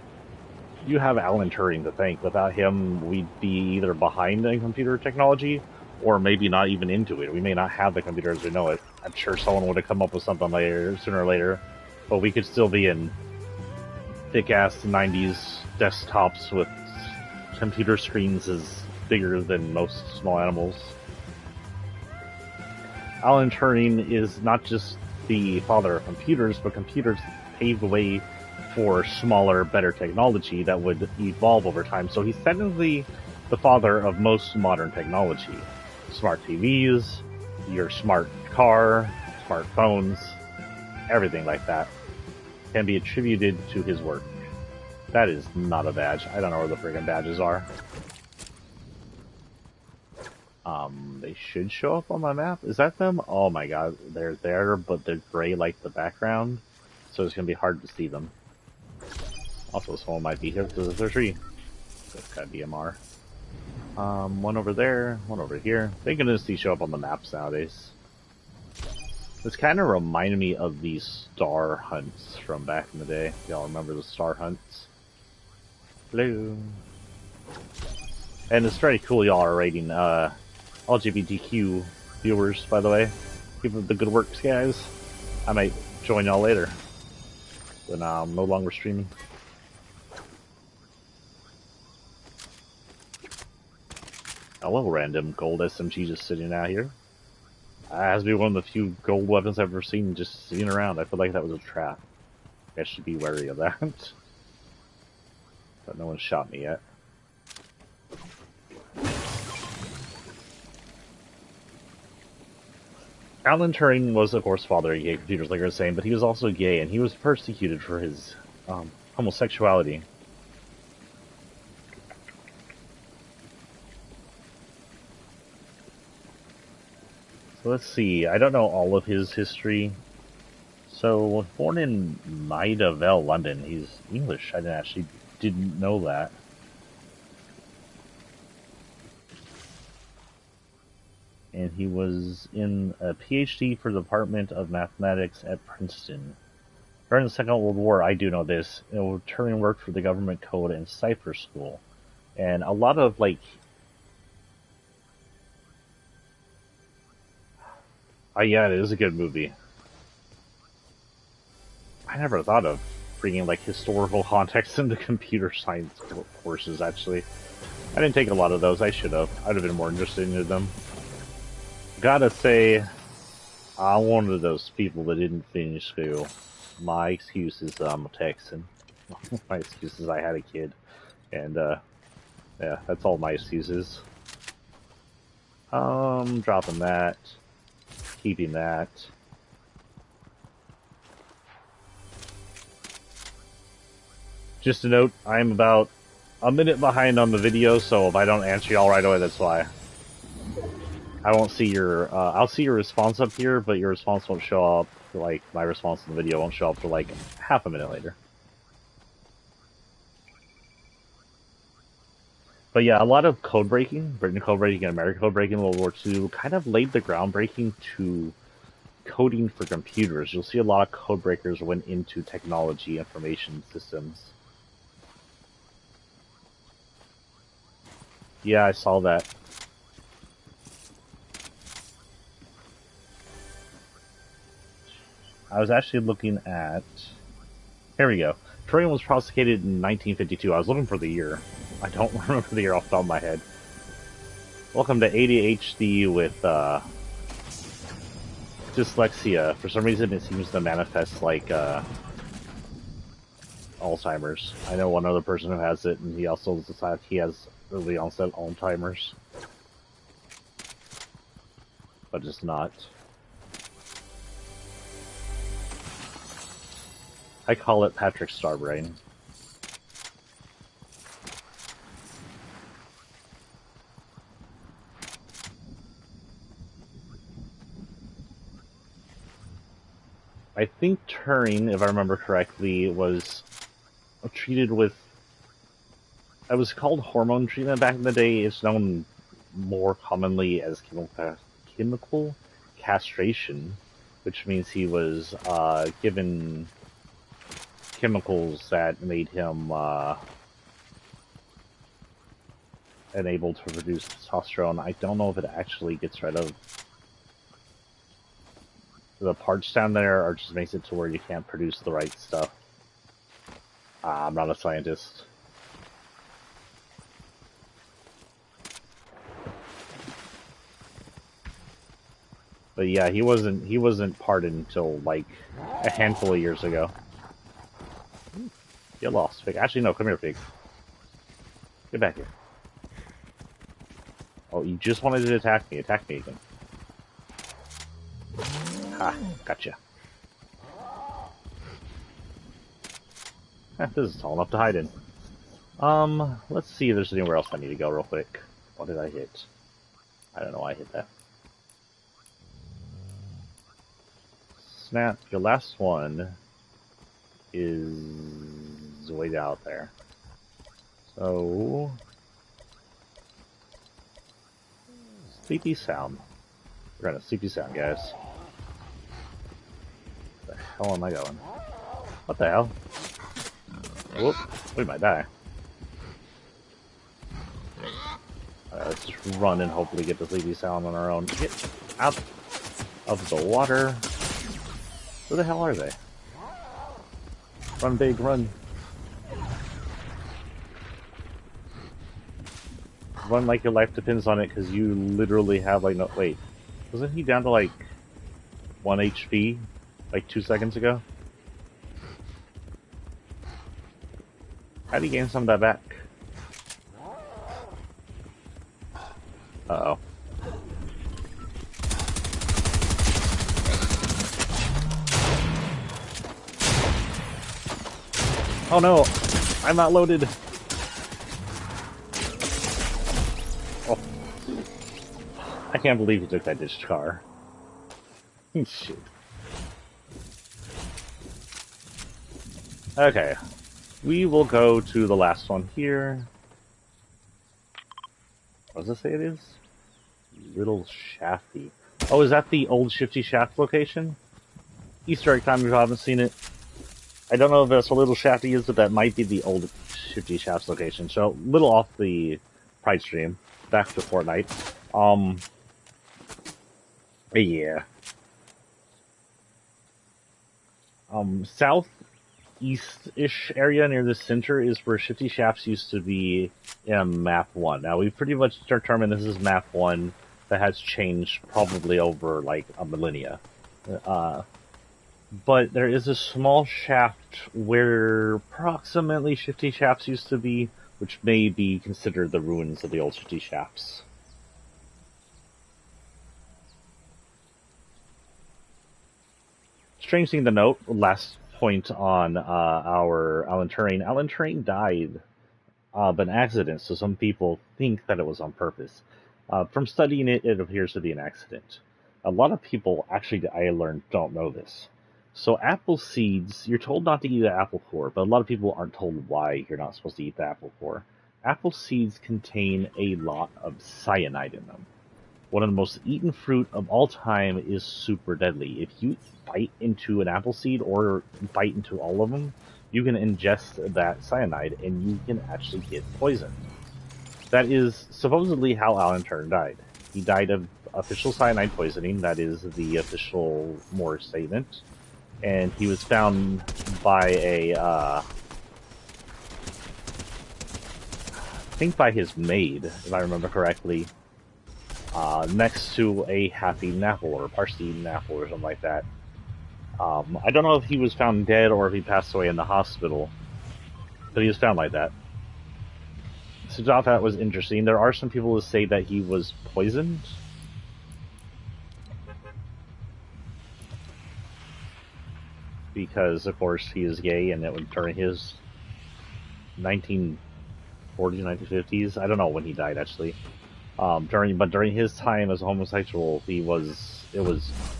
you have Alan Turing to thank. Without him, we'd be either behind in computer technology or maybe not even into it. We may not have the computer as we know it. I'm sure someone would have come up with something later, sooner or later, but we could still be in thick-ass 90s desktops with computer screens as bigger than most small animals. Alan Turing is not just the father of computers, but computers paved the way for smaller, better technology that would evolve over time. So he's technically the father of most modern technology. Smart TVs, your smart car, smartphones, everything like that can be attributed to his work. That is not a badge. I don't know where the friggin' badges are. They should show up on my map. Is that them? Oh my god, they're there, but they're gray like the background, so it's gonna be hard to see them. Also, someone might be here because there's a tree. That's got DMR. One over there, one over here. Thank goodness these show up on the maps nowadays. This kind of reminded me of the star hunts from back in the day. Y'all remember the star hunts? Hello. And it's very cool y'all are rating LGBTQ viewers, by the way. Keep up the good works, guys. I might join y'all later when I'm no longer streaming. Hello, random gold SMG just sitting out here. Has to be one of the few gold weapons I've ever seen just sitting around. I feel like that was a trap. I should be wary of that. But no one shot me yet. Alan Turing was, of course, father of gay computers, like I was saying, but he was also gay, and he was persecuted for his homosexuality. So let's see. I don't know all of his history. So, born in Maida Vale, London. He's English. I didn't know that. And he was in a PhD for the Department of Mathematics at Princeton. During the Second World War, I do know this, Turing worked for the government code and cipher school. And a lot of, like... Oh yeah, it is a good movie. I never thought of bringing, like, historical context into computer science courses, actually. I didn't take a lot of those. I should have. I'd have been more interested in them. Gotta say, I'm one of those people that didn't finish school. My excuse is I'm a Texan. My excuse is I had a kid. And, yeah, that's all my excuses. Dropping that. Keeping that. Just a note, I'm about a minute behind on the video, so if I don't answer y'all right away, that's why. I won't see your, I'll see your response up here, but your response won't show up, like, my response in the video won't show up for, like, half a minute later. But yeah, a lot of code breaking, Britain code breaking and American code breaking in World War II, kind of laid the groundbreaking to coding for computers. You'll see a lot of code breakers went into technology information systems. Yeah, I saw that. I was actually looking at... Here we go. Turing was prosecuted in 1952. I was looking for the year. I don't remember the year off the top of my head. Welcome to ADHD with dyslexia. For some reason, it seems to manifest like Alzheimer's. I know one other person who has it, and he also decides he has early onset Alzheimer's. But it's not. I call it Patrick Starbrain. I think Turing, if I remember correctly, was treated with... It was called hormone treatment back in the day. It's known more commonly as chemical castration, which means he was given chemicals that made him unable to produce testosterone. I don't know if it actually gets rid of the parts down there or just makes it to where you can't produce the right stuff. I'm not a scientist. But yeah, he wasn't pardoned until like a handful of years ago. Get lost, pig. Actually, no, come here, pig. Get back here. Oh, you just wanted to attack me. Attack me again. Ha, gotcha. This is tall enough to hide in. Let's see if there's anywhere else I need to go real quick. What did I hit? I don't know why I hit that. Snap, your last one is way out there. So... Sleepy Sound. We're gonna Sleepy Sound, guys. Where the hell am I going? What the hell? Whoop, we might die. Let's just run and hopefully get the Sleepy Sound on our own. Get out of the water. Where the hell are they? Run, big, run. Run like your life depends on it, because you literally have like no... Wait. Wasn't he down to like 1 HP like 2 seconds ago? How'd he gain some of that back? Uh-oh. Oh no, I'm not loaded. Oh, I can't believe he took that ditched car. Shit. Okay, we will go to the last one here. What does it say it is? Little Shafty. Oh, is that the old Shifty Shaft location? Easter egg time if you haven't seen it. I don't know if that's what Little Shafty is, but that might be the old Shifty Shafts location. So, little off the Pride stream. Back to Fortnite. Yeah. Southeast-ish area near the center is where Shifty Shafts used to be in Map 1. Now, we've pretty much determined this is Map 1 that has changed probably over, like, a millennia. But there is a small shaft where approximately Shifty Shafts used to be, which may be considered the ruins of the old Shifty Shafts. Strange thing to note, last point on our Alan Turing. Alan Turing died of an accident, so some people think that it was on purpose. From studying it, it appears to be an accident. A lot of people, actually, I learned, don't know this. So apple seeds, you're told not to eat the apple core, but a lot of people aren't told why you're not supposed to eat the apple core. Apple seeds contain a lot of cyanide in them. One of the most eaten fruit of all time is super deadly. If you bite into an apple seed or bite into all of them, you can ingest that cyanide and you can actually get poisoned. That is supposedly how Alan Turing died. He died of official cyanide poisoning. That is the official Moore statement. And he was found by I think by his maid, if I remember correctly, next to a half-eaten apple or a partially eaten apple or something like that. I don't know if he was found dead or if he passed away in the hospital, but he was found like that. So I thought that was interesting. There are some people who say that he was poisoned. Because, of course, he is gay and it would turn his 1940s, 1950s. I don't know when he died, actually. During his time as a homosexual, it was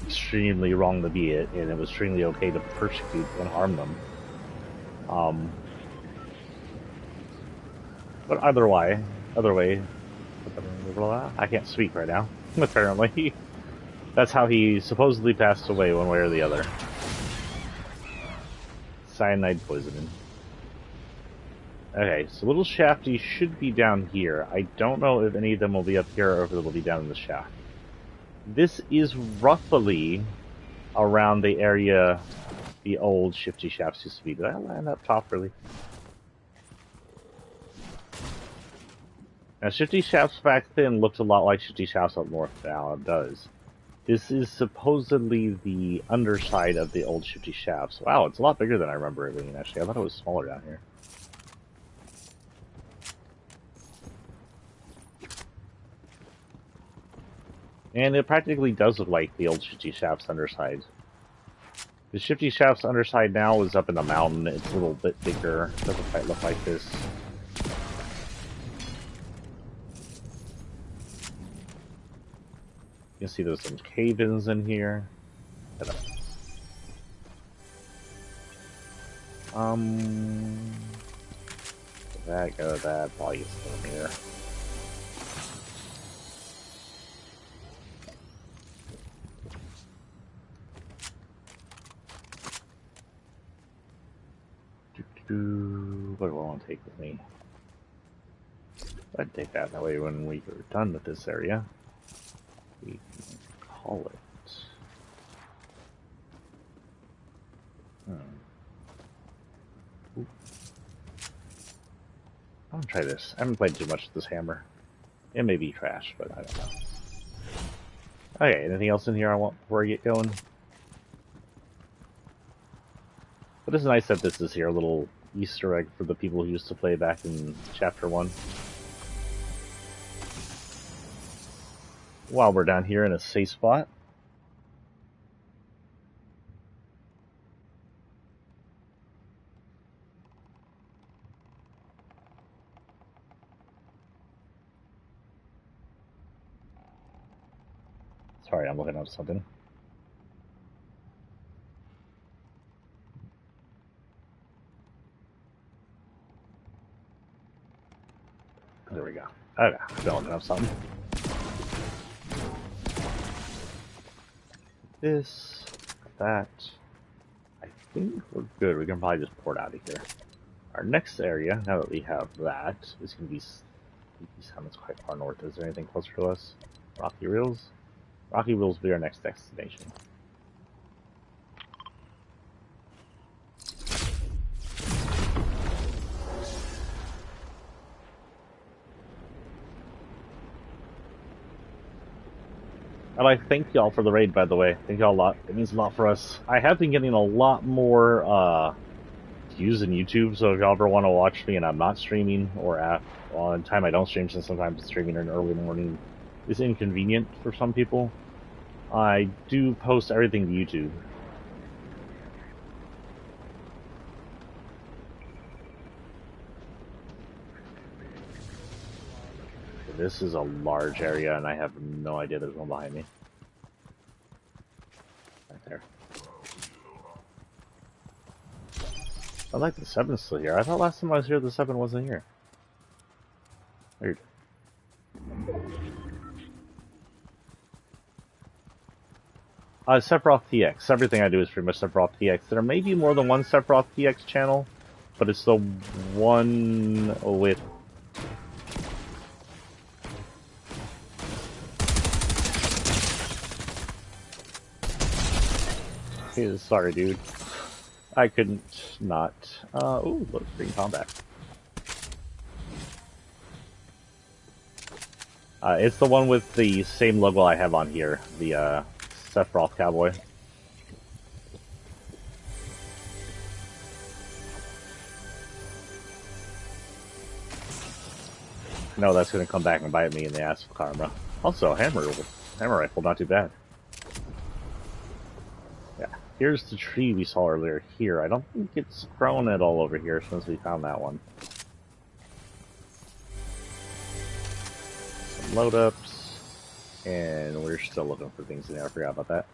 extremely wrong to be it, and it was extremely okay to persecute and harm them. But other way, I can't speak right now. Apparently, that's how he supposedly passed away, one way or the other. Cyanide poisoning. Okay, so Little Shafty should be down here. I don't know if any of them will be up here or if they will be down in the shaft. This is roughly around the area the old Shifty Shafts used to be. Did I land up top, really? Now, Shifty Shafts back then looked a lot like Shifty Shafts up north now. It does. This is supposedly the underside of the old Shifty Shafts. Wow, it's a lot bigger than I remember it being, actually. I thought it was smaller down here. And it practically does look like the old Shifty Shafts underside. The Shifty Shafts underside now is up in the mountain. It's a little bit bigger. It doesn't quite look like this. You can see there's some cave-ins in here. That go that probably gets from here. What do I want to take with me? I'd take that. That way when we are done with this area, we can call it. I'm gonna try this. I haven't played too much with this hammer. It may be trash, but I don't know. Okay, anything else in here I want before I get going? But it's nice that this is here, a little Easter egg for the people who used to play back in Chapter 1. While we're down here in a safe spot. Sorry, I'm looking up something. There we go. Okay, I've been looking up something. This, that. I think we're good. We can probably just port out of here. Our next area, now that we have that, is going to be... Sounds quite far north. Is there anything closer to us? Rocky Rills? Rocky Rills will be our next destination. I'd like to thank y'all for the raid, by the way. Thank y'all a lot. It means a lot for us. I have been getting a lot more views on YouTube, so if y'all ever want to watch me and I'm not streaming, or on time I don't stream, since sometimes streaming in early morning is inconvenient for some people, I do post everything to YouTube. This is a large area, and I have no idea there's one behind me. Right there. I like the 7's still here. I thought last time I was here the 7 wasn't here. Weird. Sephiroth TX. Everything I do is pretty much Sephiroth TX. There may be more than one Sephiroth TX channel, but it's the one with... Sorry, dude. I couldn't not. Ooh, look, green combat. It's the one with the same logo I have on here, the Sephiroth Cowboy. No, that's gonna come back and bite me in the ass of karma. Also, hammer rifle, not too bad. Yeah, here's the tree we saw earlier here. I don't think it's grown at all over here since we found that one. Some load ups, and we're still looking for things in there. I forgot about that.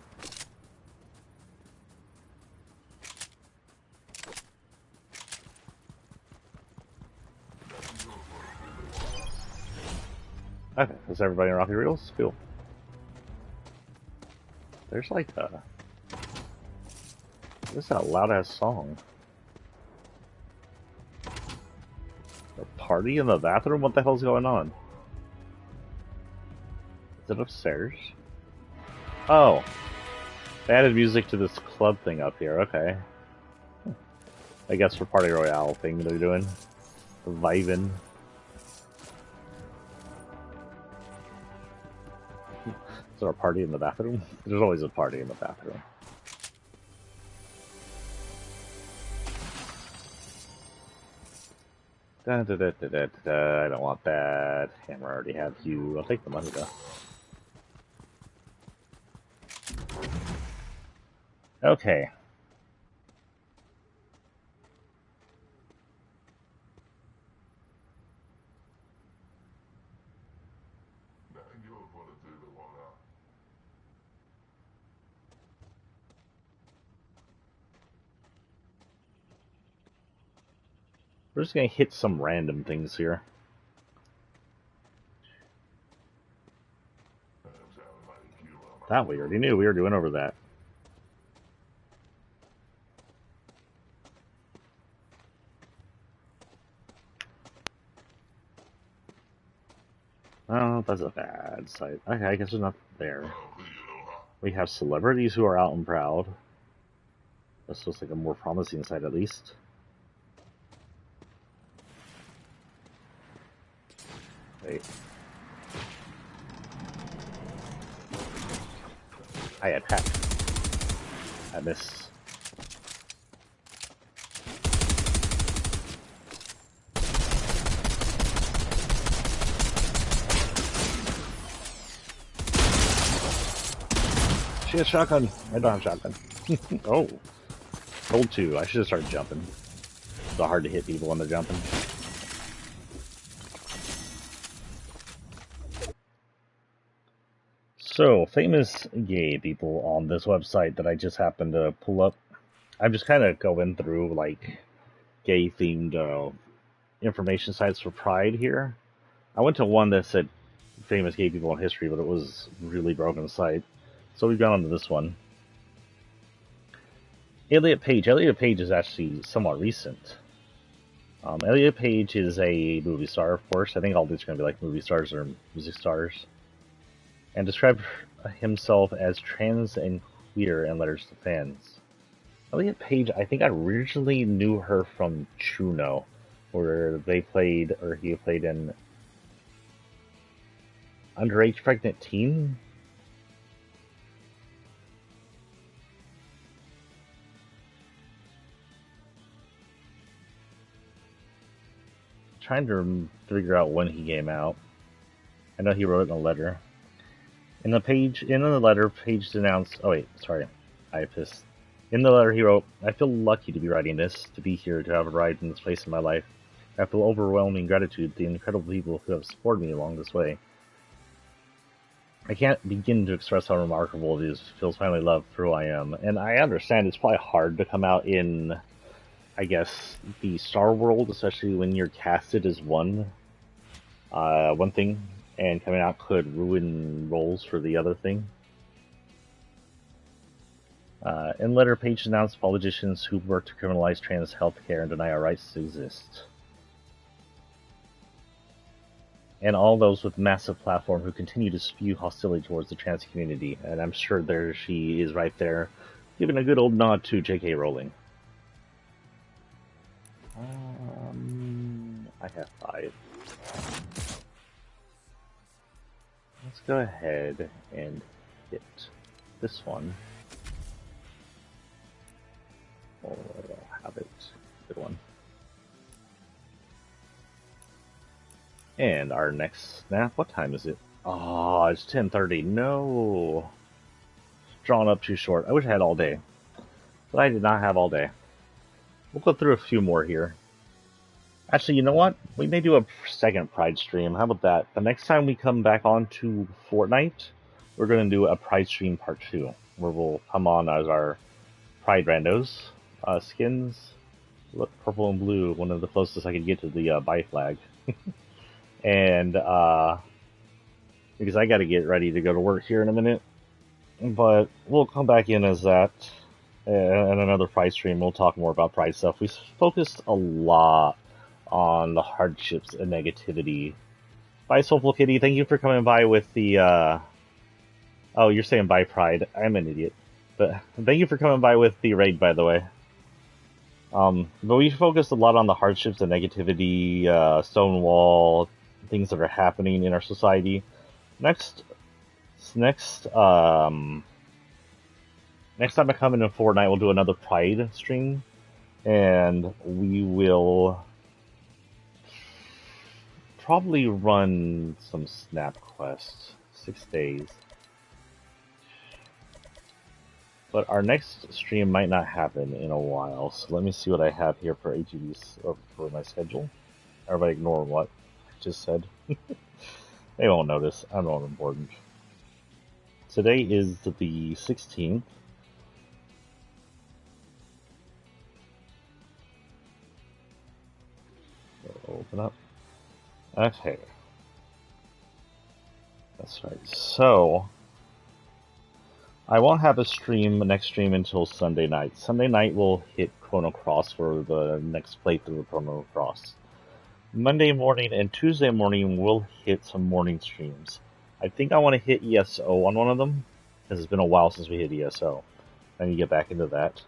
Okay, is everybody in Rocky Reels? Cool. There's like a... This is a loud-ass song. A party in the bathroom? What the hell's going on? Is it upstairs? Oh. They added music to this club thing up here, okay. I guess for Party Royale thing they're doing. Vibing. Is there a party in the bathroom? There's always a party in the bathroom. Da, da, da, da, da, da. I don't want that. Hammer already have you. I'll take the money though. Okay. We're just gonna hit some random things here. That we already knew. We were doing over that. Oh, that's a bad site. Okay, I guess there's nothing there. We have celebrities who are out and proud. This looks like a more promising site, at least. Wait. I attack. I miss. She has shotgun. I don't have shotgun. Oh. Rolled 2. I should have started jumping. It's so hard to hit people when they're jumping. So, famous gay people on this website that I just happened to pull up. I'm just kind of going through like gay themed information sites for Pride here. I went to one that said famous gay people in history, but it was a really broken site. So we've gone onto this one. Elliot Page. Elliot Page is actually somewhat recent. Elliot Page is a movie star, of course. I think all these are going to be like movie stars or music stars. And described himself as trans and queer in letters to fans. Elliot Page, I think I originally knew her from Chuno, where he played in Underage Pregnant Teen. Trying to figure out when he came out. I know he wrote it in a letter. In the letter, Page denounced. Oh wait, sorry, I pissed. In the letter, he wrote, "I feel lucky to be writing this, to be here, to have arrived in this place in my life. I feel overwhelming gratitude to the incredible people who have supported me along this way. I can't begin to express how remarkable it is to feel finally loved for who I am." And I understand it's probably hard to come out in, I guess, the Star world, especially when you're casted as one thing, and coming out could ruin roles for the other thing. In letter, Page announced politicians who work to criminalize trans health care and deny our rights to exist. And all those with massive platform who continue to spew hostility towards the trans community. And I'm sure there she is right there, giving a good old nod to J.K. Rowling. I have 5. Let's go ahead and hit this one. Oh, have it. Good one. And our next snap, what time is it? Oh, it's 10:30. No. Drawn up too short. I wish I had all day. But I did not have all day. We'll go through a few more here. Actually, you know what? We may do a second Pride stream. How about that? The next time we come back on to Fortnite, we're going to do a Pride stream part 2, where we'll come on as our Pride randos. Skins, look, purple and blue, one of the closest I could get to the buy flag. And because I got to get ready to go to work here in a minute, but we'll come back in as that, and another Pride stream. We'll talk more about Pride stuff. We focused a lot on the hardships and negativity. Bye, Soulful Kitty. Thank you for coming by with the. Oh, you're saying bye, Pride. I'm an idiot, but thank you for coming by with the raid, by the way. But we focused a lot on the hardships and negativity, Stonewall, things that are happening in our society. Next time I come into Fortnite, we'll do another Pride stream, and we will probably run some Snap quests. 6 days. But our next stream might not happen in a while, so let me see what I have here for AGVs, for my schedule. Everybody ignore what I just said. They won't notice. I'm not important. Today is the 16th. Open up. Okay. That's right. So, I won't have a next stream until Sunday night. Sunday night we'll hit Chrono Cross for the next playthrough of Chrono Cross. Monday morning and Tuesday morning we'll hit some morning streams. I think I want to hit ESO on one of them, because it's been a while since we hit ESO. I need to get back into that.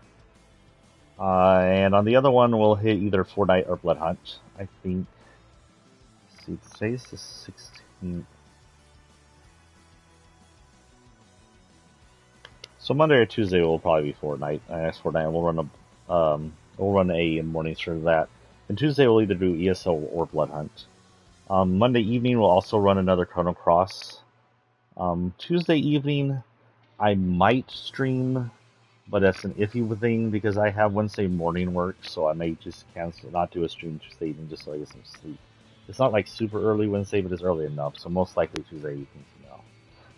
And on the other one we'll hit either Fortnite or Blood Hunt. I think. Let's see, today's the 16th. So Monday or Tuesday will probably be Fortnite. I asked Fortnite, and we'll run a morning stream of that. And Tuesday we'll either do ESO or Blood Hunt. Monday evening we'll also run another Chrono Cross. Tuesday evening I might stream, but that's an iffy thing because I have Wednesday morning work, so I may just cancel, not do a stream Tuesday evening just so I get some sleep. It's not like super early Wednesday, but it's early enough, so most likely Tuesday evening.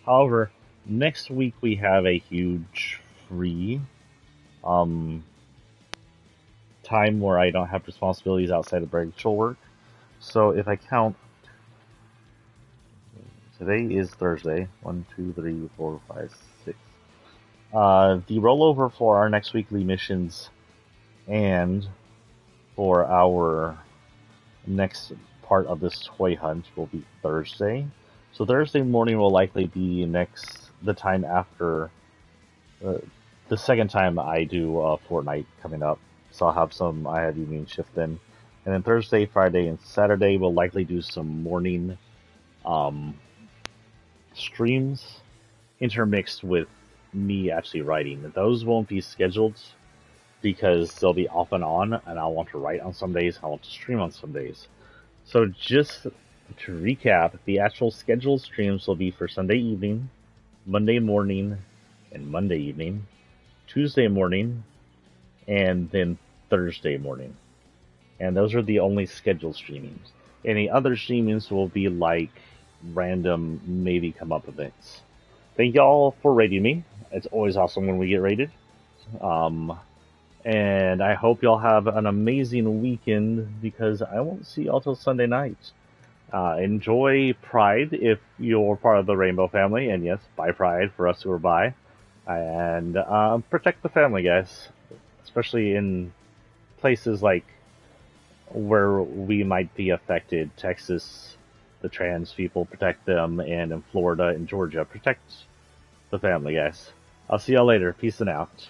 However, Next week we have a huge free um, time where I don't have responsibilities outside of actual work. So if I count, today is Thursday. 1, 2, 3, 4, 5, 6. The rollover for our next weekly missions and for our next part of this toy hunt will be Thursday. So Thursday morning will likely be the time after uh, the second time I do Fortnite coming up. So I have evening shift then. And then Thursday, Friday, and Saturday we'll likely do some morning um, streams intermixed with me actually writing. Those won't be scheduled because they'll be off and on, and I want to write on some days, I want to stream on some days. So just to recap, the actual scheduled streams will be for Sunday evening, Monday morning, and Monday evening, Tuesday morning, and then Thursday morning. And those are the only scheduled streamings. Any other streamings will be like random, maybe come up events. Thank y'all for rating me. It's always awesome when we get rated. And I hope y'all have an amazing weekend because I won't see y'all till Sunday night. Enjoy Pride if you're part of the Rainbow family, and yes, buy Pride for us who are bi. And protect the family, guys, especially in places like where we might be affected. Texas, the trans people, protect them, and in Florida and Georgia, protect the family, guys. I'll see y'all later. Peace and out.